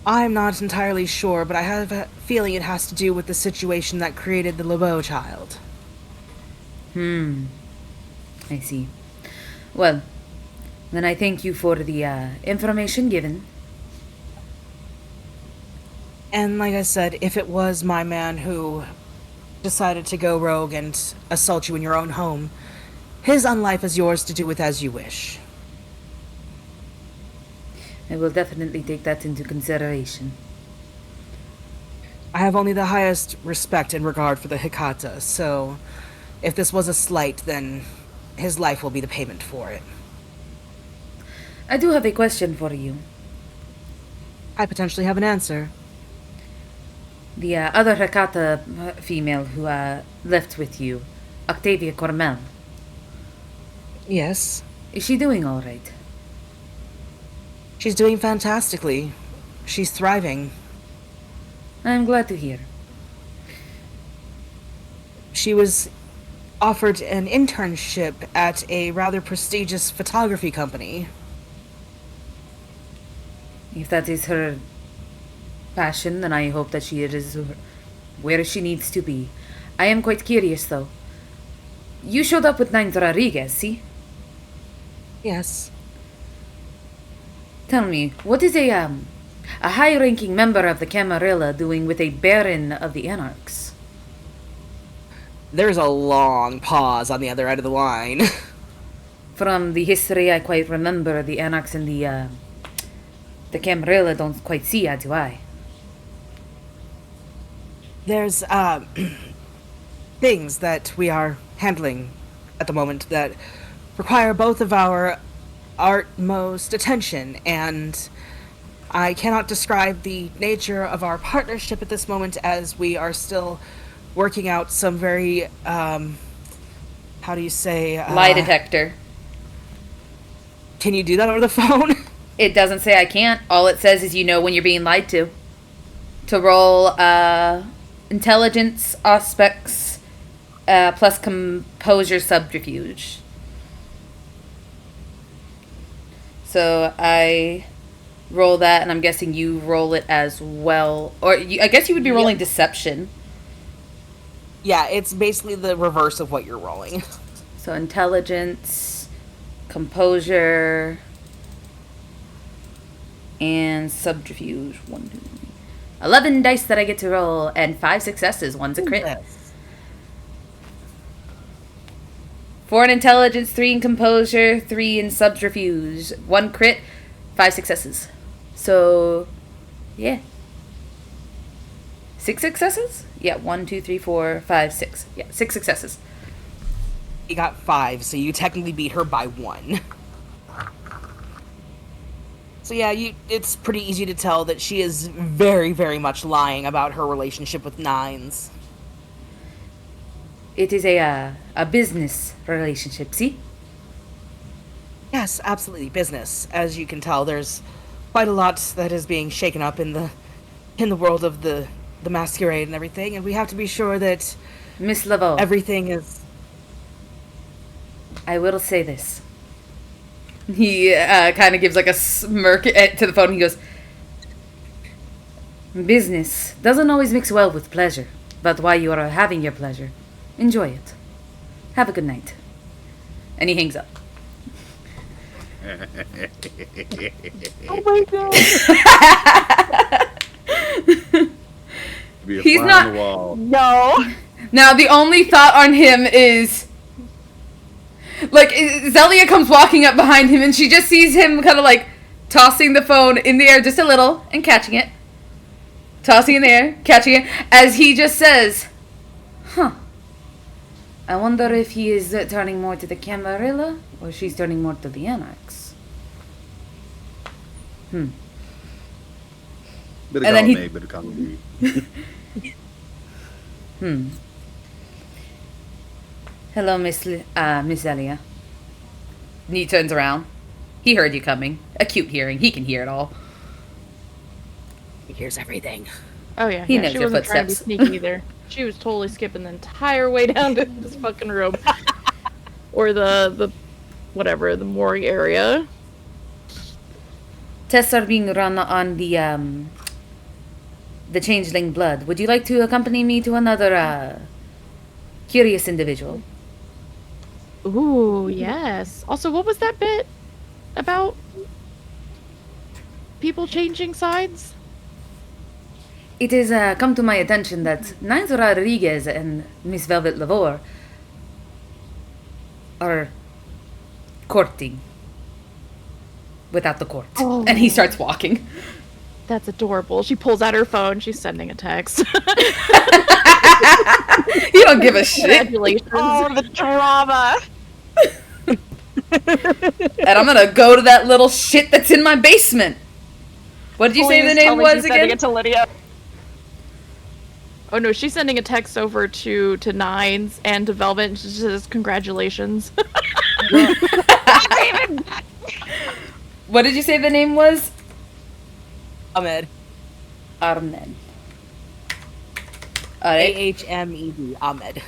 B: I'm not entirely sure, but I have a feeling it has to do with the situation that created the LeBeau child.
A: I see. Well, then I thank you for the information given.
B: And like I said, if it was my man who decided to go rogue and assault you in your own home, his unlife is yours to do with as you wish.
A: I will definitely take that into consideration.
B: I have only the highest respect and regard for the Hikata, so if this was a slight, then his life will be the payment for it.
A: I do have a question for you.
B: I potentially have an answer.
A: The other Hakata female who left with you, Octavia Cormel,
B: Yes,
A: is she doing all right?
B: she's doing fantastically. She's thriving.
A: I'm glad to hear.
B: She was offered an internship at a rather prestigious photography company.
A: If that is her passion, then I hope that she is where she needs to be. I am quite curious, though. You showed up with Nines Rodriguez, see?
B: Yes.
A: Tell me, what is a high-ranking member of the Camarilla doing with a Baron of the Anarchs?
B: There's a long pause on the other end of the line.
A: From the history I quite remember, the Anarchs and the Camarilla don't quite see eye to eye.
B: There's, things that we are handling at the moment that require both of our utmost attention, and I cannot describe the nature of our partnership at this moment as we are still working out some very, how do you say?
A: Lie detector.
B: Can you do that over the phone?
A: It doesn't say I can't. All it says is you know when you're being lied to. To roll intelligence, aspects, plus composure subterfuge. So I roll that, and I'm guessing you roll it as well. Or I guess you would be rolling deception.
B: Yeah, it's basically the reverse of what you're rolling.
A: So intelligence, composure, and subterfuge. 1, 2, 3. 11 dice that I get to roll, and 5 successes. One's a crit.
B: Yes.
A: 4 in intelligence, 3 in composure, 3 in subterfuge. 1 crit, 5 successes. So, yeah. 6 successes? Yeah, 1, 2, 3, 4, 5, 6. Yeah, 6 successes.
B: You got 5, so you technically beat her by 1. So yeah, it's pretty easy to tell that she is very, very much lying about her relationship with Nines.
A: It is a business relationship, see?
B: Yes, absolutely, business. As you can tell, there's quite a lot that is being shaken up in the world of the masquerade and everything, and we have to be sure that
A: Miss Laveau,
B: everything is...
A: I will say this. He kind of gives like a smirk to the phone. He goes, business doesn't always mix well with pleasure, but while you are having your pleasure, enjoy it. Have a good night. And he hangs up.
B: Oh my god!
C: Be a
A: He's
C: fly
A: not-
C: on the wall.
F: No.
A: Now, the only thought on him is... Like, Zelia comes walking up behind him, and she just sees him kind of, like, tossing the phone in the air just a little and catching it. Tossing it in the air, catching it, as he just says, huh. I wonder if he is turning more to the Camarilla, or she's turning more to the Anarchs.
C: Bit of
A: And then
C: column
A: he-
C: A, bit of column B.
A: Hello, Miss Zelia. And he turns around. He heard you coming. Acute hearing. He can hear it all.
B: He hears everything.
D: Oh yeah,
A: He
D: yeah,
A: knows
D: she
A: your
D: wasn't trying to be
A: footsteps.
D: sneaky either. She was totally skipping the entire way down to this fucking room. Or the whatever, the morgue area.
A: Tests are being run on the changeling blood. Would you like to accompany me to another curious individual?
D: Ooh, yes. Also, what was that bit about people changing sides?
A: It is come to my attention that Nines Rodriguez and Miss Velvet Lavore are courting without the court.
D: Oh.
A: And he starts walking.
D: That's adorable. She pulls out her phone. She's sending a text.
A: You don't give a shit.
D: Congratulations.
F: Oh, the drama.
A: And I'm gonna go to that little shit that's in my basement. What did you say the
F: Please tell
A: name
F: me
A: was
F: she's sending
A: again?
F: it to Lydia.
D: Oh no, she's sending a text over to Nines and to Velvet, and she says congratulations.
A: What did you say the name was?
B: Ahmed.
A: Ahmed. Alright.
B: Ahmed. Ahmed.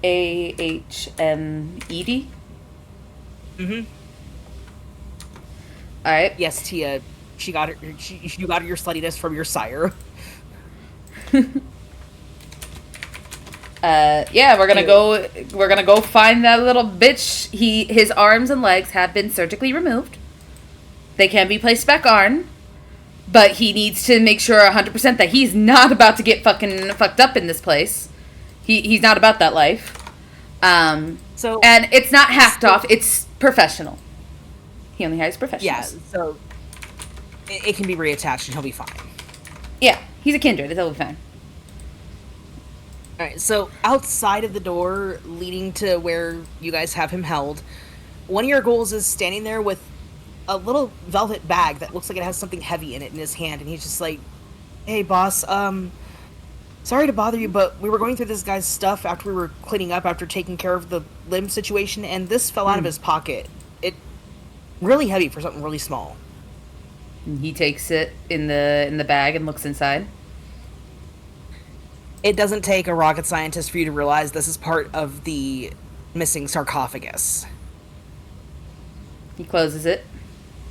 A: Ahmed?
B: Mm-hmm.
A: Alright.
B: Yes, Tia. You got your sluttiness from your sire.
A: Yeah, we're gonna go find that little bitch. His arms and legs have been surgically removed. They can be placed back on, but he needs to make sure 100% that he's not about to get fucking fucked up in this place. He's not about that life. And it's not hacked off, it's professional. He only hires professionals.
B: Yeah, so it can be reattached and he'll be fine.
A: Yeah, he's a kindred, it'll be fine.
B: Alright, so outside of the door leading to where you guys have him held, one of your goals is standing there with a little velvet bag that looks like it has something heavy in it in his hand, and he's just like, hey boss, sorry to bother you, but we were going through this guy's stuff after we were cleaning up after taking care of the limb situation, and this fell out of his pocket. It really heavy for something really small.
A: And he takes it in the bag and looks inside.
B: It doesn't take a rocket scientist for you to realize this is part of the missing sarcophagus.
A: He closes it,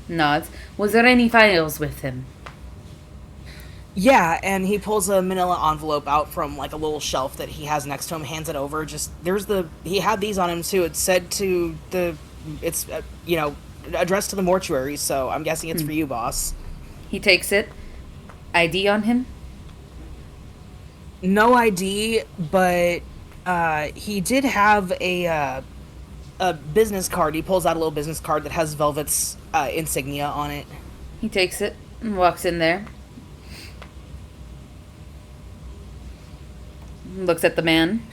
A: nods. Was there any files with him?
B: Yeah, and he pulls a manila envelope out from like a little shelf that he has next to him, hands it over. He had these on him too. It said it's addressed to the mortuary, so I'm guessing it's for you, boss.
A: He takes it. ID on him?
B: No ID, but he did have a business card. He pulls out a little business card that has Velvet's insignia on it.
A: He takes it and walks in there. Looks at the man.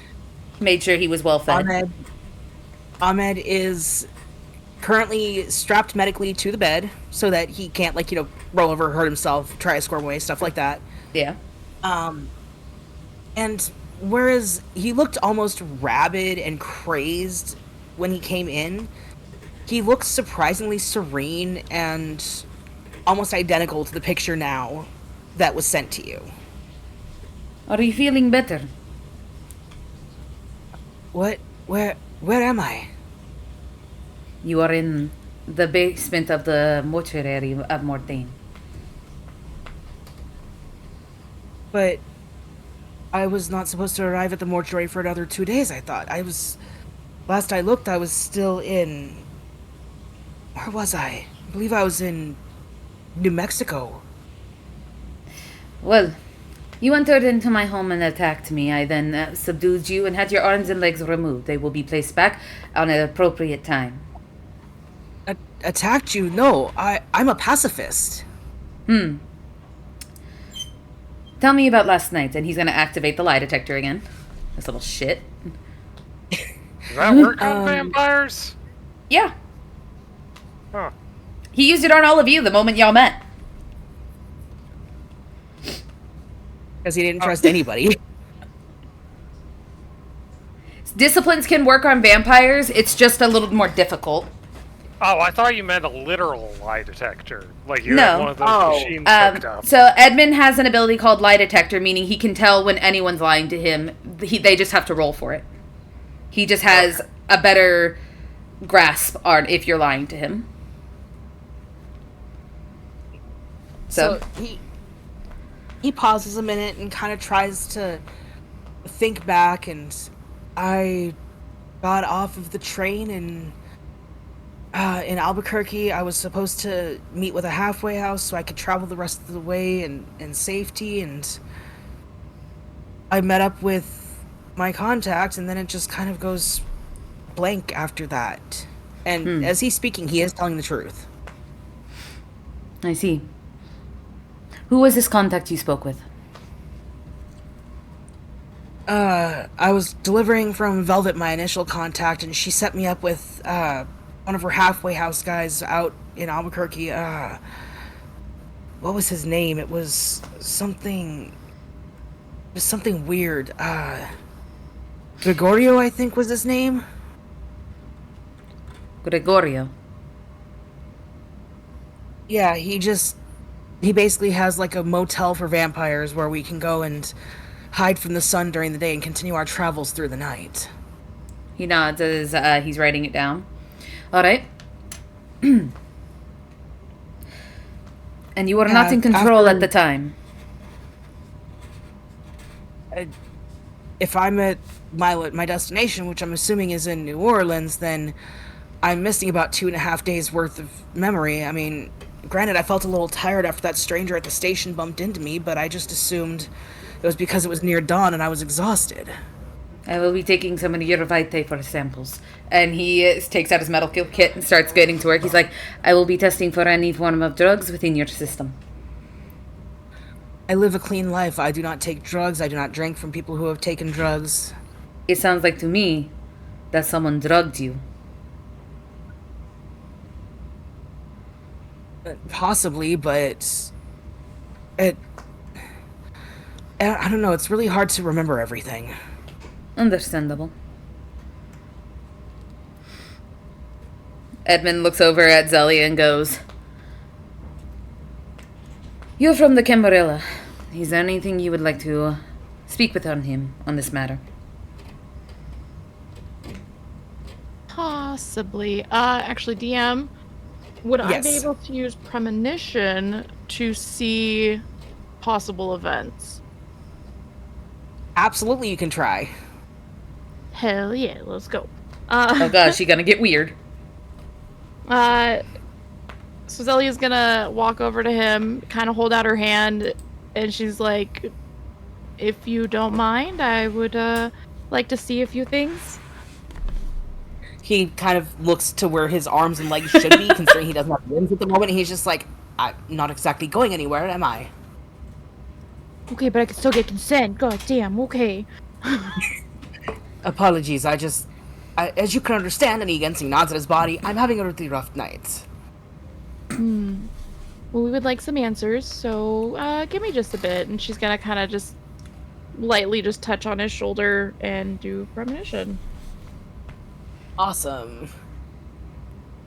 A: Made sure he was well fed.
B: Ahmed is currently strapped medically to the bed so that he can't roll over, hurt himself, try to squirm away, stuff like that.
A: Yeah.
B: And whereas he looked almost rabid and crazed when he came in, he looks surprisingly serene and almost identical to the picture now that was sent to you.
A: Are you feeling better?
B: What? Where am I?
A: You are in the basement of the mortuary of Mortain.
B: But I was not supposed to arrive at the mortuary for another 2 days, I thought. Last I looked, I was still in... Where was I? I believe I was in New Mexico.
A: Well, you entered into my home and attacked me. I then subdued you and had your arms and legs removed. They will be placed back on an appropriate time.
B: Attacked you? No, I'm a pacifist.
A: Tell me about last night. And he's going to activate the lie detector again. This little shit.
G: Does that work on vampires?
A: Yeah.
G: Huh.
A: He used it on all of you the moment y'all met.
B: Because he didn't trust anybody.
A: Disciplines can work on vampires. It's just a little more difficult.
G: Oh, I thought you meant a literal lie detector. Like you
A: No.
G: had one of those machines hooked up.
A: So Edmund has an ability called lie detector, meaning he can tell when anyone's lying to him. They just have to roll for it. He just has a better grasp on if you're lying to him. So
B: he pauses a minute and kind of tries to think back, and I got off of the train and In Albuquerque, I was supposed to meet with a halfway house so I could travel the rest of the way in safety, and I met up with my contact, and then it just kind of goes blank after that. And as he's speaking, he is telling the truth.
A: I see. Who was this contact you spoke with?
B: I was delivering from Velvet, my initial contact, and she set me up with, one of her halfway house guys out in Albuquerque. What was his name? It was something weird. Gregorio, I think was his name.
A: Gregorio.
B: Yeah, he basically has like a motel for vampires where we can go and hide from the sun during the day and continue our travels through the night.
A: He nods as he's writing it down. All right. And you were not in control at the time.
B: If I'm at my destination, which I'm assuming is in New Orleans, then I'm missing about 2.5 days worth of memory. I mean, granted, I felt a little tired after that stranger at the station bumped into me, but I just assumed it was because it was near dawn and I was exhausted.
A: I will be taking some of your Vitae for samples. And he takes out his medical kit and starts getting to work. He's like, I will be testing for any form of drugs within your system.
B: I live a clean life. I do not take drugs. I do not drink from people who have taken drugs.
A: It sounds like to me that someone drugged you.
B: Possibly, but I don't know. It's really hard to remember everything.
A: Understandable. Edmund looks over at Zelia and goes, You're from the Camarilla. Is there anything you would like to speak with him on this matter?
D: Possibly. Actually, DM, would I be
B: Yes.
D: able to use premonition to see possible events?
B: Absolutely, you can try.
D: Hell yeah, let's go.
A: Oh gosh, she gonna get weird.
D: So Zelia's gonna walk over to him, kind of hold out her hand, and she's like, if you don't mind, I would like to see a few things.
B: He kind of looks to where his arms and legs should be, considering he doesn't have limbs at the moment. He's just like, I'm not exactly going anywhere, am I?
D: Okay, but I can still get consent. God damn, okay.
B: Apologies, as you can understand, and he again nods at his body, I'm having a really rough night.
D: Well, we would like some answers, so give me just a bit. And she's gonna kind of just lightly just touch on his shoulder and do premonition.
B: Awesome.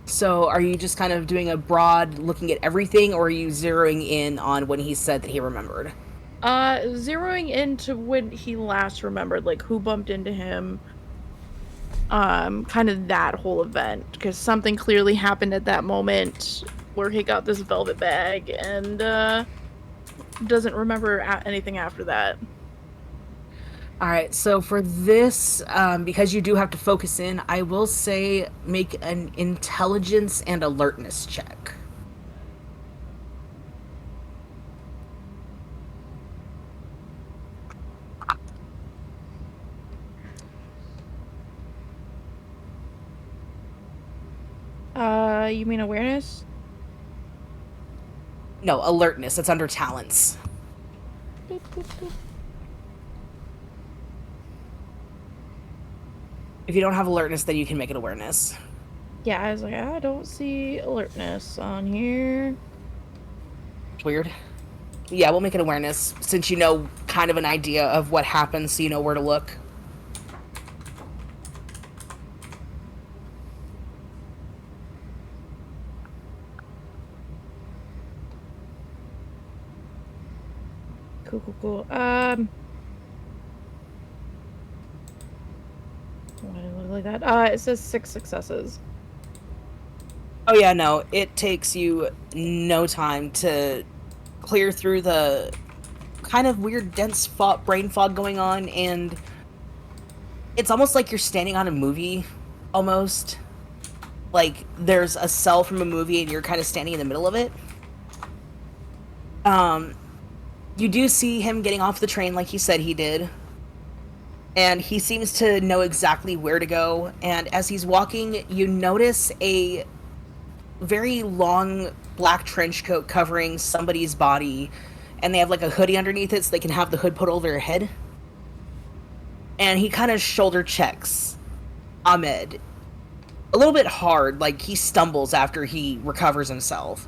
B: So, are you just kind of doing a broad looking at everything, or are you zeroing in on when he said that he remembered?
D: Zeroing into when he last remembered, like who bumped into him, kind of that whole event, because something clearly happened at that moment where he got this velvet bag and doesn't remember anything after that.
B: Alright, so for this, because you do have to focus in, I will say make an intelligence and alertness check.
D: You mean awareness?
B: No, alertness. It's under talents.
D: Boop, boop, boop.
B: If you don't have alertness, then you can make it awareness.
D: Yeah, I was like, I don't see alertness on here.
B: Weird. Yeah, we'll make it awareness, since you know kind of an idea of what happened, so you know where to look.
D: Cool. Why did it look like that? It says 6 successes.
B: Oh yeah, no, it takes you no time to clear through the kind of weird dense brain fog going on, and it's almost like you're standing on a movie, almost. like there's a cell from a movie and you're kind of standing in the middle of it. You do see him getting off the train like he said he did. And he seems to know exactly where to go. And as he's walking, you notice a very long black trench coat covering somebody's body. And they have like a hoodie underneath it so they can have the hood put over their head. And he kind of shoulder checks Ahmed. A little bit hard, like he stumbles after he recovers himself.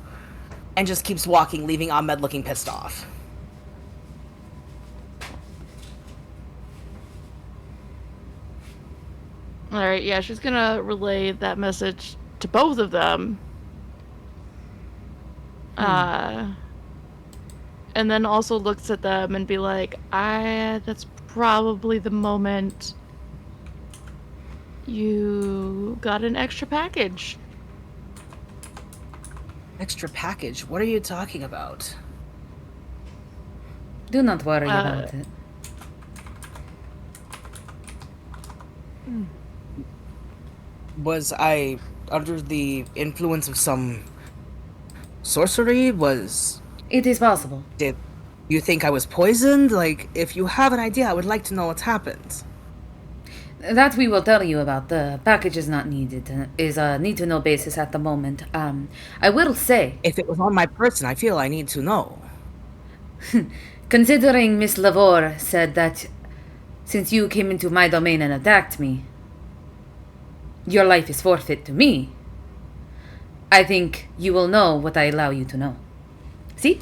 B: And just keeps walking, leaving Ahmed looking pissed off.
D: Alright, yeah, she's gonna relay that message to both of them. And then also looks at them and be like, that's probably the moment you got an extra package.
B: Extra package? What are you talking about?
A: Do not worry about it.
B: Was I under the influence of some sorcery?
A: It is possible.
B: Did you think I was poisoned? Like, if you have an idea, I would like to know what's happened.
A: That we will tell you about. The package is not needed. Is a need-to-know basis at the moment. I will say...
B: If it was on my person, I feel I need to know.
A: Considering Miss Lavore said that since you came into my domain and attacked me, your life is forfeit to me, I think you will know what I allow you to know. See?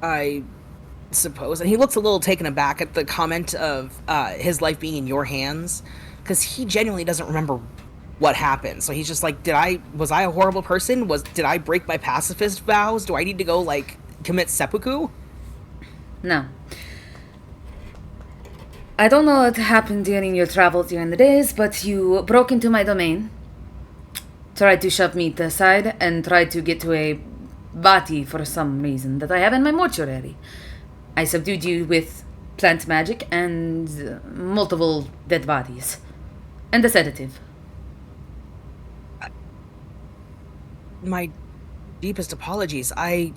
B: I suppose. And he looks a little taken aback at the comment of his life being in your hands, because he genuinely doesn't remember what happened. So he's just like, was I a horrible person? Did I break my pacifist vows? Do I need to go, like, commit seppuku?
A: No. I don't know what happened during your travels during the days, but you broke into my domain, tried to shove me aside, and tried to get to a body for some reason that I have in my mortuary. I subdued you with plant magic and multiple dead bodies. And a sedative.
B: My deepest apologies. I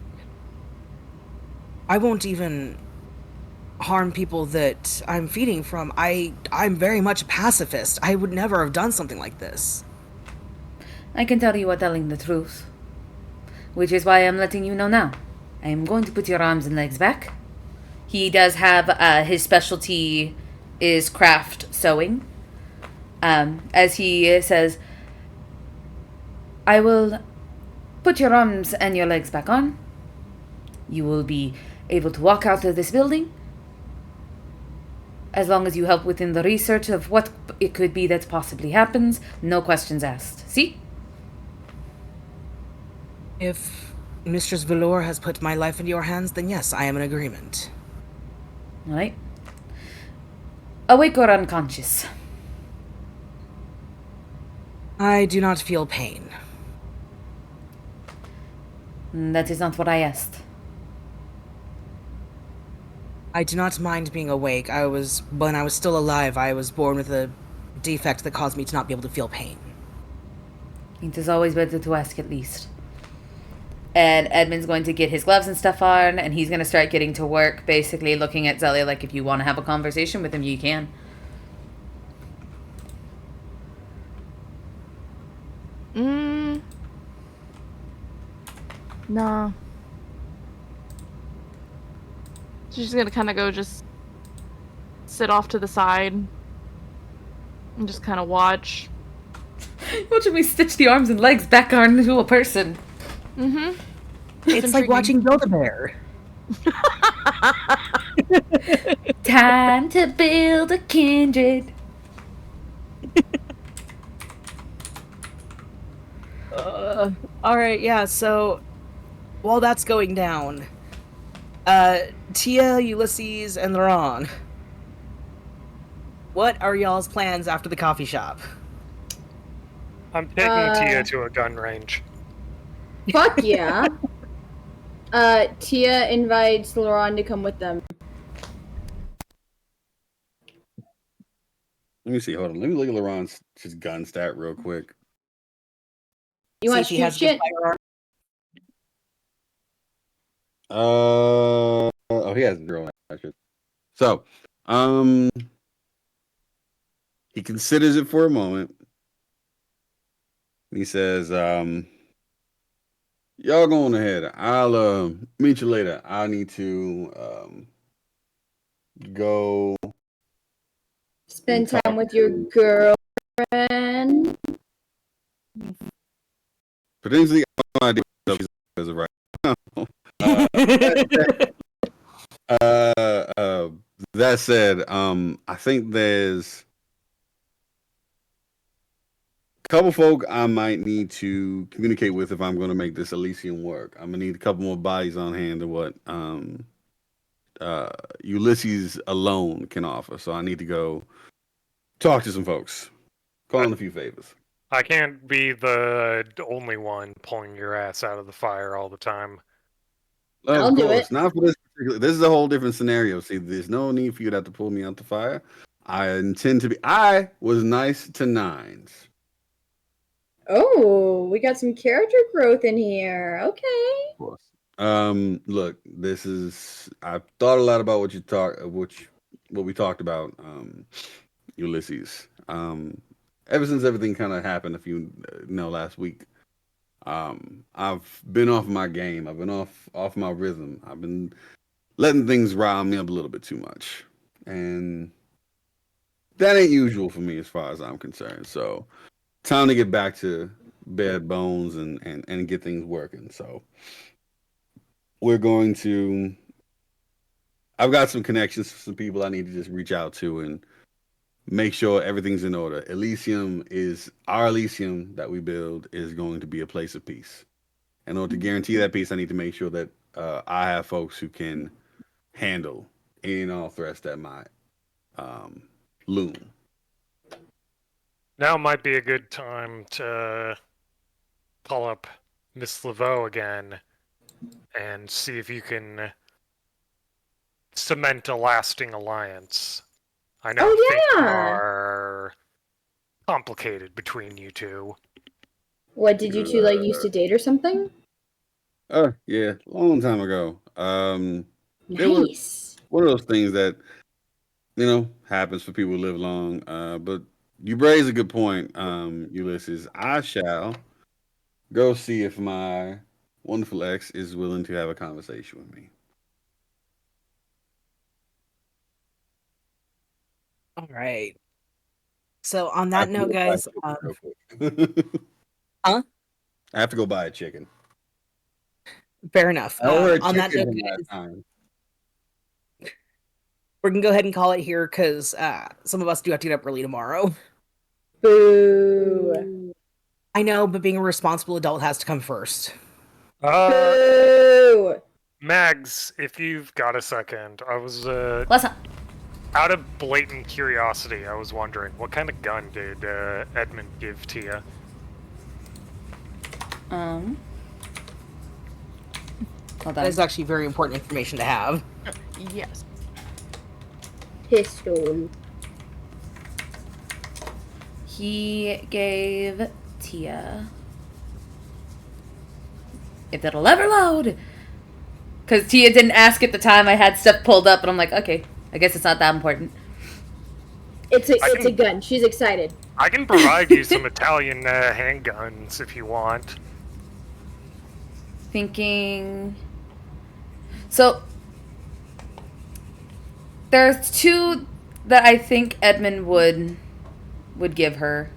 B: won't even harm people that I'm feeding from. I'm very much a pacifist. I would never have done something like this.
A: I can tell you are telling the truth, which is why I'm letting you know now. I am going to put your arms and legs back. He does have, his specialty is craft sewing. As he says, I will put your arms and your legs back on. You will be able to walk out of this building. As long as you help within the research of what it could be that possibly happens, no questions asked. See?
B: If Mistress Velour has put my life into your hands, then yes, I am in agreement.
A: Alright. Awake or unconscious?
B: I do not feel pain.
A: That is not what I asked.
B: I do not mind being awake. When I was still alive, I was born with a defect that caused me to not be able to feel pain.
A: It is always better to ask at least. And Edmund's going to get his gloves and stuff on, and he's going to start getting to work, basically looking at Zelia like, if you want to have a conversation with him, you can.
D: No. She's gonna kind of go just sit off to the side and just kind of watch.
A: Watching me stitch the arms and legs back onto a person.
D: Mm-hmm.
B: It's like watching Build-A-Bear.
A: Time to build a kindred.
B: Alright, yeah, so while that's going down, Tia, Ulysses, and Laurent, what are y'all's plans after the coffee shop?
G: I'm taking Tia to a gun range.
E: Fuck yeah. Tia invites Laurent to come with them.
C: Let me see. Hold on. Let me look at LaRon's just gun stat real quick.
E: You
B: See
E: want
B: if
E: to
B: he has
E: shoot
B: good
E: shit?
B: firearm.
C: Oh, he has 0 actions. So, he considers it for a moment. He says, y'all go on ahead. I'll meet you later. I need to go
E: Spend
C: and
E: time
C: talk
E: with your girlfriend.
C: potentially no idea what is right now. That said, I think there's a couple folk I might need to communicate with if I'm going to make this Elysium work. I'm gonna need a couple more bodies on hand to what Ulysses alone can offer. So I need to go talk to some folks, call in a few favors.
G: I can't be the only one pulling your ass out of the fire all the time.
E: I'll
C: Of
E: do
C: course,
E: it.
C: not for this particular. This is a whole different scenario. See, there's no need for you to have to pull me out the fire. I intend to be. I was nice to Nines.
E: Oh, we got some character growth in here. Okay.
C: Of course. Look, this is. I've thought a lot about what we talked about, Ulysses. Ever since everything kind of happened last week. I've been off my game. I've been off my rhythm. I've been letting things rile me up a little bit too much, and that ain't usual for me as far as I'm concerned. So, time to get back to bare bones and get things working. So, we're going to. I've got some connections to some people I need to just reach out to and make sure everything's in order. Our Elysium that we build is going to be a place of peace. In order to guarantee that peace, I need to make sure that I have folks who can handle any and all threats that might loom.
G: Now might be a good time to call up Miss Laveau again and see if you can cement a lasting alliance. I know things are complicated between you two.
E: What, did you two like used to date or something?
C: Yeah, long time ago. It was
E: Nice.
C: one of those things that happens for people who live long. But you raise a good point, Ulysses. I shall go see if my wonderful ex is willing to have a conversation with me.
B: All right. So on that note, guys,
C: Huh? I have to go buy a chicken.
B: Fair enough. On that note, guys, we're gonna go ahead and call it here because some of us do have to get up early tomorrow.
E: Boo.
B: I know, but being a responsible adult has to come first.
E: Boo.
G: Mags, if you've got a second, I was
A: What's up?
G: out of blatant curiosity, I was wondering, what kind of gun did Edmund give to you?
A: Hold
B: That
A: on.
B: is actually very important information to have.
D: Yes.
E: Pistol.
A: He gave Tia. If it'll ever load. Because Tia didn't ask at the time. I had stuff pulled up, and I'm like, okay, I guess it's not that important.
E: It's a gun. She's excited.
G: I can provide you some Italian handguns if you want.
A: Thinking. So, there's two that I think Edmund would give her.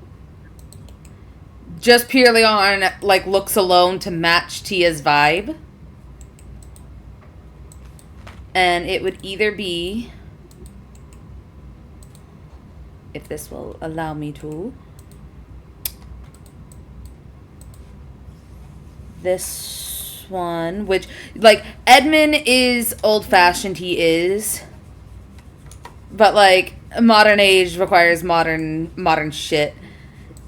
A: Just purely on, like, looks alone to match Tia's vibe. And it would either be, if this will allow me to, this one, which, like, Edmund is old-fashioned, he is. But, like, modern age requires modern shit.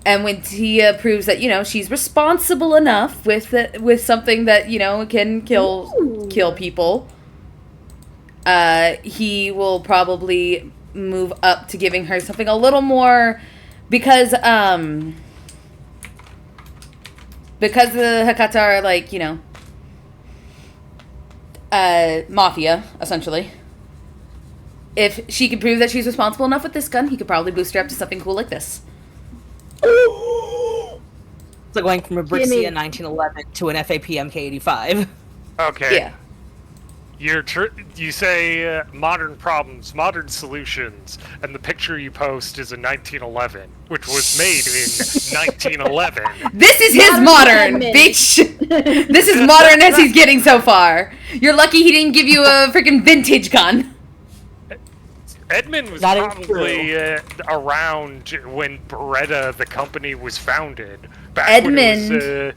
A: And when Tia proves that, she's responsible enough with something that, can kill people, he will probably move up to giving her something a little more, because the Hakata are like, mafia, essentially. If she could prove that she's responsible enough with this gun, he could probably boost her up to something cool like this.
B: So going from a Brixia 1911 to an FAP MK85.
G: Okay.
A: Yeah.
G: You say modern problems, modern solutions, and the picture you post is a 1911, which was made in 1911.
A: This is his modern, bitch! This is modern as he's getting so far. You're lucky he didn't give you a freaking vintage gun.
G: Edmund was
B: That is
G: probably around when Beretta, the company, was founded.
A: Edmund,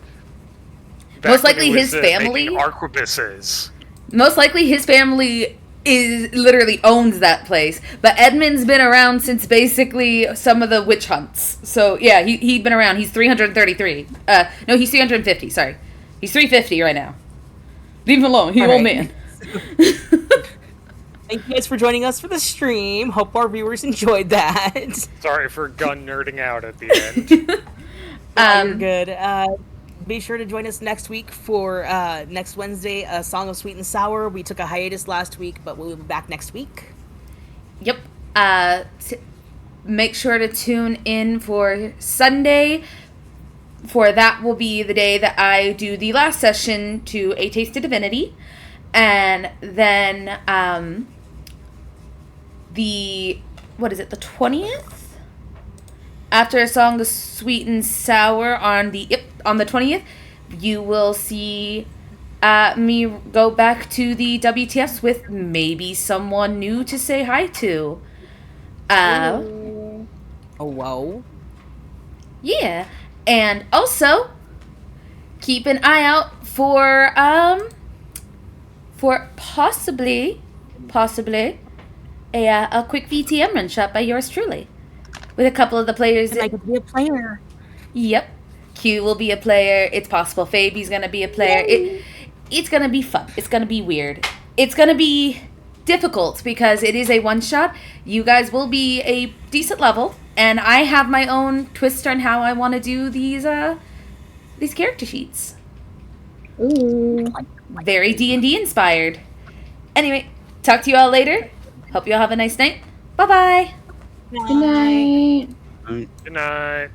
A: most likely his family,
G: arquebuses.
A: Most likely his family literally owns that place. But Edmund's been around since basically some of the witch hunts. So yeah, he'd been around. He's 333. No, he's 350. Sorry, he's 350 right now. Leave him alone. He's an old man.
B: Thank you guys for joining us for the stream. Hope our viewers enjoyed that.
G: Sorry for gun nerding out at the end.
B: You're good. Be sure to join us next week for next Wednesday, A Song of Sweet and Sour. We took a hiatus last week, but we'll be back next week.
A: Yep. Make sure to tune in for Sunday, for that will be the day that I do the last session to A Taste of Divinity. And then the 20th? After A Song of Sweet and Sour on the 20th, you will see me go back to the WTFs with maybe someone new to say hi to.
B: Oh, whoa.
A: Yeah. And also, keep an eye out for possibly a quick V.T.M run shot by yours truly. With a couple of the players.
B: And I could be a player.
A: Yep. Q will be a player. It's possible Fabi's going to be a player. It's going to be fun. It's going to be weird. It's going to be difficult because it is a one-shot. You guys will be a decent level. And I have my own twist on how I want to do these character sheets.
E: Ooh.
A: Very D&D inspired. Anyway, talk to you all later. Hope you all have a nice night. Bye-bye.
E: Good night.
G: Good night.